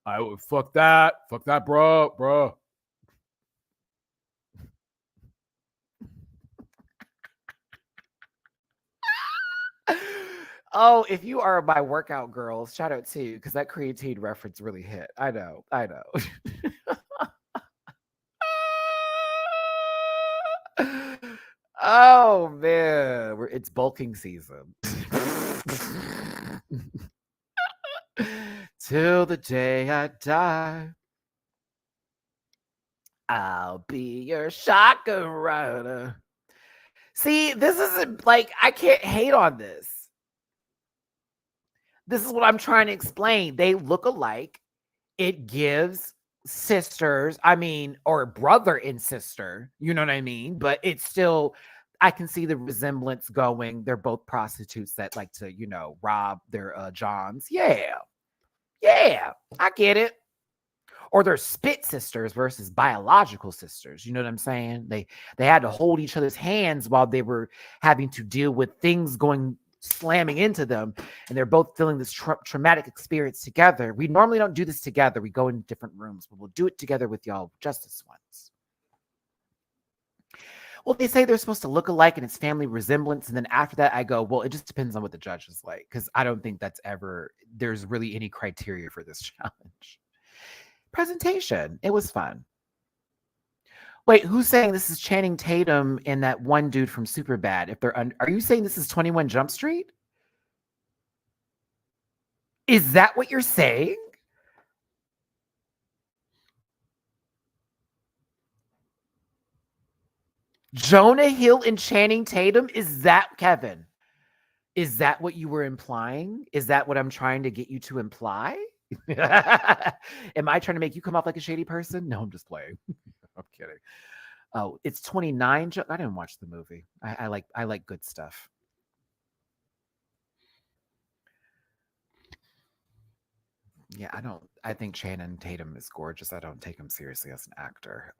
I would fuck that, bro. Oh, if you are my workout girls, shout out to you because that creatine reference really hit. I know. Oh man, it's bulking season. Till the day I die, I'll be your shotgun rider. See, this isn't like I can't hate on this. This is what I'm trying to explain. They look alike. It gives sisters, or brother and sister, you know what I mean? But it's still, I can see the resemblance going. They're both prostitutes that like to, rob their Johns. Yeah, I get it. Or they're spit sisters versus biological sisters. You know what I'm saying? They had to hold each other's hands while they were having to deal with things going slamming into them, and they're both feeling this traumatic experience together. We normally don't do this together. We go in different rooms, but we'll do it together with y'all just this once. Well, they say they're supposed to look alike and it's family resemblance. And then after that, I go, well, it just depends on what the judge is like. Because I don't think there's really any criteria for this challenge. Presentation. It was fun. Wait, who's saying this is Channing Tatum and that one dude from Superbad? If they're are you saying this is 21 Jump Street? Is that what you're saying? Jonah Hill and Channing Tatum? Is that Kevin? Is that what you were implying? Is that what I'm trying to get you to imply? Am I trying to make you come off like a shady person? No, I'm just playing. I'm kidding. Oh, it's 29. I didn't watch the movie. I like good stuff. Yeah, I think Channing Tatum is gorgeous. I don't take him seriously as an actor.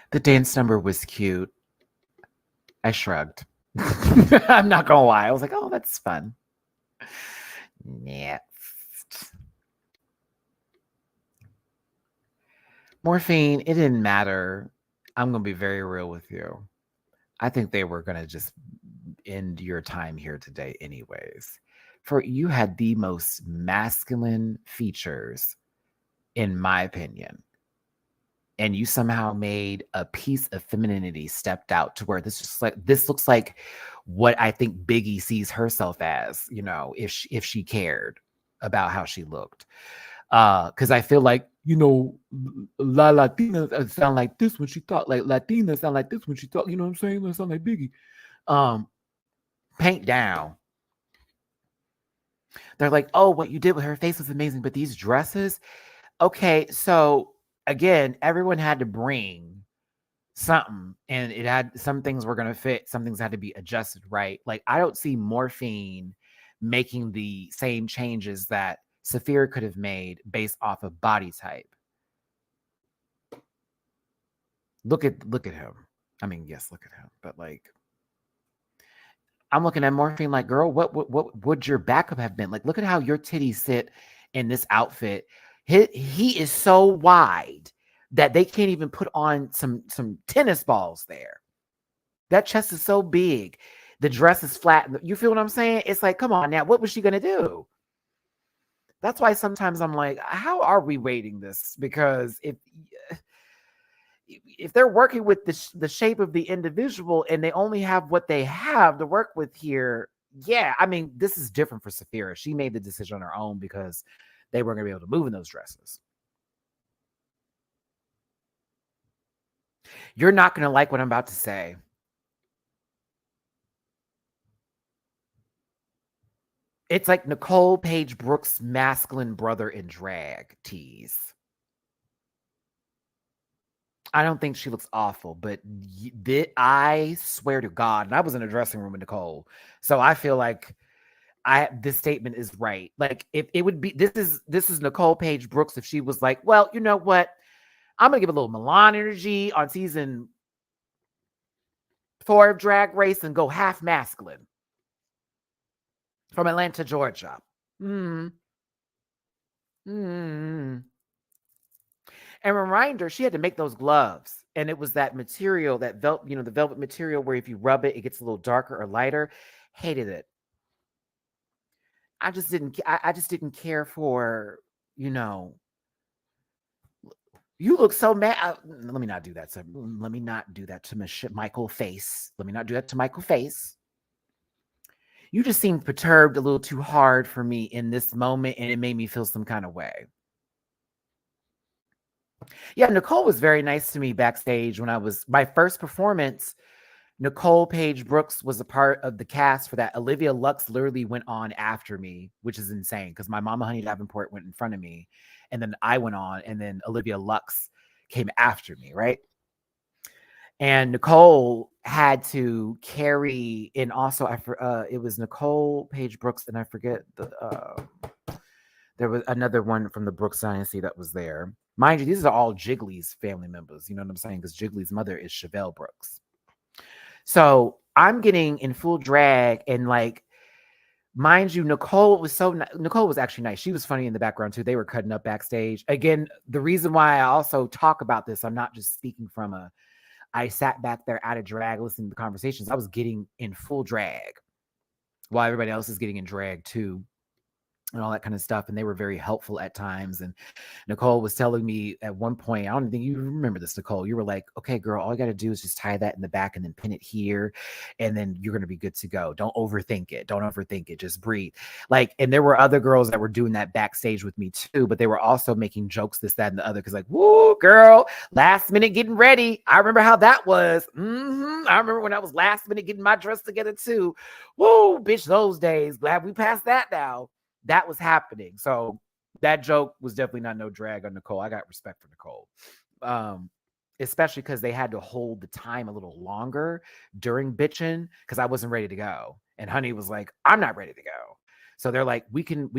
The dance number was cute. I shrugged. I'm not gonna lie. I was like, oh, that's fun. Next. Morphine, it didn't matter. I'm gonna be very real with you. I think they were gonna just end your time here today, anyways. For you had the most masculine features, in my opinion. and you somehow made a piece of femininity stepped out to where this looks like what I think Biggie sees herself as, if she cared about how she looked. Because I feel like, La Latina sound like this when she talk, like Latina sound like this when she talk, you know what I'm saying? They sound like Biggie. Paint down. They're like, oh, what you did with her face was amazing, but these dresses, okay, so again, everyone had to bring something, and it had some things were going to fit, some things had to be adjusted, right? Like, I don't see Morphine making the same changes that Saphira could have made based off of body type. Look at him. I mean, yes, look at him, but like, I'm looking at Morphine like, girl, what would your backup have been? Like, look at how your titties sit in this outfit. He is so wide that they can't even put on some tennis balls there. That chest is so big. The dress is flat. You feel what I'm saying? It's like, come on now, what was she gonna do? That's why sometimes I'm like, how are we rating this? Because if they're working with the shape of the individual and they only have what they have to work with here, yeah, I mean, this is different for Saphira. She made the decision on her own because they weren't going to be able to move in those dresses. You're not going to like what I'm about to say. It's like Nicole Paige Brooks' masculine brother in drag tease. I don't think she looks awful, but I swear to God, and I was in a dressing room with Nicole, so I feel like this statement is right. Like, if it would be, this is Nicole Paige Brooks if she was like, well, you know what, I'm gonna give a little Milan energy on season 4 of Drag Race and go half masculine from Atlanta, Georgia. And reminder, she had to make those gloves, and it was that material, that the velvet material where if you rub it, it gets a little darker or lighter. Hated it. I just didn't care for, you look so mad. Let me not do that. Let me not do that to Michael Face. Let me not do that to Michael Face. You just seemed perturbed a little too hard for me in this moment, and it made me feel some kind of way. Yeah, Nicole was very nice to me backstage when I was my first performance. Nicole Paige Brooks was a part of the cast for that. Olivia Lux literally went on after me, which is insane because my Mama Honey Davenport went in front of me, and then I went on, and then Olivia Lux came after me, right? And Nicole had to carry, and also it was Nicole Paige Brooks, and I forget there was another one from the Brooks Dynasty that was there. Mind you, these are all Jiggly's family members. You know what I'm saying? Because Jiggly's mother is Chevelle Brooks. So I'm getting in full drag, and like, mind you, Nicole was actually nice. She was funny in the background too. They were cutting up backstage. Again, the reason why I also talk about this, I'm not just speaking from I sat back there out of drag listening to the conversations. I was getting in full drag while everybody else is getting in drag too, and all that kind of stuff. And they were very helpful at times. And Nicole was telling me at one point, I don't think you remember this, Nicole. You were like, okay, girl, all you got to do is just tie that in the back and then pin it here. And then you're going to be good to go. Don't overthink it. Don't overthink it. Just breathe. Like, and there were other girls that were doing that backstage with me too, but they were also making jokes, this, that, and the other. Cause like, woo, girl, last minute getting ready. I remember how that was. I remember when I was last minute getting my dress together too. Woo, bitch, those days. Glad we passed that now. That was happening. So that joke was definitely not no drag on Nicole. I got respect for Nicole. Especially because they had to hold the time a little longer during bitching because I wasn't ready to go. And Honey was like, I'm not ready to go. So they're like, we can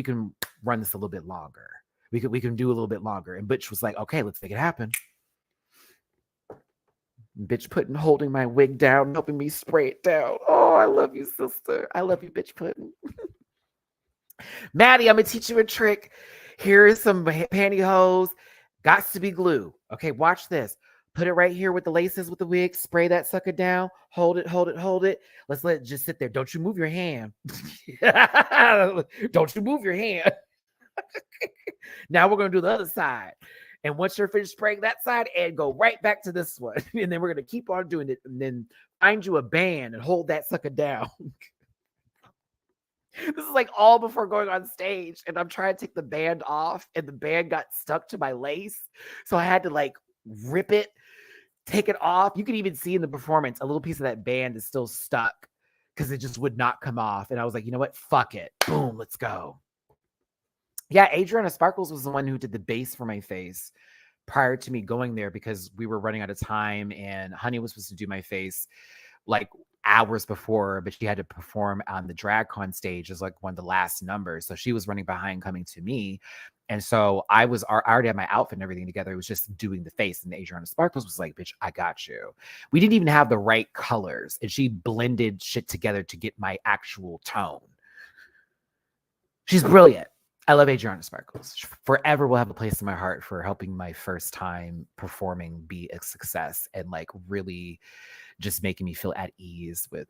run this a little bit longer. We can do a little bit longer. And Bitch was like, okay, let's make it happen. Bitch Puddin' holding my wig down, helping me spray it down. Oh, I love you, sister. I love you, Bitch Puddin'. Maddie, I'm gonna teach you a trick. Here is some pantyhose. Got to be glue. Okay, watch this. Put it right here with the laces with the wig. Spray that sucker down. Hold it, hold it, hold it. Let's let it just sit there. Don't you move your hand. Don't you move your hand. Now we're gonna do the other side. And once you're finished spraying that side, and go right back to this one. And then we're going to keep on doing it. And then find you a band and hold that sucker down. This is like all before going on stage. And I'm trying to take the band off, and the band got stuck to my lace. So I had to like rip it, take it off. You can even see in the performance, a little piece of that band is still stuck because it just would not come off. And I was like, you know what? Fuck it. Boom, let's go. Yeah, Adriana Sparkles was the one who did the base for my face prior to me going there, because we were running out of time and Honey was supposed to do my face like hours before, but she had to perform on the DragCon stage as like one of the last numbers. So she was running behind coming to me. And so I already had my outfit and everything together. It was just doing the face. And Adriana Sparkles was like, bitch, I got you. We didn't even have the right colors. And she blended shit together to get my actual tone. She's brilliant. I love Adriana Sparkles. Forever will have a place in my heart for helping my first time performing be a success, and like really just making me feel at ease with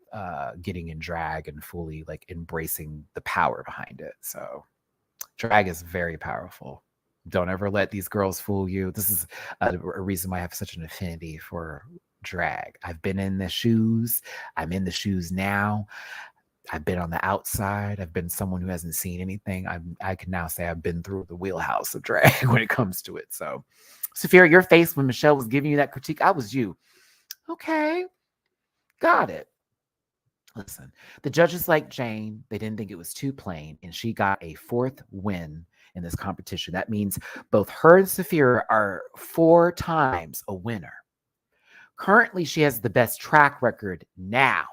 getting in drag and fully like embracing the power behind it. So drag is very powerful. Don't ever let these girls fool you. This is a reason why I have such an affinity for drag. I've been in the shoes. I'm in the shoes now. I've been on the outside. I've been someone who hasn't seen anything. I can now say I've been through the wheelhouse of drag when it comes to it. So, Saphira, your face when Michelle was giving you that critique, I was you. Okay, got it. Listen, the judges like Jane. They didn't think it was too plain, and she got a 4th win in this competition. That means both her and Saphira are 4 times a winner. Currently, she has the best track record now.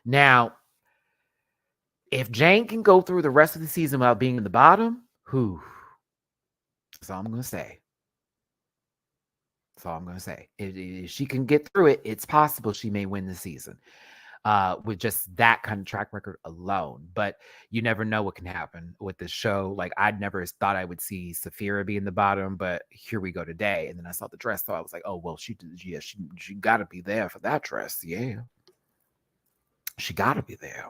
Now, if Jane can go through the rest of the season without being in the bottom, that's all I'm going to say. That's all I'm going to say. If she can get through it, it's possible she may win the season with just that kind of track record alone. But you never know what can happen with this show. Like, I'd never thought I would see Saphira be in the bottom, but here we go today. And then I saw the dress, so I was like, oh, well, she got to be there for that dress. Yeah. She got to be there.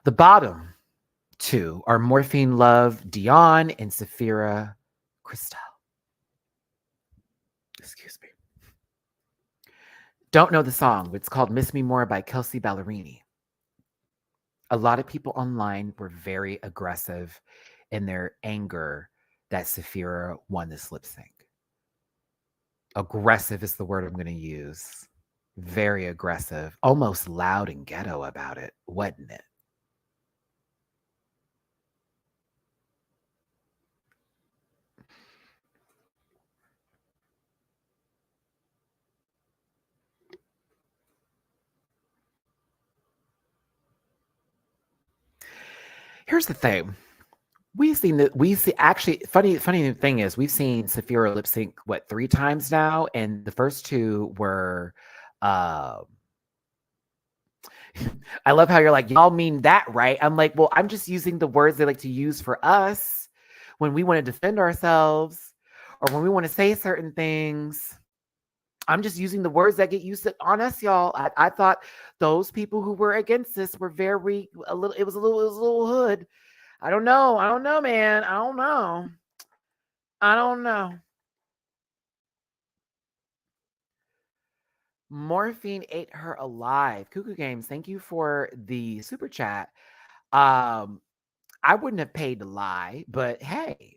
The bottom 2 are Morphine Love Dion and Saphira Crystal. Excuse me. Don't know the song, but it's called Miss Me More by Kelsey Ballerini. A lot of people online were very aggressive in their anger that Saphira won this lip sync. Aggressive is the word I'm going to use. Very aggressive, almost loud and ghetto about it, wasn't it? Here's the thing. Actually, funny thing is, we've seen Saphira lip sync 3 times now, and the first 2 were I love how you're like, y'all mean that, right? I'm like, well, I'm just using the words they like to use for us when we want to defend ourselves or when we want to say certain things. I'm just using the words that get used on us, y'all. I thought those people who were against this were it was a little hood. I don't know, man. I don't know. Morphine ate her alive. Cuckoo Games, thank you for the super chat. I wouldn't have paid to lie, but hey,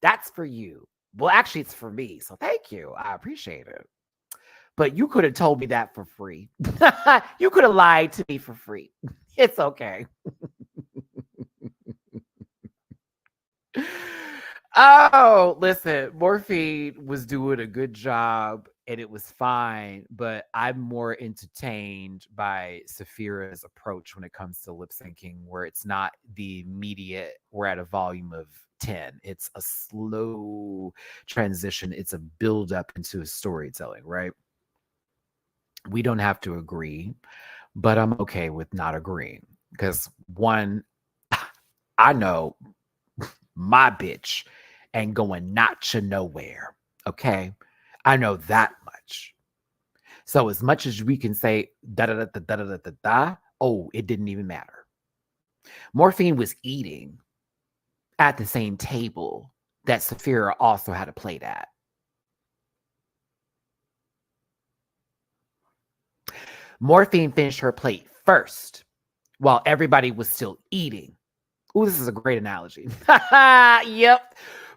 that's for you. Well, actually, it's for me. So thank you. I appreciate it. But you could have told me that for free. You could have lied to me for free. It's okay. Oh, listen, Morphine was doing a good job and it was fine, but I'm more entertained by Saphira's approach when it comes to lip syncing, where it's not the immediate, we're at a volume of 10. It's a slow transition. It's a build up into a storytelling, right? We don't have to agree, but I'm okay with not agreeing because one, I know my bitch ain't going not to nowhere. Okay. I know that much. So as much as we can say da da da da da da da da, oh, it didn't even matter. Morphine was eating at the same table that Saphira also had a plate at. Morphine finished her plate first while everybody was still eating. Ooh, this is a great analogy. Yep.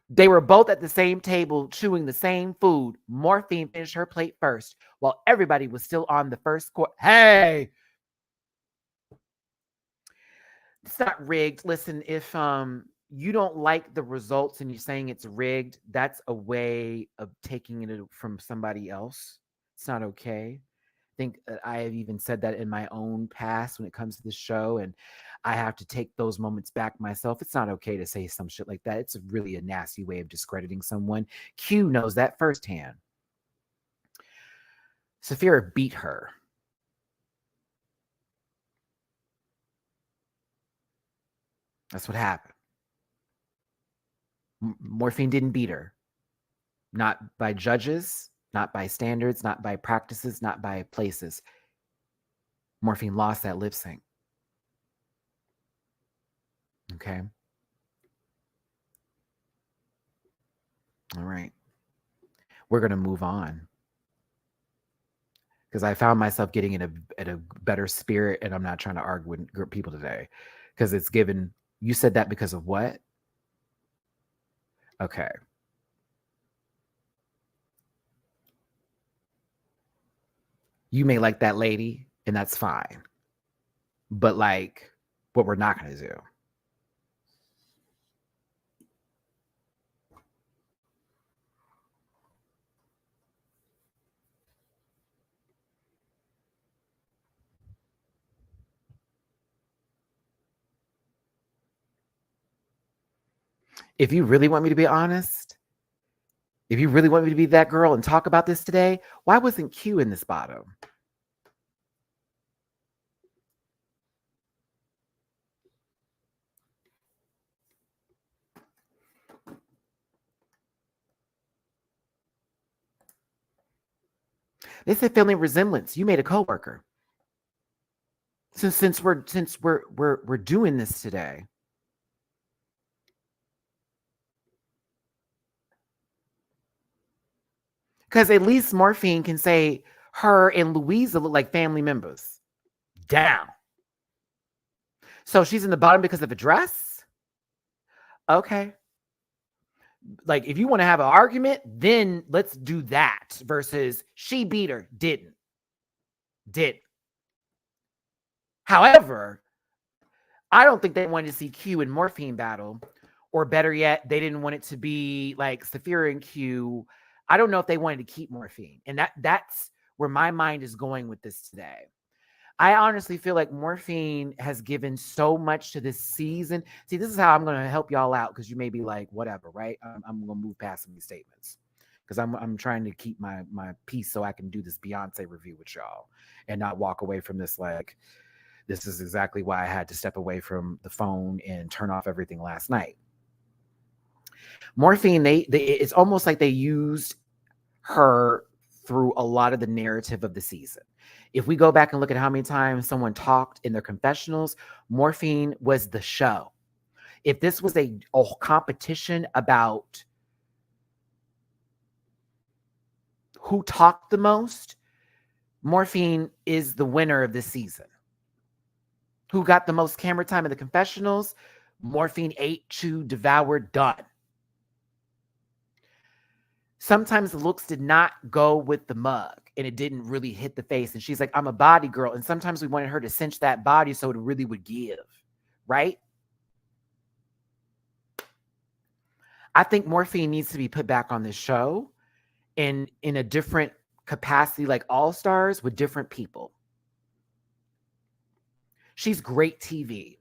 They were both at the same table chewing the same food. Morphine finished her plate first while everybody was still on the first course. Hey, it's not rigged. Listen, if you don't like the results and you're saying it's rigged, that's a way of taking it from somebody else. It's not okay. I think I have even said that in my own past when it comes to the show, and I have to take those moments back myself. It's not okay to say some shit like that. It's really a nasty way of discrediting someone. Q knows that firsthand. Saphira beat her. That's what happened. Morphine didn't beat her. Not by judges, not by standards, not by practices, not by places. Morphine lost that lip sync. Okay. All right. We're going to move on because I found myself getting in a better spirit, and I'm not trying to argue with people today because it's given. You said that because of what? Okay. You may like that lady, and that's fine. But like, what we're not going to do. If you really want me to be honest, if you really want me to be that girl and talk about this today, why wasn't Q in this bottom? They said family resemblance. You made a coworker. Since we're doing this today. Because at least Morphine can say her and Louisa look like family members. Down. So she's in the bottom because of a dress? Okay. Like, if you want to have an argument, then let's do that versus she beat her, didn't. However, I don't think they wanted to see Q and Morphine battle, or better yet, they didn't want it to be like Saphira and Q. I don't know if they wanted to keep Morphine, and that's where my mind is going with this today. I honestly feel like Morphine has given so much to this season. See, this is how I'm going to help y'all out because you may be like, whatever, right? I'm going to move past some of these statements because I'm trying to keep my peace so I can do this Beyonce review with y'all and not walk away from this like, this is exactly why I had to step away from the phone and turn off everything last night. Morphine, it's almost like they used her through a lot of the narrative of the season. If we go back and look at how many times someone talked in their confessionals, Morphine was the show. If this was a competition about who talked the most, Morphine is the winner of this season. Who got the most camera time in the confessionals? Morphine ate, chewed, devoured, done. Sometimes the looks did not go with the mug and it didn't really hit the face. And she's like, I'm a body girl. And sometimes we wanted her to cinch that body so it really would give, right? I think Morphine needs to be put back on this show in a different capacity, like All Stars with different people. She's great TV.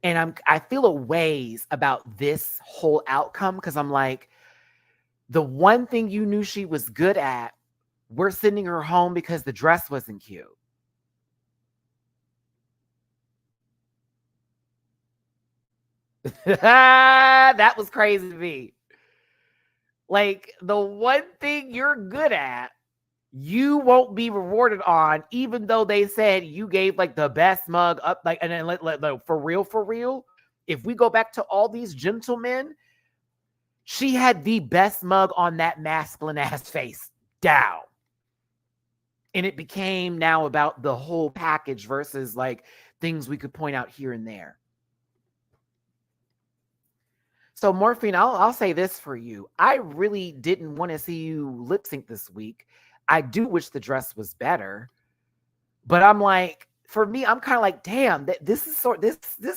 And I feel a ways about this whole outcome because I'm like, the one thing you knew she was good at, we're sending her home because the dress wasn't cute. That was crazy to me. Like, the one thing you're good at, you won't be rewarded on, even though they said you gave like the best mug up. Like, and then for real, if we go back to all these gentlemen, she had the best mug on that masculine ass face down. And it became now about the whole package versus like things we could point out here and there. So Morphine, I'll say this for you. I really didn't want to see you lip sync this week. I do wish the dress was better, but I'm like, for me, I'm kind of like, damn, this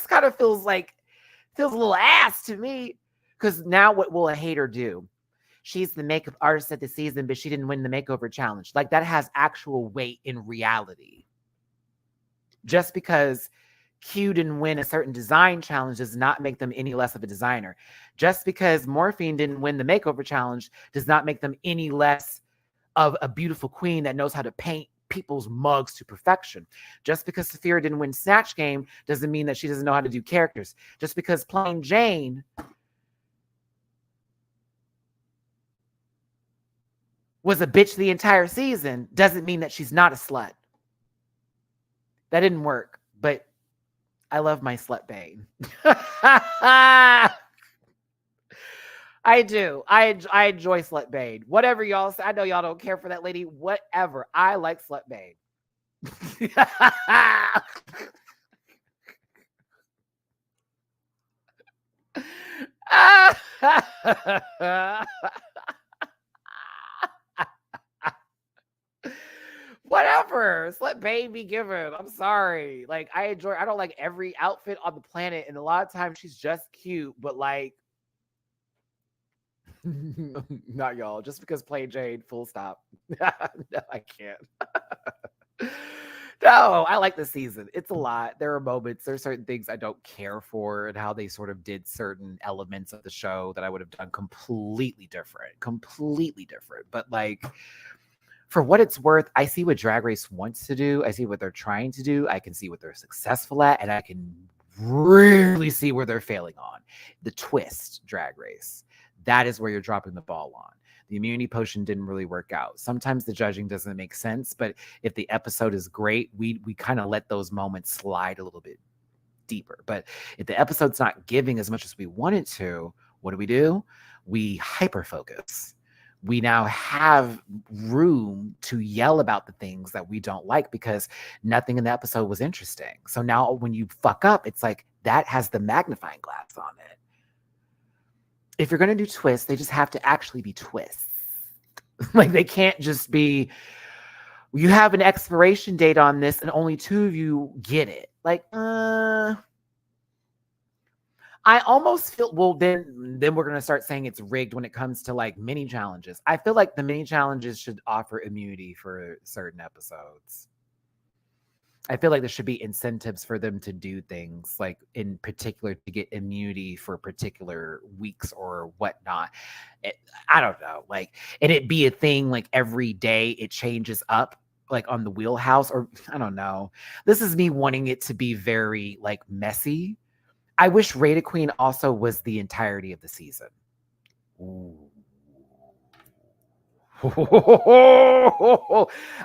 kind of feels a little ass to me. Because now what will a hater do? She's the makeup artist of the season, but she didn't win the makeover challenge. Like, that has actual weight in reality. Just because Q didn't win a certain design challenge does not make them any less of a designer. Just because Morphine didn't win the makeover challenge does not make them any less of a beautiful queen that knows how to paint people's mugs to perfection. Just because Saphira didn't win Snatch Game doesn't mean that she doesn't know how to do characters. Just because Plain Jane was a bitch the entire season doesn't mean that she's not a slut. That didn't work, but I love my slut bane. I do. I enjoy slut bane. Whatever y'all say. I know y'all don't care for that lady. Whatever. I like slut bane. Whatever. Let babe be given. I'm sorry. Like, I don't like every outfit on the planet. And a lot of times she's just cute, but like, not y'all. Just because Plain Jane, full stop. No, I can't. No, I like the season. It's a lot. There are moments, there are certain things I don't care for and how they sort of did certain elements of the show that I would have done completely different. But like, for what it's worth, I see what Drag Race wants to do. I see what they're trying to do. I can see what they're successful at, and I can really see where they're failing on. The twist, Drag Race. That is where you're dropping the ball on. The immunity potion didn't really work out. Sometimes the judging doesn't make sense, but if the episode is great, we kind of let those moments slide a little bit deeper. But if the episode's not giving as much as we want it to, what do? We hyper focus. We now have room to yell about the things that we don't like because nothing in the episode was interesting. So now when you fuck up, it's like that has the magnifying glass on it. If you're going to do twists, they just have to actually be twists. Like, they can't just be, you have an expiration date on this and only 2 of you get it. Like, I almost feel, well, then we're going to start saying it's rigged when it comes to like mini challenges. I feel like the mini challenges should offer immunity for certain episodes. I feel like there should be incentives for them to do things like in particular to get immunity for particular weeks or whatnot. I don't know. Like, and it be a thing like every day it changes up like on the wheelhouse, or I don't know. This is me wanting it to be very like messy. I wish Raider Queen also was the entirety of the season. Ooh.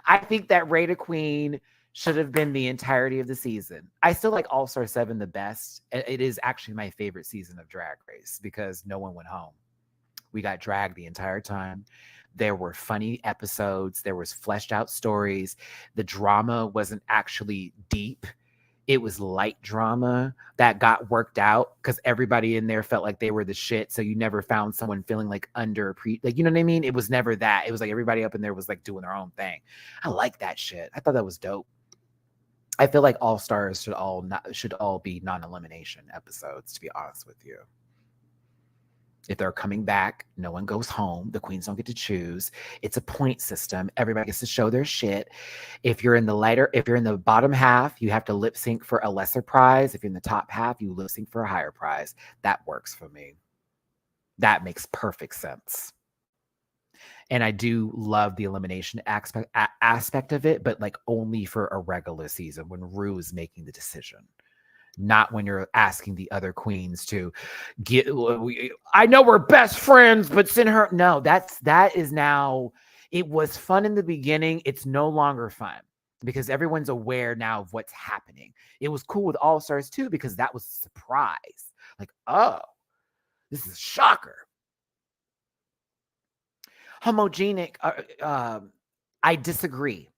I think that Raider Queen should have been the entirety of the season. I still like All-Star 7 the best. It is actually my favorite season of Drag Race because no one went home. We got dragged the entire time. There were funny episodes. There was fleshed out stories. The drama wasn't actually deep. It was light drama that got worked out because everybody in there felt like they were the shit. So you never found someone feeling like like, you know what I mean? It was never that. It was like everybody up in there was like doing their own thing. I like that shit. I thought that was dope. I feel like All Stars should all be non-elimination episodes, to be honest with you. If they're coming back, no one goes home. The queens don't get to choose. It's a point system. Everybody gets to show their shit. If you're in the bottom half, you have to lip sync for a lesser prize. If you're in the top half, you lip sync for a higher prize. That works for me. That makes perfect sense. And I do love the elimination aspect of it, but like only for a regular season when Ru is making the decision. Not when you're asking the other queens to get. I know we're best friends, but send her. No, that is now It was fun in the beginning. It's no longer fun because everyone's aware now of what's happening. It was cool with All Stars too because that was a surprise. Like, oh, this is a shocker. Homogenic. I disagree.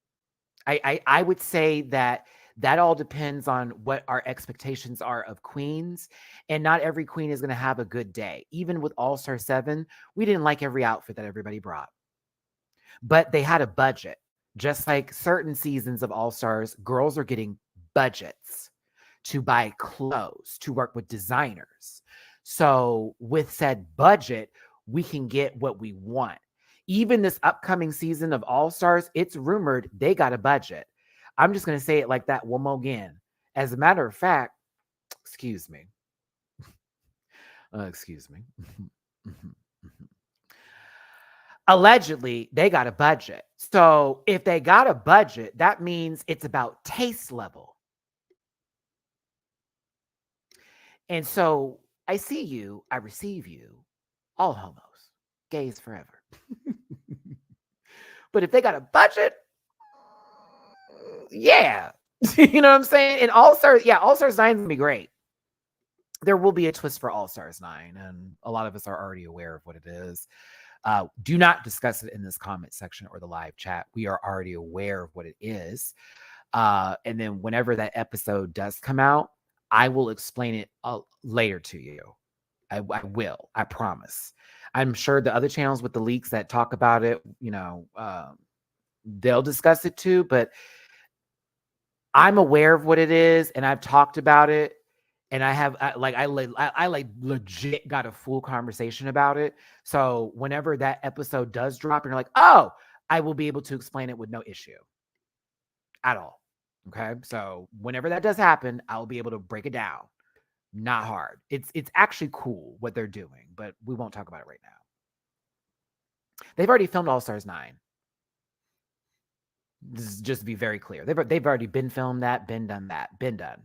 I would say that all depends on what our expectations are of queens, and not every queen is going to have a good day. Even with All Star 7, we didn't like every outfit that everybody brought, but they had a budget. Just like certain seasons of All Stars, girls are getting budgets to buy clothes, to work with designers. So, with said budget, we can get what we want. Even this upcoming season of All Stars, it's rumored they got a budget. I'm just going to say it like that one more again. As a matter of fact, excuse me. Excuse me. Allegedly, they got a budget. So if they got a budget, that means it's about taste level. And so I see you, I receive you, all homos, gays forever. But if they got a budget, yeah. You know what I'm saying? And All Stars, yeah, All Stars 9 is going to be great. There will be a twist for All Stars 9, and a lot of us are already aware of what it is. Do not discuss it in this comment section or the live chat. We are already aware of what it is. And then whenever that episode does come out, I will explain it later to you. I will. I promise. I'm sure the other channels with the leaks that talk about it, they'll discuss it too. But I'm aware of what it is, and I've talked about it. And I legit got a full conversation about it. So whenever that episode does drop, and you're like, oh, I will be able to explain it with no issue at all. Okay. So whenever that does happen, I'll be able to break it down. Not hard. It's actually cool what they're doing, but we won't talk about it right now. They've already filmed All Stars 9. This is just to be very clear. They've already been filmed that, been done that, been done.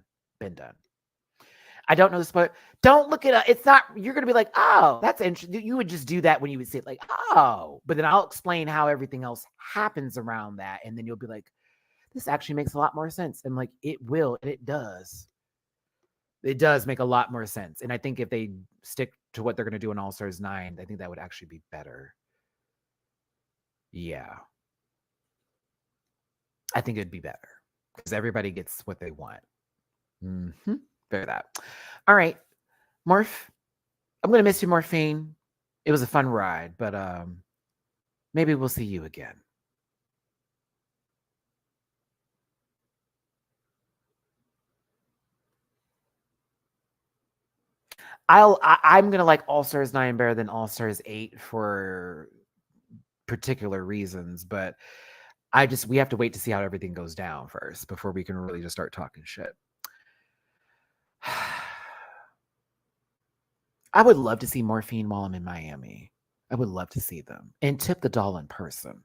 I don't know this, but don't look it up. It's not, you're going to be like, oh, that's interesting. You would just do that when you would see it like, oh, but then I'll explain how everything else happens around that. And then you'll be like, this actually makes a lot more sense. And like, it will, and it does. It does make a lot more sense. And I think if they stick to what they're going to do in All Stars 9, I think that would actually be better. Yeah. I think it'd be better because everybody gets what they want. Bear that. All right. Morph, I'm going to miss you, Morphine. It was a fun ride, but maybe we'll see you again. I'm going to like All Stars 9 better than All Stars 8 for particular reasons, but we have to wait to see how everything goes down first before we can really just start talking shit. I would love to see Morphine while I'm in Miami. I would love to see them and tip the doll in person.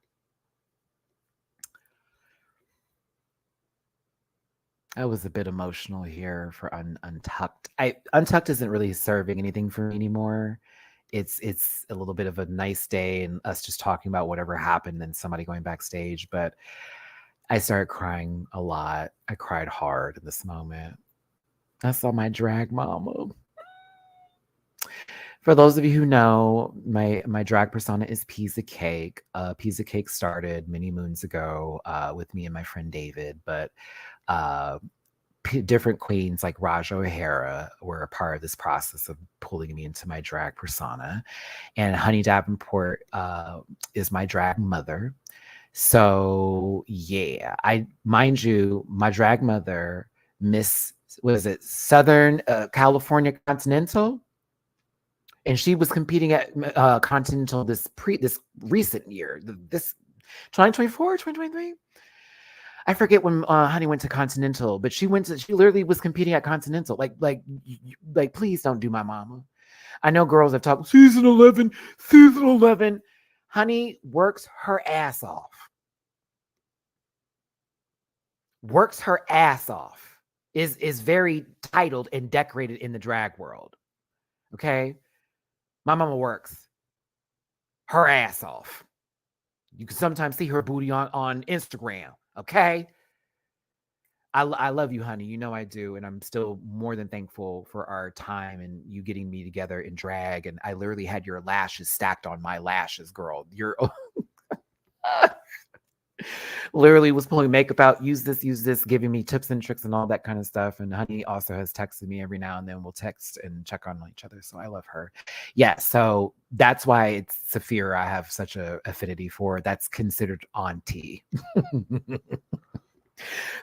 I was a bit emotional here for Untucked. Untucked isn't really serving anything for me anymore. It's a little bit of a nice day and us just talking about whatever happened and somebody going backstage. But I started crying a lot. I cried hard in this moment. I saw my drag mama. For those of you who know, my drag persona is Piece of Cake. Piece of Cake started many moons ago with me and my friend David, but different queens like Raja O'Hara were a part of this process of pulling me into my drag persona. And Honey Davenport is my drag mother. So yeah, mind you, my drag mother, Miss, what is it, Southern California Continental? And she was competing at Continental this recent year, this 2024, 2023. I forget when Honey went to Continental, but she literally was competing at Continental. Like, please don't do my mama. I know girls have talked season 11. Honey works her ass off. Is very titled and decorated in the drag world. Okay. My mama works her ass off. You can sometimes see her booty on Instagram. Okay. I love you, honey. You know I do. And I'm still more than thankful for our time and you getting me together in drag. And I literally had your lashes stacked on my lashes, girl. You're literally was pulling makeup out, use this, giving me tips and tricks and all that kind of stuff. And honey also has texted me every now and then. We'll text and check on each other. So I love her. Yeah. So that's why it's Saphira I have such a affinity for. That's considered auntie.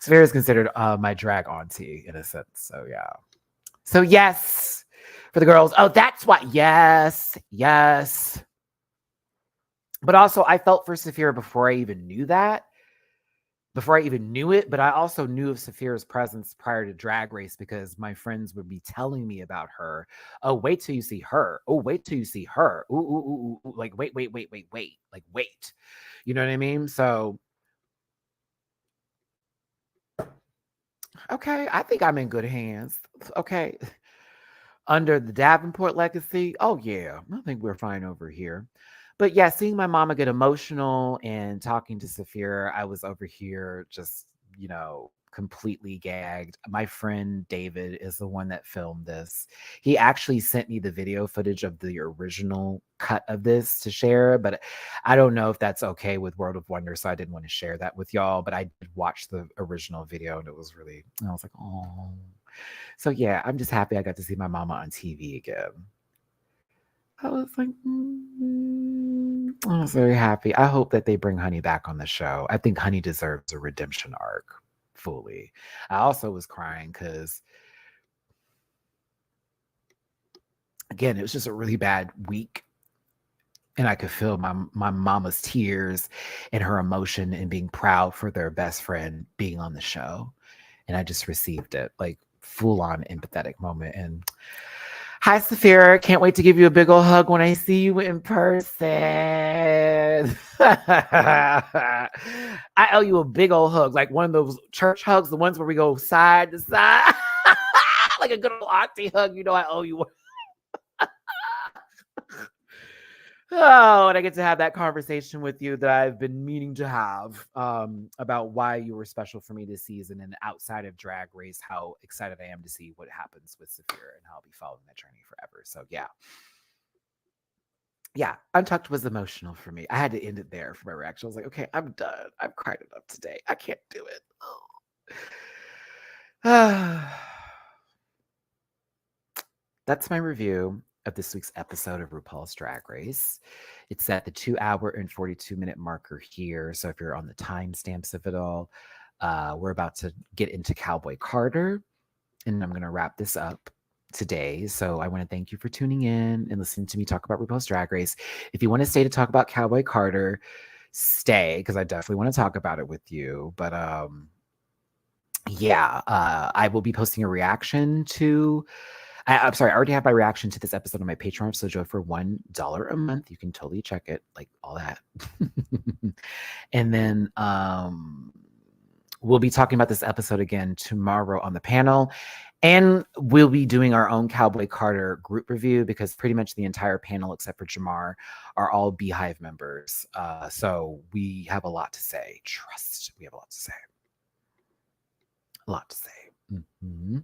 Saphira is considered my drag auntie in a sense. So yeah. So yes, for the girls. Oh, that's why. Yes, yes. But also, I felt for Saphira before I even knew that. Before I even knew it, but I also knew of Saphira's presence prior to Drag Race because my friends would be telling me about her. Oh, wait till you see her. Oh, wait till you see her. Ooh, ooh, ooh, ooh. Like, wait. Like, wait. You know what I mean? So, okay, I think I'm in good hands. Okay. Under the Davenport legacy, oh yeah, I think we're fine over here. But yeah, seeing my mama get emotional and talking to Saphira, I was over here just, completely gagged. My friend David is the one that filmed this. He actually sent me the video footage of the original cut of this to share, but I don't know if that's okay with World of Wonder, so I didn't want to share that with y'all. But I did watch the original video and it was really, I was like, oh. So yeah, I'm just happy I got to see my mama on TV again. I was like, I was very happy. I hope that they bring Honey back on the show. I think Honey deserves a redemption arc fully. I also was crying because, again, it was just a really bad week. And I could feel my mama's tears and her emotion and being proud for their best friend being on the show. And I just received it like full on empathetic moment. And hi, Saphira. Can't wait to give you a big old hug when I see you in person. I owe you a big old hug, like one of those church hugs, the ones where we go side to side, like a good old auntie hug. You know, I owe you one. Oh, and I get to have that conversation with you that I've been meaning to have about why you were special for me this season and outside of Drag Race, how excited I am to see what happens with Saphira and how I'll be following that journey forever. So yeah. Yeah, Untucked was emotional for me. I had to end it there for my reaction. I was like, okay, I'm done. I've cried enough today. I can't do it. Oh. That's my review of this week's episode of RuPaul's Drag Race. It's at the 2 hour and 42-minute marker here. So if you're on the timestamps of it all, we're about to get into Cowboy Carter, and I'm going to wrap this up today. So I want to thank you for tuning in and listening to me talk about RuPaul's Drag Race. If you want to stay to talk about Cowboy Carter, stay because I definitely want to talk about it with you. But yeah, I will be posting a reaction to. I'm sorry, I already have my reaction to this episode on my Patreon. So Joe, for $1 a month, you can totally check it, like all that. And then we'll be talking about this episode again tomorrow on the panel. And we'll be doing our own Cowboy Carter group review because pretty much the entire panel, except for Jamar, are all Beehive members. So we have a lot to say. Trust, we have a lot to say. A lot to say. Mm-hmm.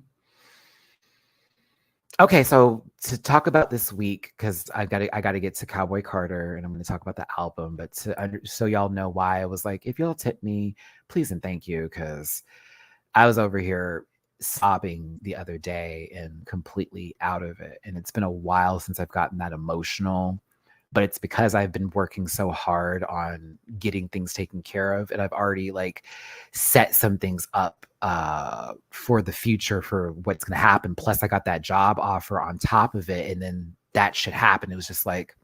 Okay, so to talk about this week, because I gotta get to Cowboy Carter, and I'm gonna talk about the album. But so y'all know why I was like, if y'all tip me, please and thank you, because I was over here sobbing the other day and completely out of it, and it's been a while since I've gotten that emotional. But it's because I've been working so hard on getting things taken care of, and I've already like set some things up for the future for what's going to happen. Plus, I got that job offer on top of it, and then that should happen. It was just like,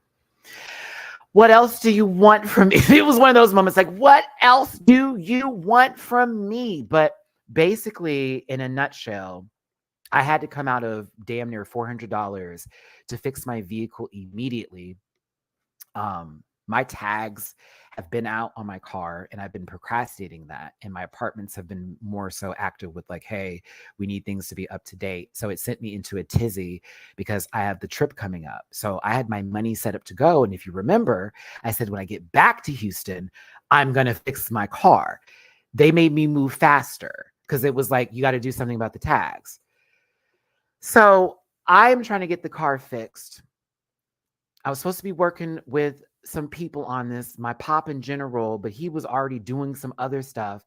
what else do you want from me? It was one of those moments like, what else do you want from me? But basically, in a nutshell, I had to come out of damn near $400 to fix my vehicle immediately. My tags have been out on my car and I've been procrastinating that. And my apartments have been more so active with like, hey, we need things to be up to date. So it sent me into a tizzy because I have the trip coming up. So I had my money set up to go. And if you remember, I said, when I get back to Houston, I'm going to fix my car. They made me move faster because it was like, you got to do something about the tags. So I'm trying to get the car fixed. I was supposed to be working with some people on this, my pop in general, but he was already doing some other stuff.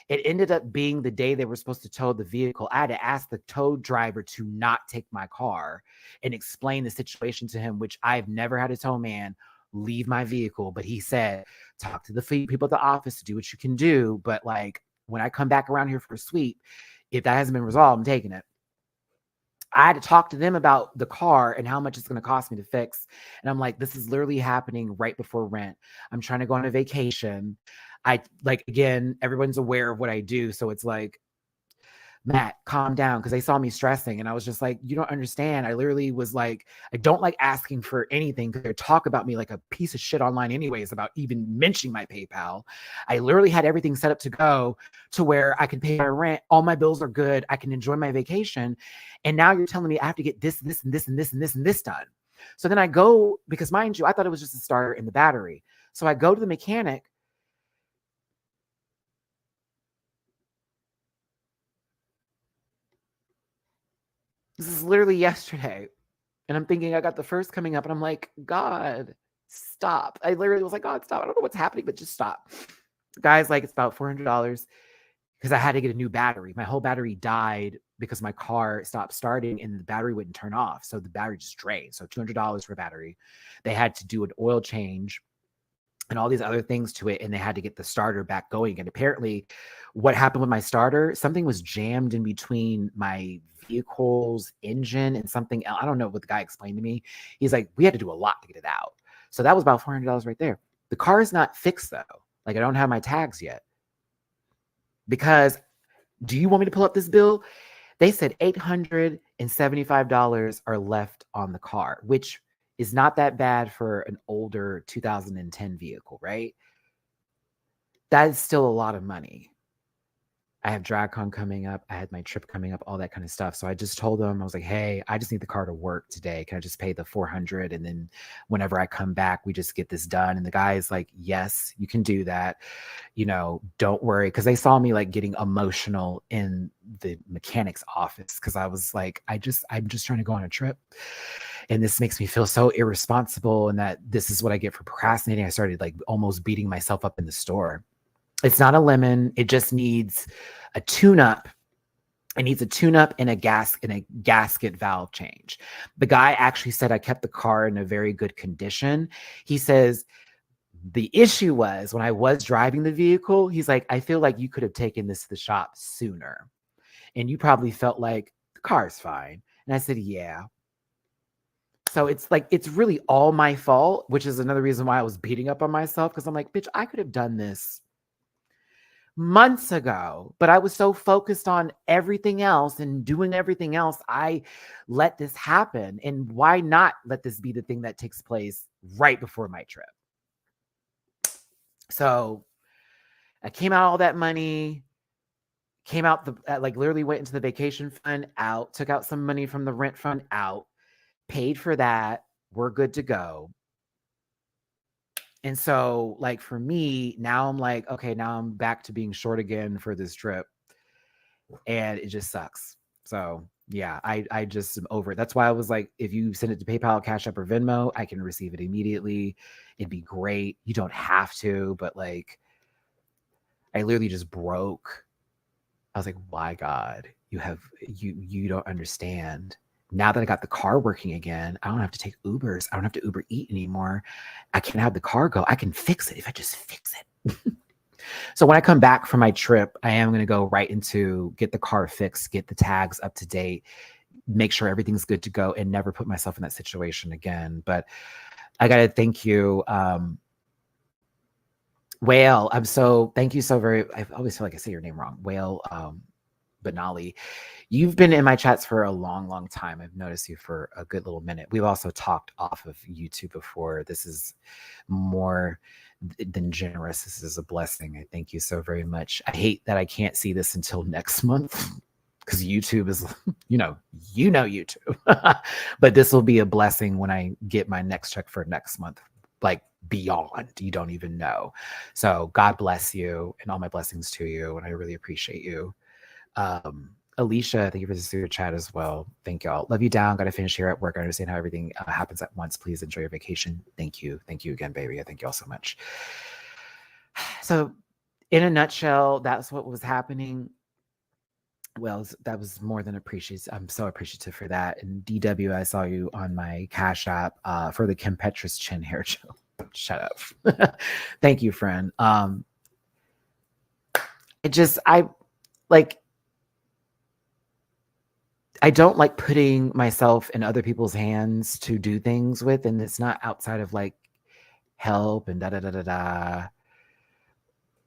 It ended up being the day they were supposed to tow the vehicle. I had to ask the tow driver to not take my car and explain the situation to him, which I've never had a tow man leave my vehicle. But he said, talk to the people at the office to do what you can do. But like when I come back around here for a sweep, if that hasn't been resolved, I'm taking it. I had to talk to them about the car and how much it's going to cost me to fix. And I'm like, this is literally happening right before rent. I'm trying to go on a vacation. I like, again, everyone's aware of what I do. So it's like, Matt, calm down. Cause they saw me stressing and I was just like, you don't understand. I literally was like, I don't like asking for anything because they talk about me like a piece of shit online anyways about even mentioning my PayPal. I literally had everything set up to go to where I can pay my rent. All my bills are good. I can enjoy my vacation. And now you're telling me I have to get this, this, and this, and this, and this, and this done. So then I go, because mind you, I thought it was just a starter in the battery. So I go to the mechanic. This is literally yesterday. And I'm thinking I got the first coming up and I'm like, God, stop. I literally was like, God, stop. I don't know what's happening, but just stop. Guy's like, it's about $400 because I had to get a new battery. My whole battery died because my car stopped starting and the battery wouldn't turn off. So the battery just drained. So $200 for a battery. They had to do an oil change and all these other things to it. And they had to get the starter back going. And apparently what happened with my starter, something was jammed in between my vehicle's engine and something else. I don't know what the guy explained to me. He's like, we had to do a lot to get it out. So that was about $400 right there. The car is not fixed though. Like I don't have my tags yet. Because do you want me to pull up this bill? They said $875 are left on the car, which is not that bad for an older 2010 vehicle, right? That is still a lot of money. I have DragCon coming up. I had my trip coming up, all that kind of stuff. So I just told them, I was like, hey, I just need the car to work today. Can I just pay the $400? And then whenever I come back, we just get this done. And the guy is like, yes, you can do that. You know, don't worry. Cause they saw me like getting emotional in the mechanic's office. Cause I was like, I'm just trying to go on a trip. And this makes me feel so irresponsible. And that this is what I get for procrastinating. I started like almost beating myself up in the store. It's not a lemon. It just needs a tune-up. It needs a tune-up and a gasket valve change. The guy actually said I kept the car in a very good condition. He says the issue was when I was driving the vehicle, he's like, I feel like you could have taken this to the shop sooner. And you probably felt like the car's fine. And I said, yeah. So it's like, it's really all my fault, which is another reason why I was beating up on myself. Cause I'm like, bitch, I could have done this months ago, but I was so focused on everything else and doing everything else. I let this happen. And why not let this be the thing that takes place right before my trip? So I came out all that money, came out like literally went into the vacation fund out, took out some money from the rent fund out, paid for that. We're good to go. And so like for me, now I'm like, okay, now I'm back to being short again for this trip. And it just sucks. So yeah, I just am over it. That's why I was like, if you send it to PayPal, Cash App, or Venmo, I can receive it immediately. It'd be great. You don't have to, but like, I literally just broke. I was like, why God, you don't understand. Now that I got the car working again, I don't have to take Ubers. I don't have to Uber Eat anymore. I can have the car go. I can fix it if I just fix it. So when I come back from my trip, I am going to go right into get the car fixed, get the tags up to date, make sure everything's good to go, and never put myself in that situation again. But I got to thank you. Whale, thank you so very, I always feel like I say your name wrong. Whale, Benali, you've been in my chats for a long, long time. I've noticed you for a good little minute. We've also talked off of YouTube before. This is more than generous. This is a blessing. I thank you so very much. I hate that I can't see this until next month because YouTube is, YouTube. But this will be a blessing when I get my next check for next month, like beyond, you don't even know. So God bless you and all my blessings to you. And I really appreciate you. Alicia, thank you for the super chat as well. Thank y'all. Love you down. Got to finish here at work. I understand how everything happens at once. Please enjoy your vacation. Thank you. Thank you again, baby. I thank you all so much. So in a nutshell, that's what was happening. Well, that was more than appreciated. I'm so appreciative for that. And DW, I saw you on my Cash App for the Kim Petras chin hair show. Shut up. Thank you, friend. I don't like putting myself in other people's hands to do things with, and it's not outside of like help and da-da-da-da-da.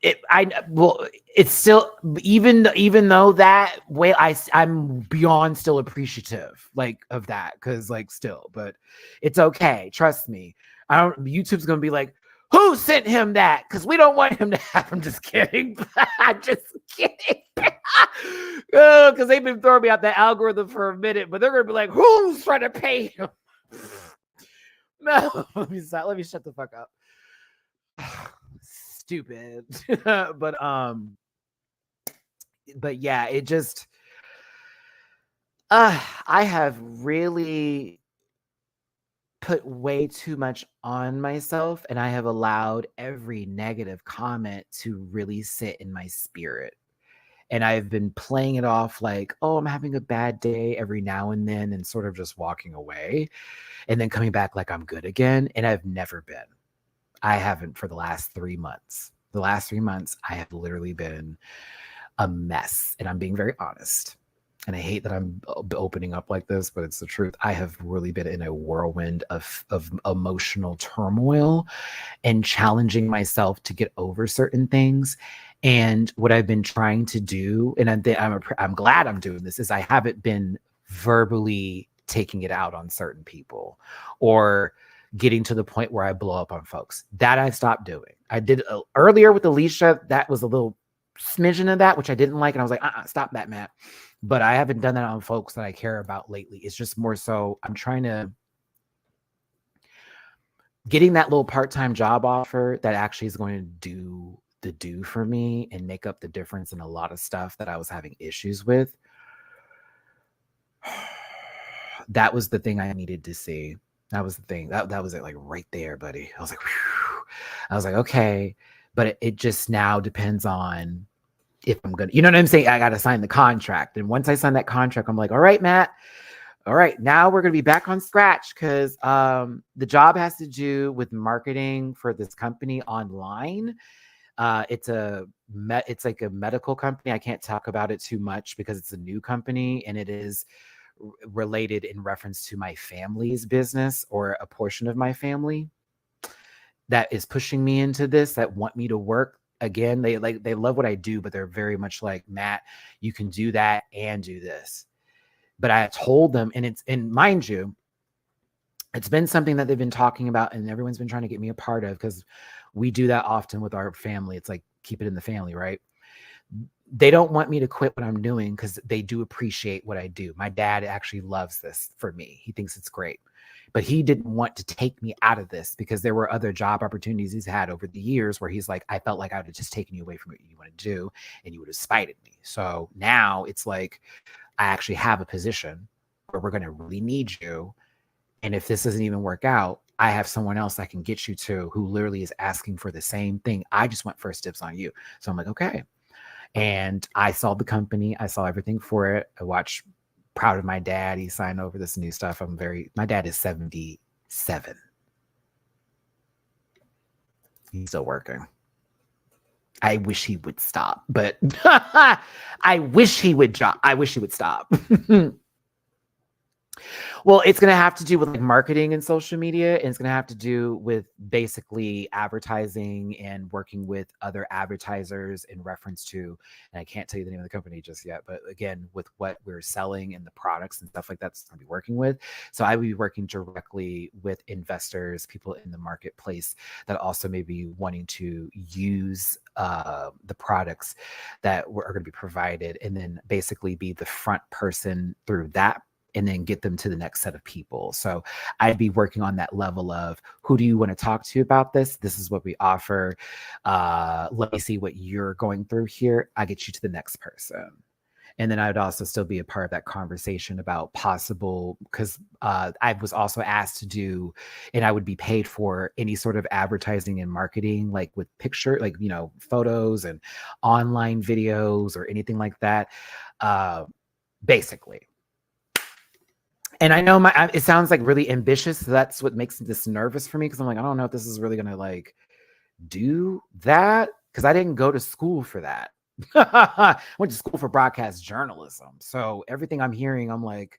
It's still, even though that way, I'm beyond still appreciative like of that, because like still, but it's okay. Trust me. YouTube's gonna be like, who sent him that? Because we don't want him to have. I'm just kidding. I'm just kidding. Because they've been throwing me out the algorithm for a minute, but they're gonna be like, who's trying to pay him? No, let me shut the fuck up. Stupid. But yeah, it just I have really put way too much on myself, and I have allowed every negative comment to really sit in my spirit. And I've been playing it off like, oh, I'm having a bad day every now and then, and sort of just walking away and then coming back like I'm good again. And I've never been. I haven't for the last 3 months. The last 3 months, I have literally been a mess. And I'm being very honest. And I hate that I'm opening up like this, but it's the truth. I have really been in a whirlwind of emotional turmoil and challenging myself to get over certain things. And what I've been trying to do, and I'm glad I'm doing this, is I haven't been verbally taking it out on certain people or getting to the point where I blow up on folks. That I've stopped doing. I did earlier with Alicia. That was a little smidgen of that, which I didn't like. And I was like, stop that, Matt. But I haven't done that on folks that I care about lately. It's just more so I'm trying to getting that little part-time job offer that actually is going to do for me and make up the difference in a lot of stuff that I was having issues with. That was the thing I needed to see. That was the thing. That was it, like right there, buddy. I was like, whew. I was like, okay. But it just now depends on if I'm gonna, you know what I'm saying? I gotta sign the contract. And once I sign that contract, I'm like, all right, Matt. All right, now we're gonna be back on scratch because the job has to do with marketing for this company online. It's like a medical company. I can't talk about it too much because it's a new company and it is related in reference to my family's business or a portion of my family that is pushing me into this, that want me to work. Again, they love what I do, but they're very much like, Matt, you can do that and do this. But I told them, and mind you, it's been something that they've been talking about and everyone's been trying to get me a part of because we do that often with our family. It's like, keep it in the family, right? They don't want me to quit what I'm doing because they do appreciate what I do. My dad actually loves this for me. He thinks it's great. But he didn't want to take me out of this because there were other job opportunities he's had over the years where he's like, I felt like I would have just taken you away from what you want to do and you would have spited me. So now it's like, I actually have a position where we're going to really need you. And if this doesn't even work out, I have someone else I can get you to who literally is asking for the same thing. I just want first dibs on you. So I'm like, okay. And I saw the company. I saw everything for it. I watched, proud of my dad. He signed over this new stuff. My dad is 77. He's still working. I wish he would stop, but I wish he would stop. Well, it's gonna have to do with like marketing and social media, and it's gonna have to do with basically advertising and working with other advertisers in reference to, and I can't tell you the name of the company just yet, but again, with what we're selling and the products and stuff like that's gonna be working with. So I will be working directly with investors, people in the marketplace that also may be wanting to use the products that are going to be provided, and then basically be the front person through that and then get them to the next set of people. So I'd be working on that level of who do you want to talk to about this? This is what we offer. Let me see what you're going through here. I get you to the next person. And then I would also still be a part of that conversation about possible, because I was also asked to do, and I would be paid for any sort of advertising and marketing, like with picture, like, photos and online videos or anything like that. Basically. And I know it sounds like really ambitious. So that's what makes this nervous for me, because I'm like, I don't know if this is really gonna like do that, because I didn't go to school for that. I went to school for broadcast journalism. So everything I'm hearing, I'm like,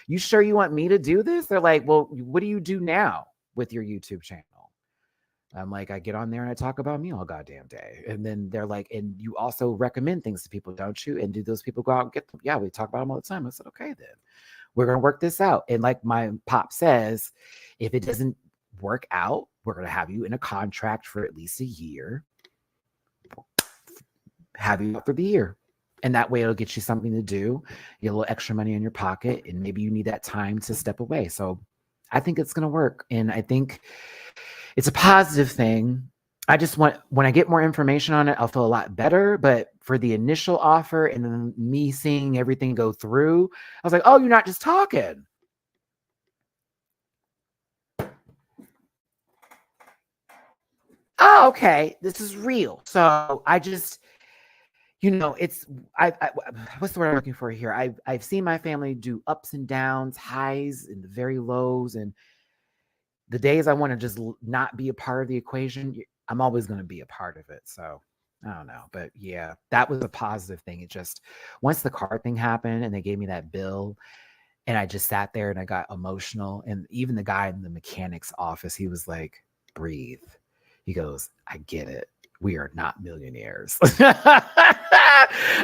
you sure you want me to do this? They're like, well, what do you do now with your YouTube channel? I'm like, I get on there and I talk about me all goddamn day. And then they're like, and you also recommend things to people, don't you? And do those people go out and get them? Yeah, we talk about them all the time. I said, okay, then we're going to work this out. And like my pop says, if it doesn't work out, we're going to have you in a contract for at least a year, have you for the year. And that way it'll get you something to do, get a little extra money in your pocket, and maybe you need that time to step away. So I think it's going to work. And I think it's a positive thing. I just want, when I get more information on it, I'll feel a lot better. But for the initial offer and then me seeing everything go through, I was like, oh, you're not just talking. Oh, okay. This is real. So I just, it's, what's the word I'm looking for here? I've seen my family do ups and downs, highs and the very lows. And the days I want to just not be a part of the equation, I'm always going to be a part of it. So I don't know. But yeah, that was a positive thing. It just, once the car thing happened and they gave me that bill, and I just sat there and I got emotional. And even the guy in the mechanic's office, he was like, breathe. He goes, I get it. We are not millionaires.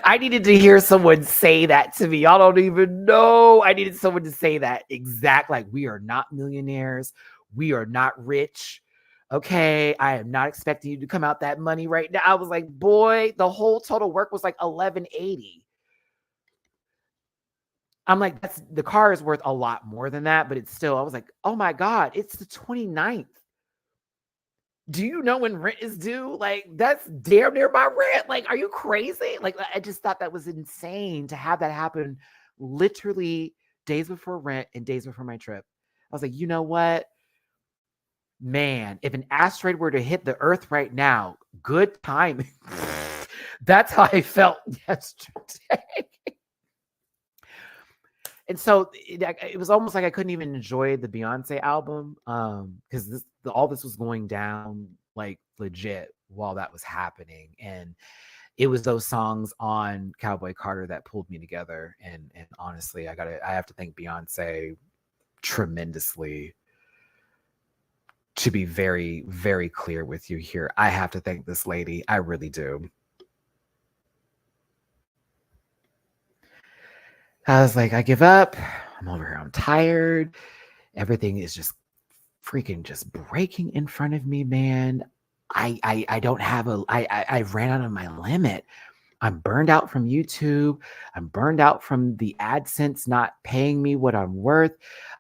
I needed to hear someone say that to me. Y'all don't even know. I needed someone to say that exact, like, we are not millionaires. We are not rich. Okay, I am not expecting you to come out that money right now. I was like, boy, the whole total work was like $1180. I'm like, the car is worth a lot more than that, but it's still, I was like, oh my God, it's the 29th. Do you know when rent is due? Like, that's damn near my rent. Like, are you crazy? Like, I just thought that was insane to have that happen literally days before rent and days before my trip. I was like, you know what? Man, if an asteroid were to hit the earth right now, good timing. That's how I felt yesterday. And so it was almost like I couldn't even enjoy the Beyonce album, because all this was going down like legit while that was happening. And it was those songs on Cowboy Carter that pulled me together. And honestly, I have to thank Beyonce tremendously. To be very, very clear with you here, I have to thank this lady. I really do. I was like, I give up. I'm over here. I'm tired. Everything is just freaking just breaking in front of me, man. I don't have I ran out of my limit. I'm burned out from YouTube. I'm burned out from the AdSense not paying me what I'm worth.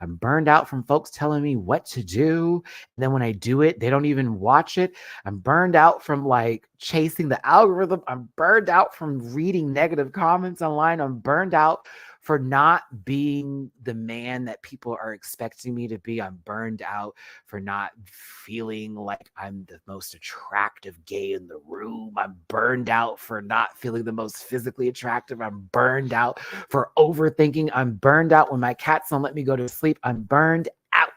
I'm burned out from folks telling me what to do. And then when I do it, they don't even watch it. I'm burned out from like chasing the algorithm. I'm burned out from reading negative comments online. I'm burned out for not being the man that people are expecting me to be. I'm burned out for not feeling like I'm the most attractive gay in the room. I'm burned out for not feeling the most physically attractive. I'm burned out for overthinking. I'm burned out when my cats don't let me go to sleep. I'm burned out.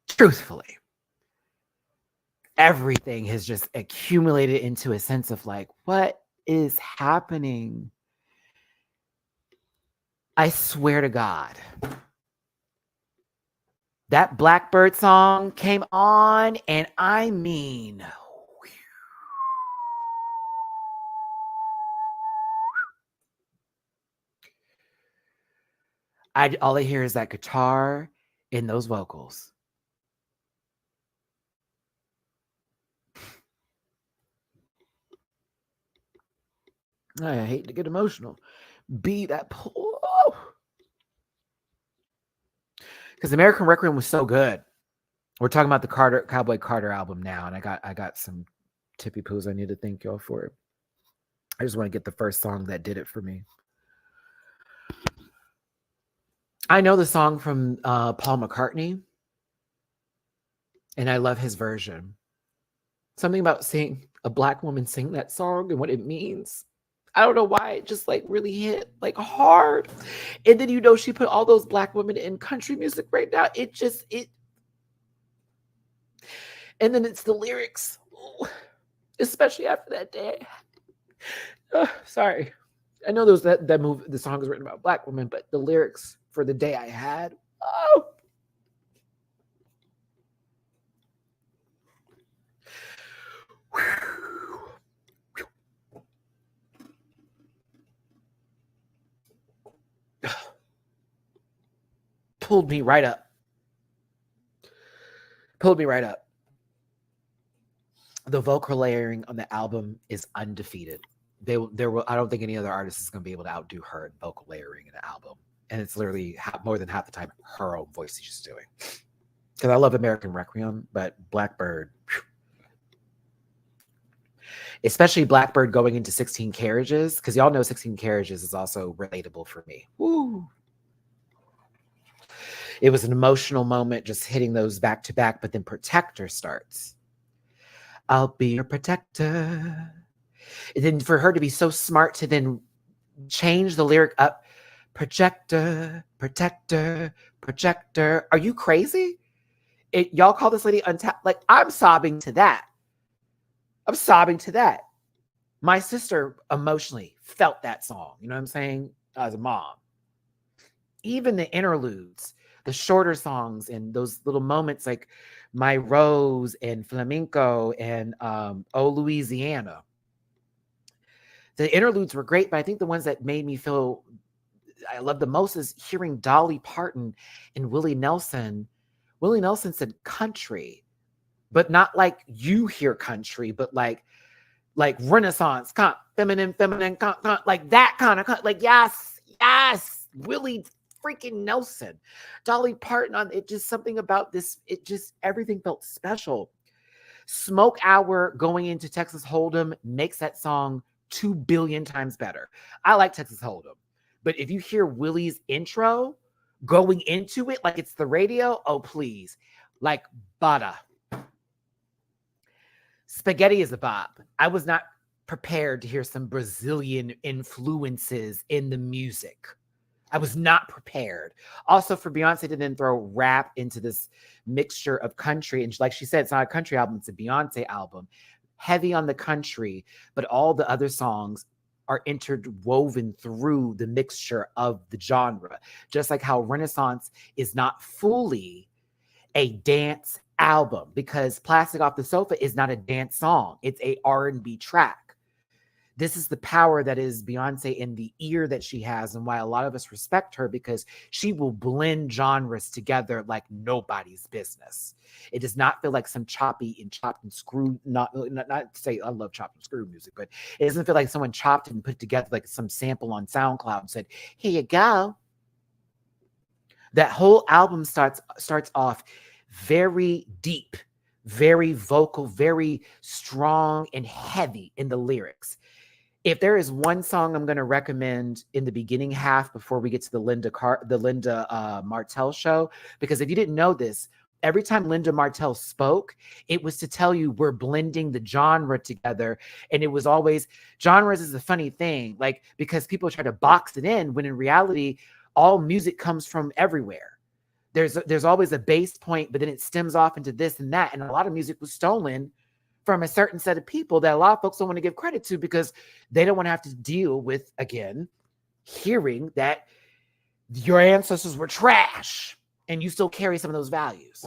Truthfully, everything has just accumulated into a sense of like, what is happening? I swear to God, that Blackbird song came on, and I mean, all I hear is that guitar and those vocals. I hate to get emotional. Be that pull. Because American Requiem was so good. We're talking about the Cowboy Carter album now, and I got some tippy poos I need to thank y'all for. I just want to get the first song that did it for me. I know the song from Paul McCartney, and I love his version. Something about seeing a Black woman sing that song and what it means. I don't know why it just like really hit like hard. And then she put all those Black women in country music right now. And then it's the lyrics, especially after that day. Sorry. I know there was that movie, the song is written about Black women, but the lyrics for the day I had. Oh. Pulled me right up. The vocal layering on the album is undefeated. I don't think any other artist is going to be able to outdo her in vocal layering in the album. And it's literally more than half the time her own voice she's doing. Because I love American Requiem, but Blackbird, especially Blackbird going into 16 Carriages, because y'all know 16 Carriages is also relatable for me. Woo! It was an emotional moment just hitting those back to back, but then Protector starts. I'll be your protector. And then for her to be so smart to then change the lyric up, projector, protector, projector. Are you crazy? Y'all call this lady untapped? Like, I'm sobbing to that. My sister emotionally felt that song. You know what I'm saying? As a mom. Even the interludes, the shorter songs and those little moments like My Rose and Flamenco and Oh Louisiana. The interludes were great, but I think the ones that made me feel I love the most is hearing Dolly Parton and Willie Nelson. Willie Nelson said country, but not like you hear country, but like Renaissance, feminine, like that kind of, like, yes, Willie freaking Nelson, Dolly Parton on it. Just something about this. Everything felt special. Smoke Hour going into Texas Hold'em makes that song 2 billion times better. I like Texas Hold'em, but if you hear Willie's intro going into it like it's the radio, oh please, like butter. Spaghetti is a bop. I was not prepared to hear some Brazilian influences in the music. I was not prepared. Also, for Beyonce to then throw rap into this mixture of country, and like she said, it's not a country album, it's a Beyonce album. Heavy on the country, but all the other songs are interwoven through the mixture of the genre. Just like how Renaissance is not fully a dance album, because Plastic Off the Sofa is not a dance song. It's a R&B track. This is the power that is Beyonce in the ear that she has, and why a lot of us respect her, because she will blend genres together like nobody's business. It does not feel like some chopped and screwed, not to say I love chopped and screwed music, but it doesn't feel like someone chopped it and put together like some sample on SoundCloud and said, here you go. That whole album starts off very deep, very vocal, very strong and heavy in the lyrics. If there is one song I'm going to recommend in the beginning half before we get to the Linda Martell show, because if you didn't know this, every time Linda Martell spoke, it was to tell you we're blending the genre together. And it was always, genres is a funny thing, like, because people try to box it in when in reality, all music comes from everywhere. There's always a base point, but then it stems off into this and that. And a lot of music was stolen from a certain set of people that a lot of folks don't want to give credit to, because they don't want to have to deal with, again, hearing that your ancestors were trash and you still carry some of those values.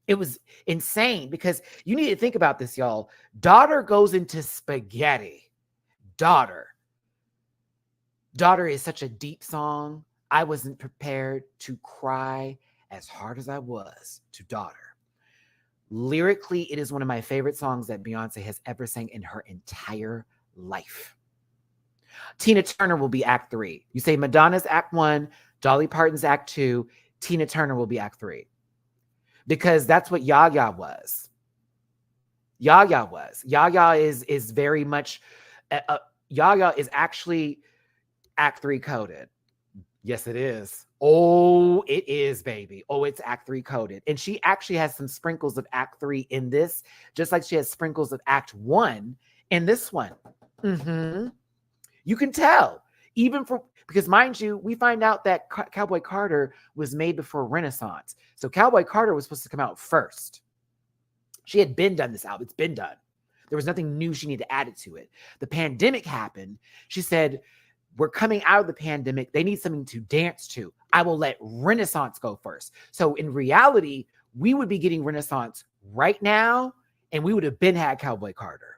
It was insane because you need to think about this, y'all. Daughter goes into spaghetti. Daughter is such a deep song. I wasn't prepared to cry as hard as I was to Daughter. Lyrically, it is one of my favorite songs that Beyonce has ever sang in her entire life. Tina Turner will be Act 3. You say Madonna's Act 1, Dolly Parton's Act 2, Tina Turner will be Act 3. Because that's what Yaya was. Yaya is very much, Yaya is actually Act 3 coded. Yes, it is. Oh, it is, baby. Oh, it's Act 3 coded. And she actually has some sprinkles of Act 3 in this, just like she has sprinkles of Act 1 in this one. You can tell. Because mind you, we find out that Cowboy Carter was made before Renaissance. So Cowboy Carter was supposed to come out first. She had been done this album. It's been done. There was nothing new she needed to add it to it. The pandemic happened. She said, we're coming out of the pandemic. They need something to dance to. I will let Renaissance go first. So in reality, we would be getting Renaissance right now, and we would have been had Cowboy Carter.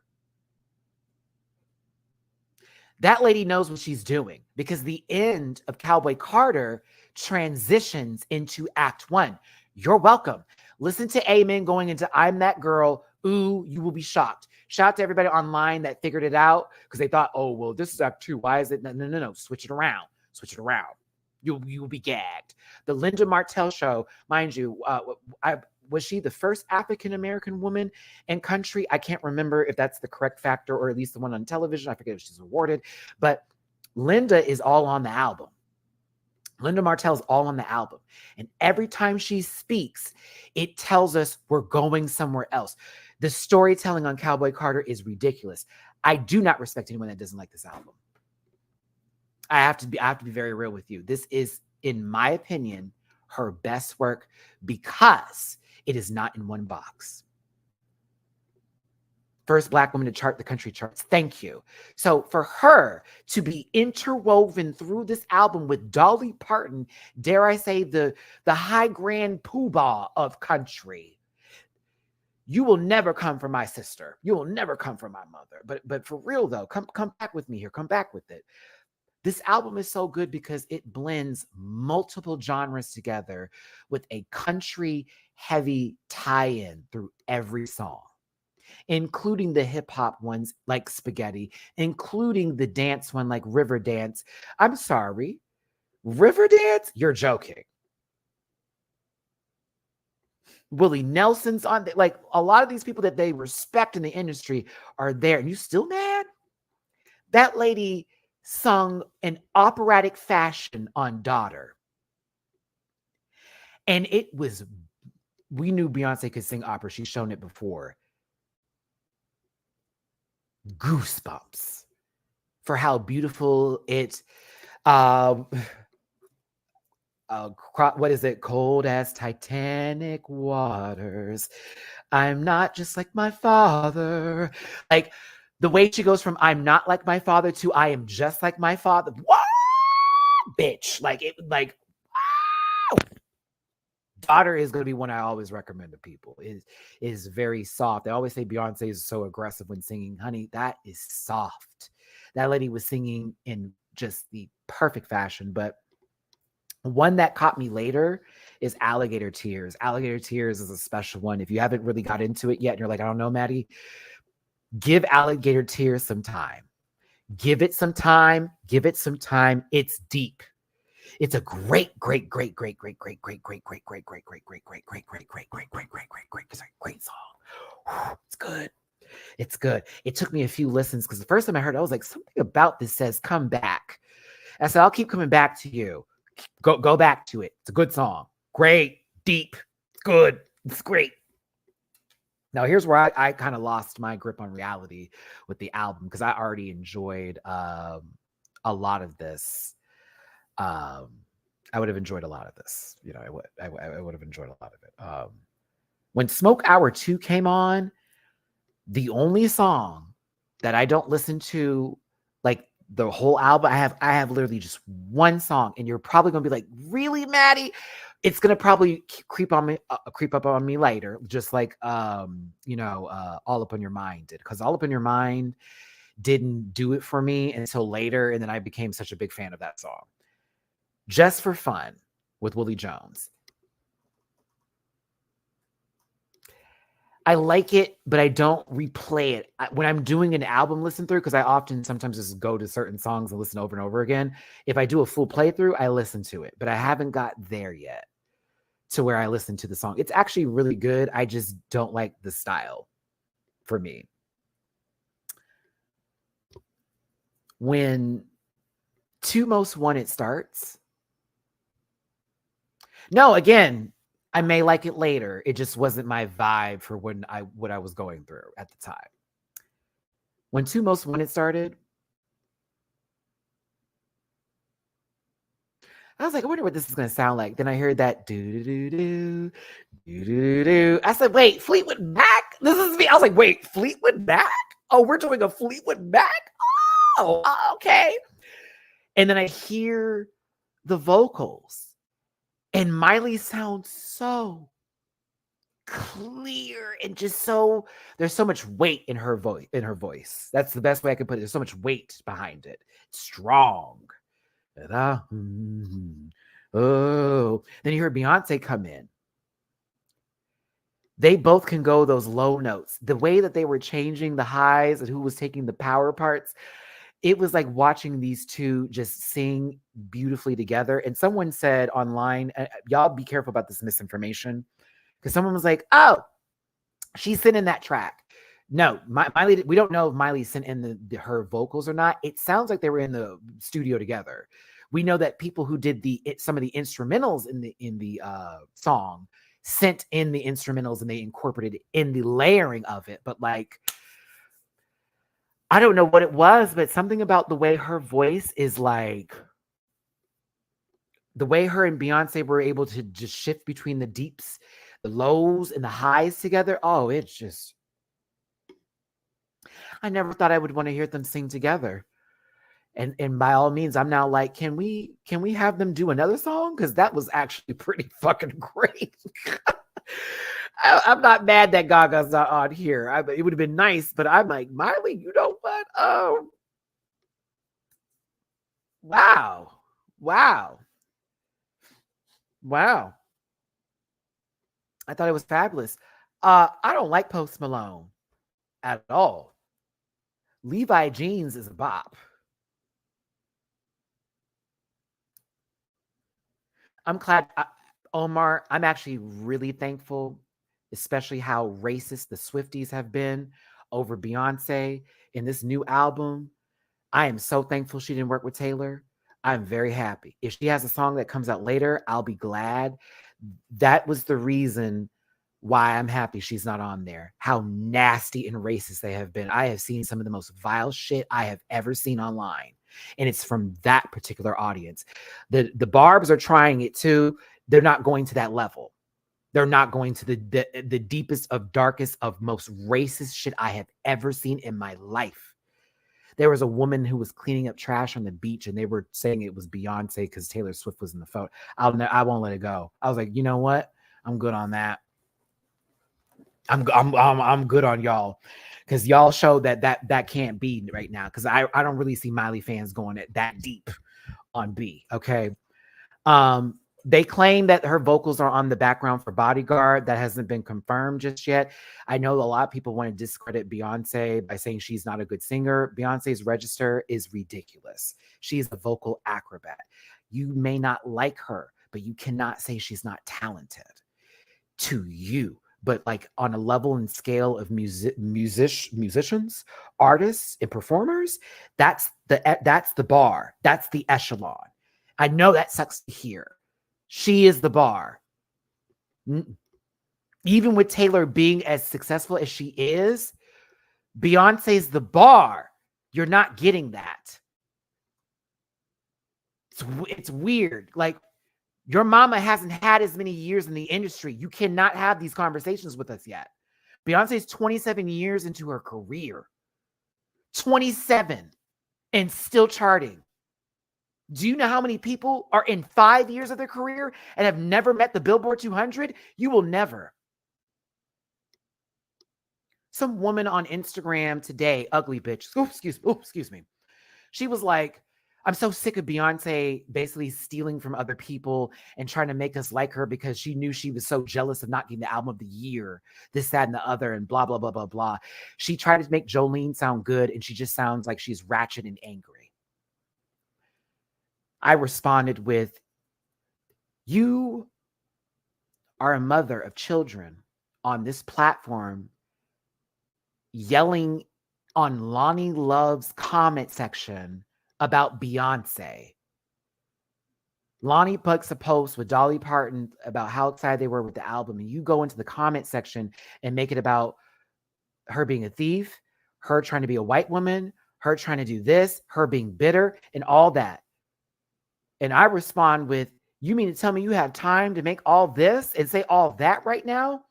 That lady knows what she's doing because the end of Cowboy Carter transitions into Act 1. You're welcome. Listen to Amen going into I'm That Girl. Ooh, you will be shocked. Shout out to everybody online that figured it out because they thought, oh, well, this is Act 2. Why is it? No. Switch it around. You will be gagged. The Linda Martell show, mind you, was she the first African-American woman in country? I can't remember if that's the correct factor or at least the one on television. I forget if she's awarded. But Linda is all on the album. Linda Martell's all on the album. And every time she speaks, it tells us we're going somewhere else. The storytelling on Cowboy Carter is ridiculous. I do not respect anyone that doesn't like this album. I have to be very real with you. This is, in my opinion, her best work because it is not in one box. First Black woman to chart the country charts. Thank you. So for her to be interwoven through this album with Dolly Parton, dare I say the high grand poobah of country. You will never come for my sister. You will never come for my mother. But for real though, come back with me here. Come back with it. This album is so good because it blends multiple genres together with a country heavy tie-in through every song, including the hip hop ones like Spaghetti, including the dance one like River Dance. I'm sorry, River Dance? You're joking. Willie Nelson's on there. Like a lot of these people that they respect in the industry are there. And you still mad? That lady sung in operatic fashion on Daughter. And it was, we knew Beyonce could sing opera. She's shown it before. Goosebumps for how beautiful it, what is it? Cold as Titanic waters. I'm not just like my father. Like, the way she goes from I'm not like my father to I am just like my father. What? Bitch. Like, wow. Daughter is going to be one I always recommend to people. It is very soft. They always say Beyonce is so aggressive when singing. Honey, that is soft. That lady was singing in just the perfect fashion. But one that caught me later is Alligator Tears. Alligator Tears is a special one. If you haven't really got into it yet and you're like, I don't know, Maddie, give Alligator Tears some time. Give it some time. It's deep. It's a great song. It's good. It's good. It took me a few listens because the first time I heard it, I was like, something about this says come back. I said, I'll keep coming back to you. Go back to it. It's a good song. Great, deep, it's good. It's great. Now, here's where I kind of lost my grip on reality with the album because I already enjoyed a lot of this. I would have enjoyed a lot of this. You know, I would have enjoyed a lot of it. When Smoke Hour 2 came on, the only song that I don't listen to, like the whole album. I have literally just one song, and you're probably gonna be like, really, Maddie? It's gonna probably creep up on me later, just like All Up on Your Mind did, because All Up on Your Mind didn't do it for me until later, and then I became such a big fan of that song. Just for Fun with Willie Jones. I like it, but I don't replay it. When I'm doing an album listen through, because I often sometimes just go to certain songs and listen over and over again. If I do a full playthrough, I listen to it, but I haven't got there yet to where I listen to the song. It's actually really good. I just don't like the style for me. When Two Most Wanted starts, no, again, I may like it later. It just wasn't my vibe for what I was going through at the time. When Two Most Wanted started, I was like, I wonder what this is going to sound like. Then I heard that do. I said, wait, Fleetwood Mac? This is me. I was like, wait, Fleetwood Mac? Oh, we're doing a Fleetwood Mac? Oh, okay. And then I hear the vocals, and Miley sounds so clear and just so, there's so much weight in her voice. That's the best way I could put it. There's so much weight behind it. Strong. Oh, then you heard Beyonce come in. They both can go those low notes. The way that they were changing the highs and who was taking the power parts, it was like watching these two just sing beautifully together. And someone said online, y'all be careful about this misinformation, because someone was like, oh, she sent in that track. No, Miley, we don't know if Miley sent in her vocals or not. It sounds like they were in the studio together. We know that people who did some of the instrumentals in the song sent in the instrumentals, and they incorporated it in the layering of it. But like, I don't know what it was, but something about the way her voice is, like the way her and Beyonce were able to just shift between the deeps, the lows, and the highs together. Oh, it's just, I never thought I would want to hear them sing together. And by all means, I'm now like, can we have them do another song? Because that was actually pretty fucking great. I'm not mad that Gaga's not on here. It would have been nice, but I'm like, Miley, you know what? Oh, wow. I thought it was fabulous. I don't like Post Malone at all. Levi Jeans is a bop. I'm glad, Omar, I'm actually really thankful, especially how racist the Swifties have been over Beyonce in this new album. I am so thankful she didn't work with Taylor. I'm very happy. If she has a song that comes out later, I'll be glad. That was the reason why I'm happy she's not on there. How nasty and racist they have been. I have seen some of the most vile shit I have ever seen online, and it's from that particular audience. The Barbs are trying it too. They're not going to that level. They're not going to the deepest of darkest of most racist shit I have ever seen in my life. There was a woman who was cleaning up trash on the beach, and they were saying it was Beyonce because Taylor Swift was in the photo. I won't let it go. I was like, you know what? I'm good on that. I'm good on y'all, because y'all show that can't be right now, because I don't really see Miley fans going that deep on B. Okay. They claim that her vocals are on the background for Bodyguard. That hasn't been confirmed just yet. I know a lot of people want to discredit Beyonce by saying she's not a good singer. Beyonce's register is ridiculous. She's a vocal acrobat. You may not like her, but you cannot say she's not talented to you. But like on a level and scale of musicians, artists, and performers, that's the bar. That's the echelon. I know that sucks to hear. She is the bar. Even with Taylor being as successful as she is, Beyonce's the bar. You're not getting that. It's weird. Like, your mama hasn't had as many years in the industry. You cannot have these conversations with us yet. Beyonce's 27 years into her career. 27. and still charting. Do you know how many people are in 5 years of their career and have never met the Billboard 200? You will never. Some woman on Instagram today, ugly bitch, excuse me. She was like, I'm so sick of Beyonce basically stealing from other people and trying to make us like her because she knew she was so jealous of not getting the album of the year, this, that, and the other, and blah, blah, blah, blah, blah. She tried to make Jolene sound good, and she just sounds like she's ratchet and angry. I responded with, you are a mother of children on this platform yelling on Lonnie Love's comment section about Beyonce. Lonnie puts a post with Dolly Parton about how excited they were with the album, and you go into the comment section and make it about her being a thief, her trying to be a white woman, her trying to do this, her being bitter, and all that. And I respond with, you mean to tell me you have time to make all this and say all that right now?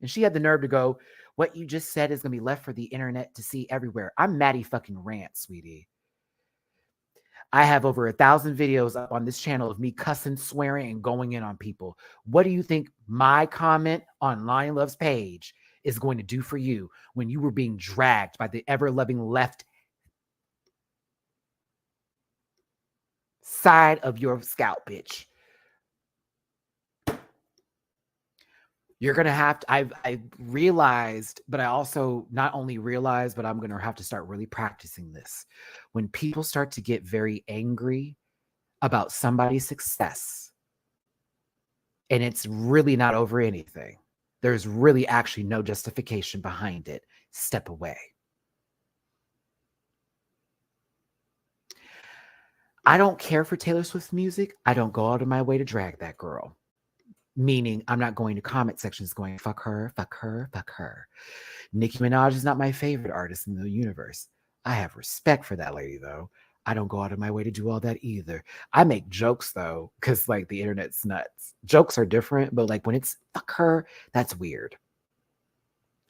And she had the nerve to go, what you just said is going to be left for the internet to see everywhere. I'm Matty-Rants, sweetie. I have over 1,000 videos up on this channel of me cussing, swearing, and going in on people. What do you think my comment on Lonnie Love's page is going to do for you when you were being dragged by the ever-loving left side of your scalp, bitch? You're going to have to, I realized, but I also not only realized, but I'm going to have to start really practicing this. When people start to get very angry about somebody's success, and it's really not over anything, there's really actually no justification behind it, step away. I don't care for Taylor Swift's music. I don't go out of my way to drag that girl. Meaning I'm not going to comment sections going, fuck her, fuck her, fuck her. Nicki Minaj is not my favorite artist in the universe. I have respect for that lady, though. I don't go out of my way to do all that either. I make jokes, though, because, like, the internet's nuts. Jokes are different, but, like, when it's fuck her, that's weird.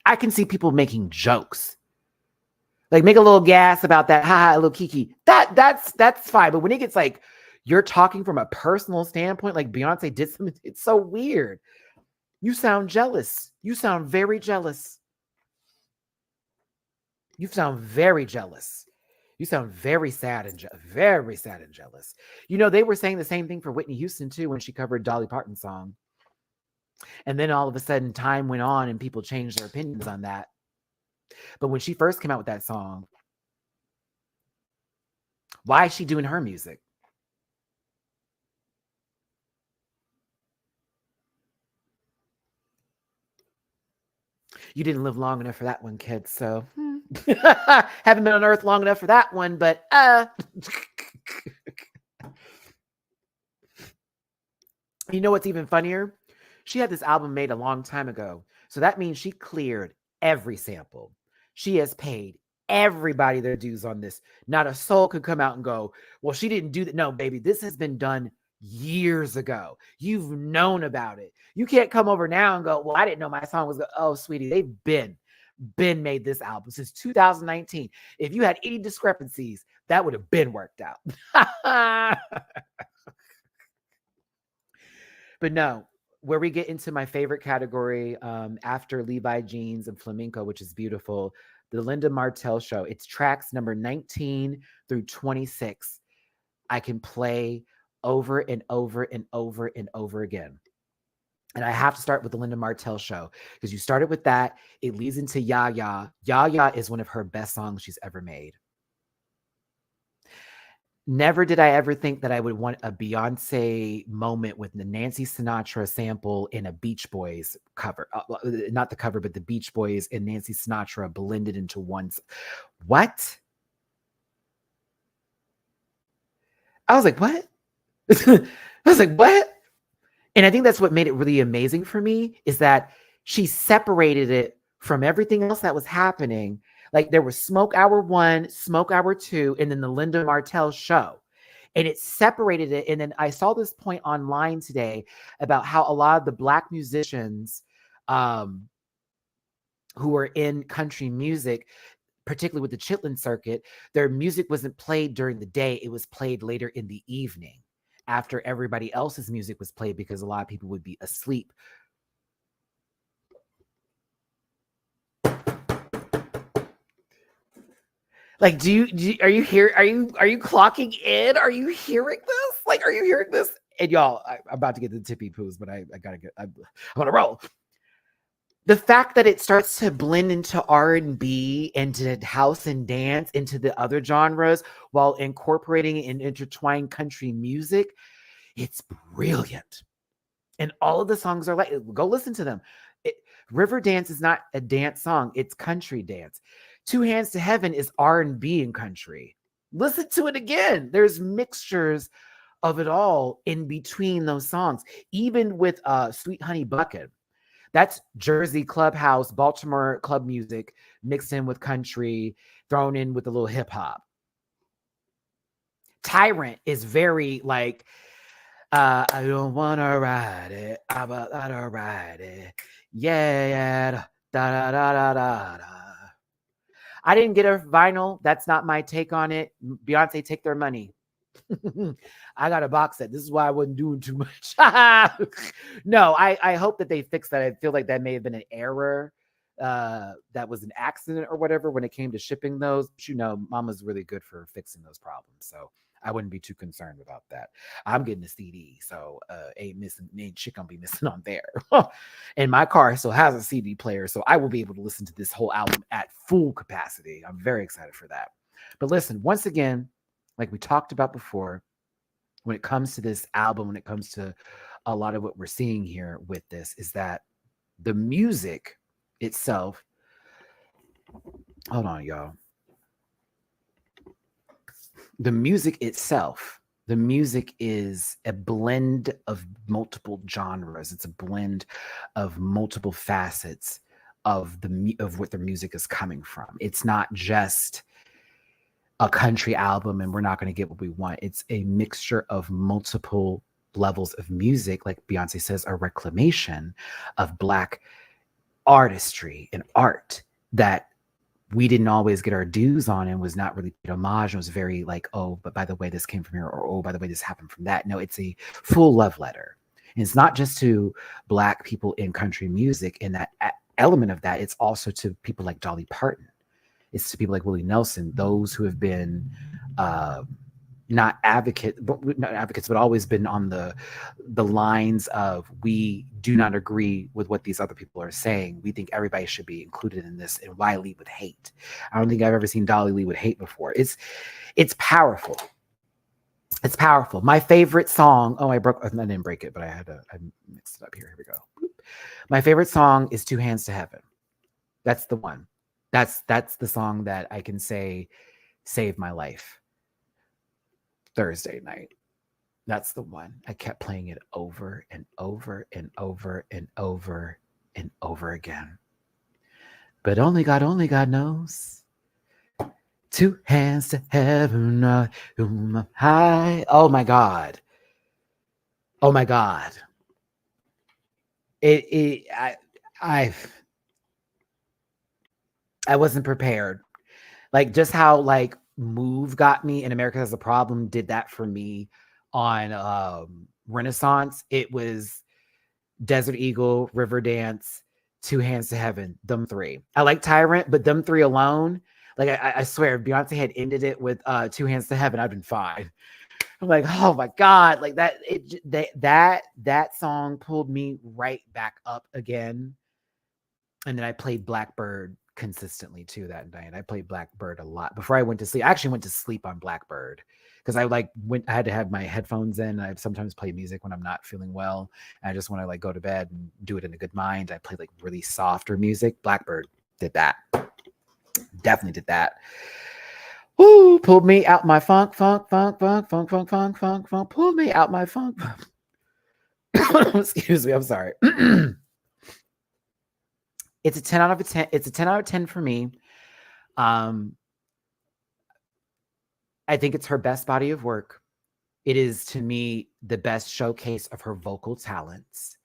I can see people making jokes. Like, make a little gas about that, haha, little kiki. That's fine. But when it gets, like, you're talking from a personal standpoint, like Beyonce did something, it's so weird. You sound jealous. You sound very jealous. You sound very jealous. You sound very sad and jealous. You know, they were saying the same thing for Whitney Houston too when she covered Dolly Parton's song. And then all of a sudden time went on and people changed their opinions on that. But when she first came out with that song, why is she doing her music? You didn't live long enough for that one, kid. So haven't been on Earth long enough for that one, but you know what's even funnier? She had this album made a long time ago. So that means she cleared every sample. She has paid everybody their dues on this. Not a soul could come out and go, well, she didn't do that. No, baby, this has been done years ago. You've known about it. You can't come over now and go, well, I didn't know my song was good. Oh, sweetie, they've been made this album since 2019. If you had any discrepancies, that would have been worked out. But no, where we get into my favorite category after Levi Jeans and Flamenco, which is beautiful, the Linda Martell show. It's tracks number 19 through 26. I can play over and over and over and over again. And I have to start with the Linda Martell show because you started with that. It leads into Ya Ya. Ya Ya is one of her best songs she's ever made. Never did I ever think that I would want a Beyonce moment with the Nancy Sinatra sample in a Beach Boys cover. Not the cover, but the Beach Boys and Nancy Sinatra blended into one. What? I was like, what? I was like, what? And I think that's what made it really amazing for me is that she separated it from everything else that was happening. Like there was Smoke Hour 1, Smoke Hour 2, and then the Linda Martell show. And it separated it. And then I saw this point online today about how a lot of the Black musicians who are in country music particularly with the Chitlin circuit, their music wasn't played during the day. It was played later in the evening after everybody else's music was played because a lot of people would be asleep. Like, are you here? Are you clocking in? Are you hearing this? Like, are you hearing this? And y'all, I'm about to get the tippy poos, but I gotta get. I'm gonna roll. The fact that it starts to blend into R&B, into house and dance, into the other genres, while incorporating and intertwining country music, it's brilliant. And all of the songs are like, go listen to them. River Dance is not a dance song; it's country dance. Two Hands to Heaven is R&B and country. Listen to it again. There's mixtures of it all in between those songs. Even with Sweet Honey Bucket, that's Jersey clubhouse, Baltimore club music mixed in with country, thrown in with a little hip hop. Tyrant is very like, I don't want to ride it. I gotta ride it. Yeah, da da da da da da. I didn't get a vinyl. That's not my take on it. Beyonce, take their money. I got a box set. This is why I wasn't doing too much. No, I hope that they fix that. I feel like that may have been an error. That was an accident or whatever when it came to shipping those. But you know, Mama's really good for fixing those problems. So I wouldn't be too concerned about that. I'm getting a CD, so ain't shit gonna be missing on there. And my car still has a CD player, so I will be able to listen to this whole album at full capacity. I'm very excited for that. But listen, once again, like we talked about before, when it comes to this album, when it comes to a lot of what we're seeing here with this, is that the music itself. Hold on, y'all. The music itself, the music is a blend of multiple genres. It's a blend of multiple facets of what the music is coming from. It's not just a country album and we're not going to get what we want. It's a mixture of multiple levels of music, like Beyonce says, a reclamation of Black artistry and art that we didn't always get our dues on and was not really paid homage. It was very like, oh, but by the way, this came from here, or oh, by the way, this happened from that. No, it's a full love letter. And it's not just to Black people in country music, and that element of that, it's also to people like Dolly Parton. It's to people like Willie Nelson, those who have been not advocates, but always been on the lines of, we do not agree with what these other people are saying. We think everybody should be included in this, and why lead with hate? I don't think I've ever seen Dolly lead with hate before. It's powerful. It's powerful. My favorite song. Oh, I didn't break it, but I mixed it up here. Here we go. My favorite song is Two Hands to Heaven. That's the one. That's the song that I can say saved my life. Thursday night. That's the one. I kept playing it over and over and over and over and over again. But only God knows. Two hands to heaven, high. Oh my God. Oh my God. I wasn't prepared. Like, just how like Move got me and America Has a Problem did that for me on Renaissance. It was Desert Eagle, River Dance, Two Hands to Heaven, them three. I like Tyrant, but them three alone, like I swear, if Beyonce had ended it with Two Hands to Heaven, I'd been fine. I'm like, oh my God, like that song pulled me right back up again. And then I played Blackbird consistently too that night. I played Blackbird a lot before I went to sleep. I actually went to sleep on Blackbird because I had to have my headphones in. I sometimes play music when I'm not feeling well. I just want to like go to bed and do it in a good mind. I play like really softer music. Blackbird did that. Definitely did that. Ooh, pulled me out my funk. Pulled me out my funk. Excuse me, I'm sorry. It's a 10 out of 10. It's a 10 out of 10 for me. I think it's her best body of work. It is, to me, the best showcase of her vocal talents,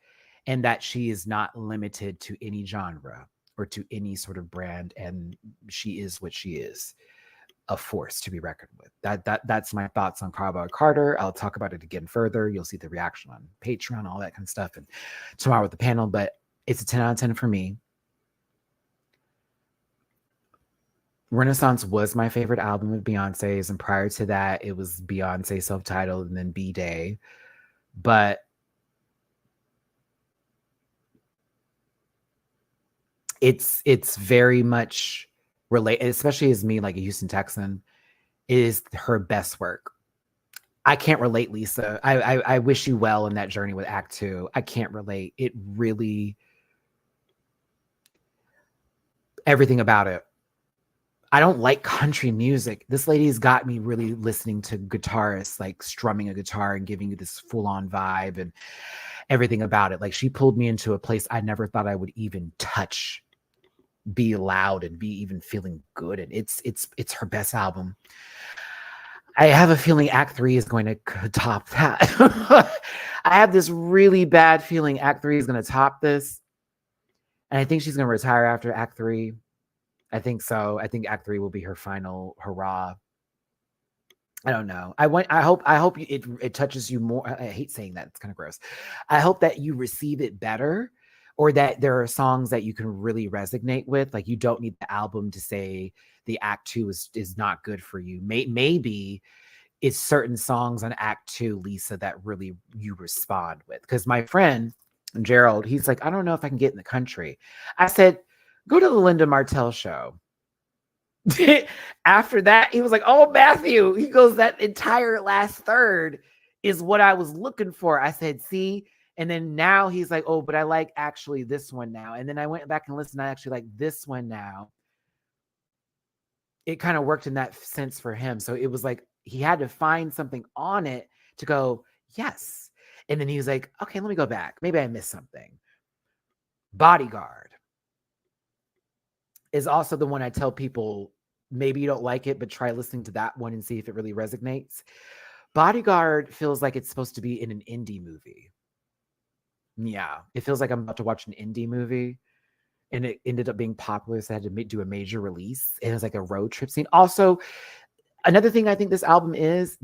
and that she is not limited to any genre. or to any sort of brand, and she is what she is, a force to be reckoned with. That's my thoughts on Cowboy Carter. I'll talk about it again further. You'll see the reaction on Patreon, all that kind of stuff, and tomorrow with the panel. But it's a 10 out of 10 for me. Renaissance was my favorite album of Beyonce's, and prior to that, it was Beyonce self-titled and then B-Day. But it's very much related, especially as me, like a Houston Texan, is her best work. I can't relate, Lisa. I wish you well in that journey with Act 2. I can't relate. It really, everything about it. I don't like country music. This lady's got me really listening to guitarists, like strumming a guitar and giving you this full-on vibe and everything about it. Like, she pulled me into a place I never thought I would even touch, be loud and be even feeling good. And it's her best album. I have a feeling Act 3 is going to top that. I have this really bad feeling Act 3 is going to top this. And I think she's going to retire after Act 3. I think so. I think Act 3 will be her final hurrah. I don't know. I hope it touches you more. I hate saying that. It's kind of gross. I hope that you receive it better, or that there are songs that you can really resonate with. Like, you don't need the album to say the Act 2 is not good for you. Maybe it's certain songs on Act 2, Lisa, that really you respond with. Because my friend Gerald, he's like, I don't know if I can get in the country. I said, go to the Linda Martell show. After that, he was like, oh, Matthew, he goes, that entire last third is what I was looking for. I said, see? And then now he's like, oh, but I like actually this one now. And then I went back and listened. I actually like this one now. It kind of worked in that sense for him. So it was like he had to find something on it to go, yes. And then he was like, okay, let me go back. Maybe I missed something. Bodyguard is also the one I tell people, maybe you don't like it, but try listening to that one and see if it really resonates. Bodyguard feels like it's supposed to be in an indie movie. Yeah, it feels like I'm about to watch an indie movie, and it ended up being popular, so I had to do a major release. It was like a road trip scene. Also, another thing I think this album is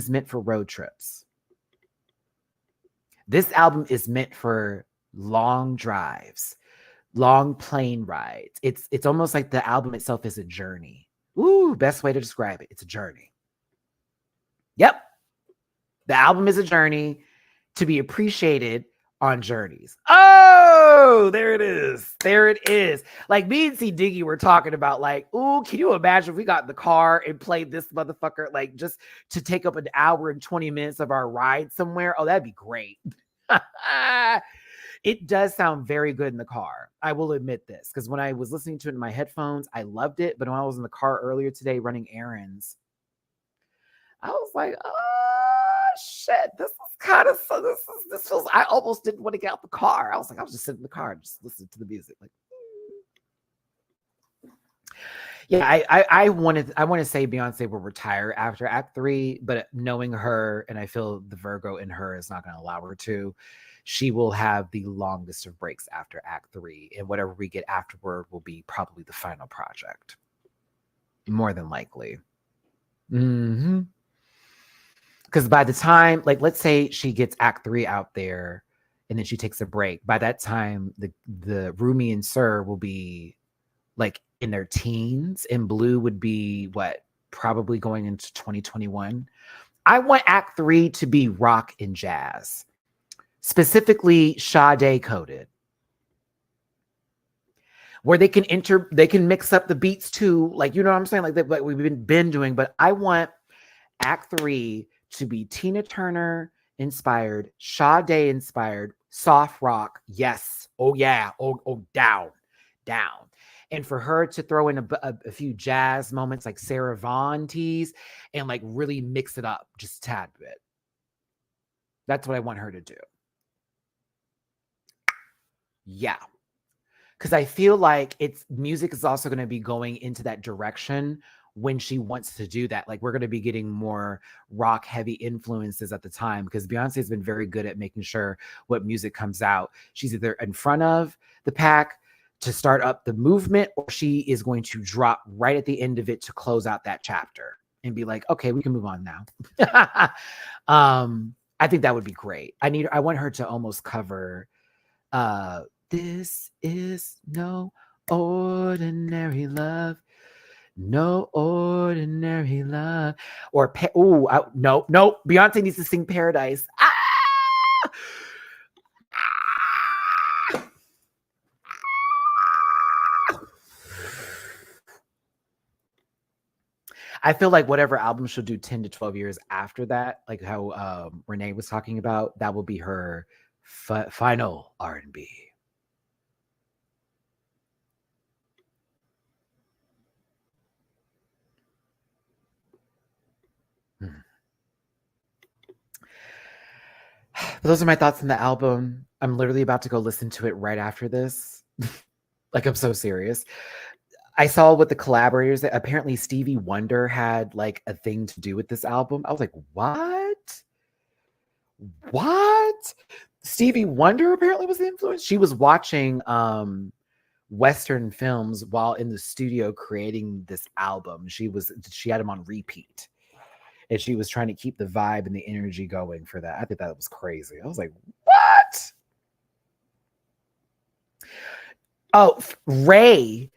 meant for road trips. This album is meant for long drives, long plane rides. It's almost like the album itself is a journey. Ooh, best way to describe it. It's a journey. Yep. The album is a journey to be appreciated on journeys. Oh, there it is. There it is. Like, me and C. Diggy were talking about, like, ooh, can you imagine if we got in the car and played this motherfucker, like, just to take up an hour and 20 minutes of our ride somewhere? Oh, that'd be great. It does sound very good in the car. I will admit this, because when I was listening to it in my headphones, I loved it. But when I was in the car earlier today running errands, I was like, oh, shit, this is kind of, so this feels, I almost didn't want to get out the car. I was like, I was just sitting in the car and just listening to the music. Like, yeah, I want to say Beyonce will retire after Act 3, but knowing her, and I feel the Virgo in her is not going to allow her to, she will have the longest of breaks after Act 3, and whatever we get afterward will be probably the final project. More than likely. Because by the time, like, let's say she gets Act 3 out there and then she takes a break, by that time, the Rumi and Sir will be like in their teens, and Blue would be what, probably going into 2021. I want Act 3 to be rock and jazz, specifically Sade coded, where they can mix up the beats too, like, you know what I'm saying, like we've been doing. But I want Act 3 to be Tina Turner inspired, Sade inspired, soft rock. Yes. Oh yeah. Oh, down. And for her to throw in a few jazz moments, like Sarah Vaughan tease, and like really mix it up just a tad bit. That's what I want her to do. Yeah. Because I feel like music is also going to be going into that direction when she wants to do that. Like, we're going to be getting more rock heavy influences at the time, because Beyonce has been very good at making sure what music comes out, she's either in front of the pack to start up the movement, or she is going to drop right at the end of it to close out that chapter and be like, okay, we can move on now. I think that would be great. I want her to almost cover this is no ordinary love. No ordinary love. Or no. Beyonce needs to sing Paradise. I feel like whatever album she'll do 10 to 12 years after that, like how Renee was talking about, that will be her final R&B. Those are my thoughts on the album. I'm literally about to go listen to it right after this. Like, I'm so serious. I saw what the collaborators, apparently Stevie Wonder had like a thing to do with this album. I was like, what? Stevie Wonder apparently was the influence. She was watching Western films while in the studio creating this album. She had them on repeat. And she was trying to keep the vibe and the energy going for that. I think that was crazy. I was like, what? Oh, Ray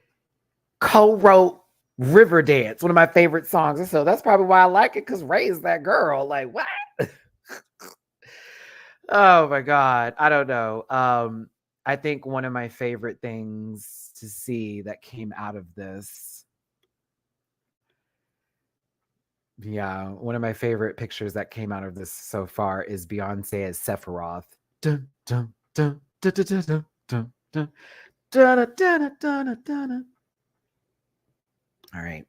co-wrote Riverdance, one of my favorite songs. So that's probably why I like it, because Ray is that girl. Like, what? Oh my God. I don't know. I think one of my favorite things to see that came out of this. Yeah, one of my favorite pictures that came out of this so far is Beyonce as Sephiroth. Dun, dun, dun, dun, dun, dun, dun, dun, dun, dun, dun, dun, dun. All right.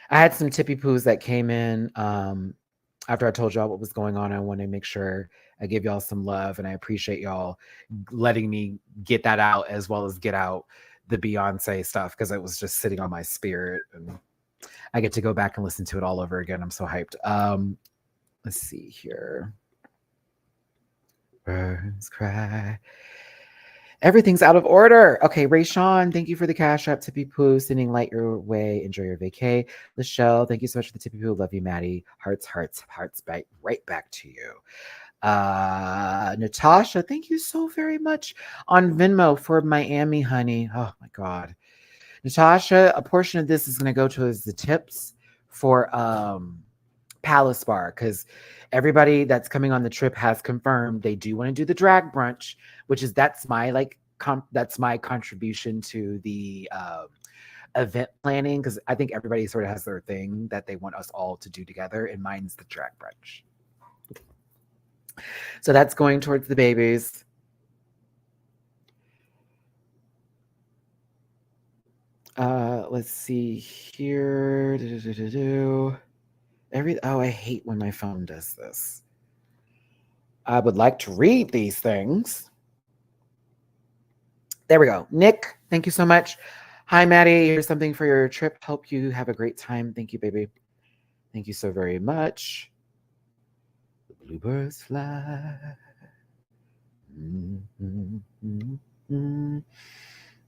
I had some tippy poos that came in after I told y'all what was going on. I want to make sure I give y'all some love, and I appreciate y'all letting me get that out, as well as get out the Beyonce stuff, because it was just sitting on my spirit, and I get to go back and listen to it all over again. I'm so hyped. Let's see here. Birds cry. Everything's out of order. Okay, Ray Sean, thank you for the cash app. Tippy Poo, sending light your way. Enjoy your vacay. Lachelle, thank you so much for the Tippy Poo. Love you, Maddie. Hearts, right back to you. Natasha, thank you so very much on Venmo for Miami, honey. Oh my God. Natasha, a portion of this is going to go towards the tips for Palace Bar, because everybody that's coming on the trip has confirmed they do want to do the drag brunch, which is that's my contribution to the event planning, because I think everybody sort of has their thing that they want us all to do together, and mine's the drag brunch. So that's going towards the babies. Let's see here. I hate when my phone does this. I would like to read these things. There we go. Nick, thank you so much. Hi, Maddie. Here's something for your trip. Hope you have a great time. Thank you, baby. Thank you so very much. The bluebirds fly. Mm-hmm. Mm-hmm.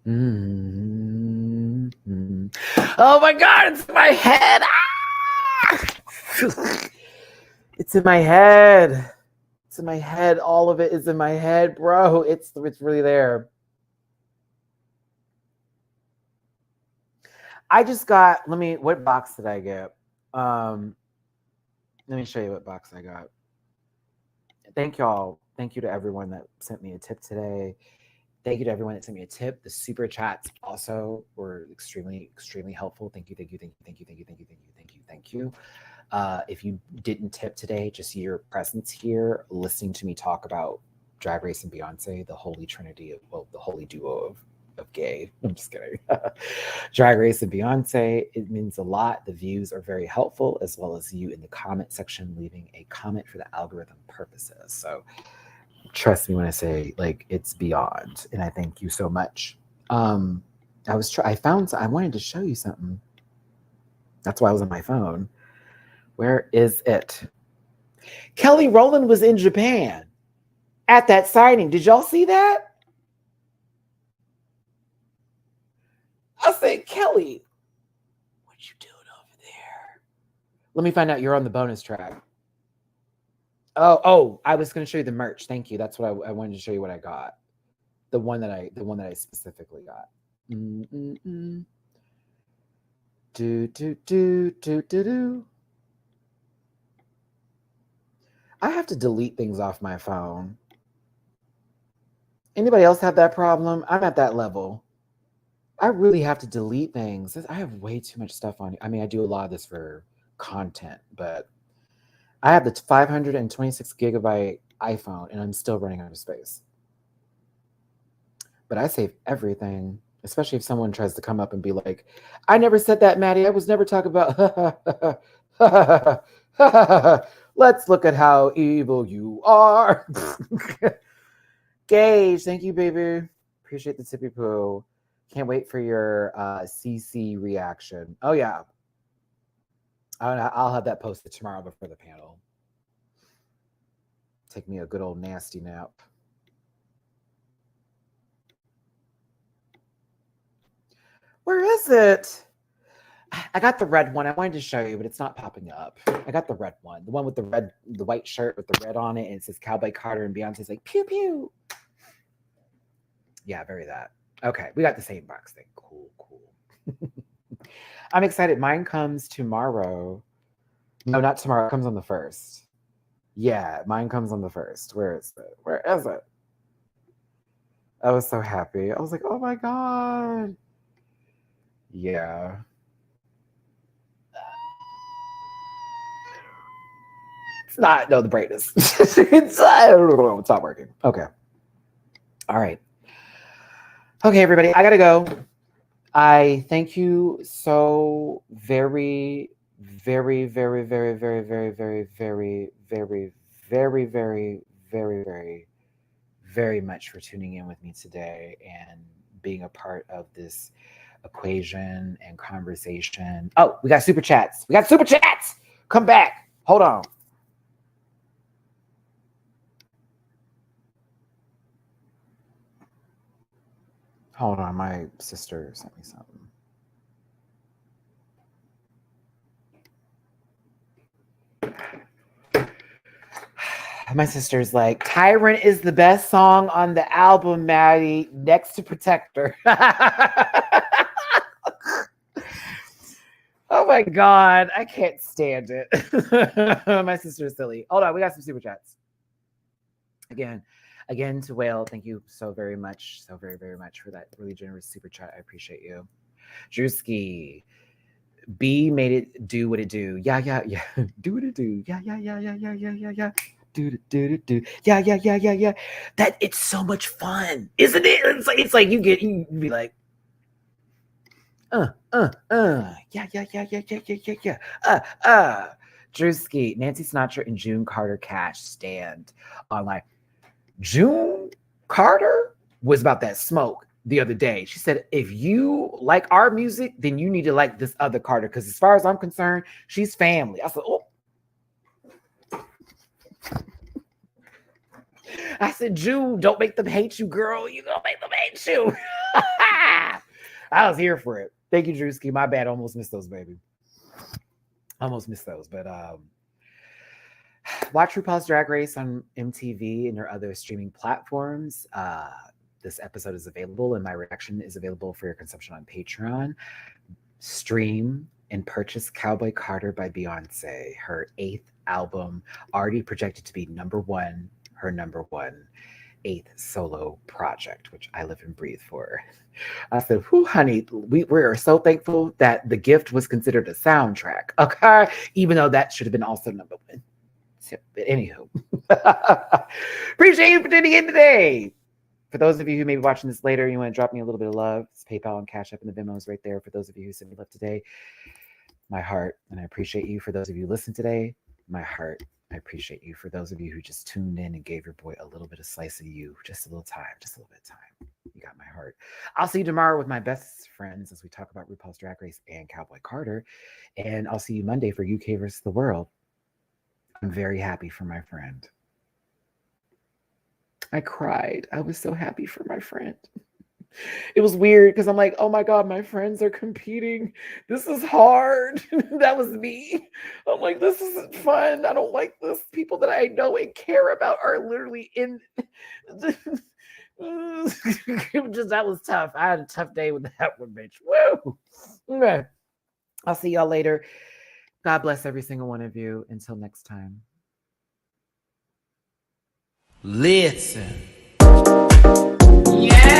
Mm-hmm. Oh my God, it's in my head. It's in my head. It's in my head. All of it is in my head, bro. It's really there. I just got, what box did I get? Let me show you what box I got. Thank y'all. Thank you to everyone that sent me a tip today. Thank you to everyone that sent me a tip. The super chats also were extremely, extremely helpful. Thank you. If you didn't tip today, just your presence here, listening to me talk about Drag Race and Beyonce, the holy trinity the holy duo of gay. I'm just kidding. Drag Race and Beyonce, it means a lot. The views are very helpful, as well as you in the comment section leaving a comment for the algorithm purposes. So trust me when I say, like, it's beyond, and I thank you so much. I wanted to show you something. That's why I was on my phone. Where is it? Kelly Rowland was in Japan at that signing. Did y'all see that? I said, Kelly, what you doing over there? Let me find out you're on the bonus track. Oh, I was going to show you the merch. Thank you. That's what I wanted to show you what I got. The one that I specifically got. Mm-mm-mm. Do. I have to delete things off my phone. Anybody else have that problem? I'm at that level. I really have to delete things. I have way too much stuff on. I mean, I do a lot of this for content, but I have the 526 gigabyte iPhone and I'm still running out of space. But I save everything, especially if someone tries to come up and be like, I never said that, Maddie. I was never talking about. Let's look at how evil you are. Gage, thank you, baby. Appreciate the tippy poo. Can't wait for your CC reaction. Oh, yeah. I'll have that posted tomorrow before the panel. Take me a good old nasty nap. Where is it? I got the red one. I wanted to show you, but it's not popping up. I got the red one. The one with the white shirt with the red on it. And it says Cowboy Carter and Beyonce's like, pew, pew. Yeah, very that. Okay, we got the same box thing. Cool. I'm excited. Mine comes tomorrow. No, not tomorrow. It comes on the 1st. Yeah, mine comes on the 1st. Where is it? I was so happy. I was like, oh my God. Yeah. It's not, no, the brightness. It's not working. Okay. All right. Okay, everybody, I gotta go. I thank you so very, very, very, very, very, very, very, very, very, very, very, very, very, very much for tuning in with me today and being a part of this equation and conversation. Oh, we got super chats. Come back. Hold on. Hold on, my sister sent me something. My sister's like, Tyrant is the best song on the album, Maddie, next to Protector. Oh my God, I can't stand it. My sister's silly. Hold on, we got some super chats. Again to Whale, thank you so very much, so very, very much for that really generous super chat. I appreciate you. Drewski, B made it do what it do. Yeah. Do what it do. Yeah. Do. Yeah. That it's so much fun, isn't it? It's like you be like, yeah. Drewski, Nancy Sinatra and June Carter Cash stand online. June Carter was about that smoke the other day. She said, if you like our music, then you need to like this other Carter, because as far as I'm concerned, she's family. I said, oh. I said, June, don't make them hate you, girl. You're going to make them hate you. I was here for it. Thank you, Drewski. My bad. Almost missed those, baby. But watch RuPaul's Drag Race on MTV and your other streaming platforms. This episode is available and my reaction is available for your consumption on Patreon. Stream and purchase Cowboy Carter by Beyonce, her 8th album, already projected to be her number one 8th solo project, which I live and breathe for. I said, whew, honey, we are so thankful that The Gift was considered a soundtrack, okay? Even though that should have been also number one. So, but anywho, appreciate you for tuning in today. For those of you who may be watching this later, you want to drop me a little bit of love, it's PayPal and Cash App and the Venmo is right there. For those of you who sent me love today, my heart, and I appreciate you. For those of you who listened today, my heart, I appreciate you. For those of you who just tuned in and gave your boy a little bit of slice of you, just a little time, you got my heart. I'll see you tomorrow with my best friends as we talk about RuPaul's Drag Race and Cowboy Carter. And I'll see you Monday for UK versus the world. I'm very happy for my friend. I cried. I was so happy for my friend. It was weird because I'm like, oh my God, my friends are competing. This is hard. That was me. I'm like, this isn't fun. I don't like this. People that I know and care about are literally in. That was tough. I had a tough day with that one, bitch. Woo. Okay. I'll see y'all later. God bless every single one of you. Until next time. Listen. Yeah.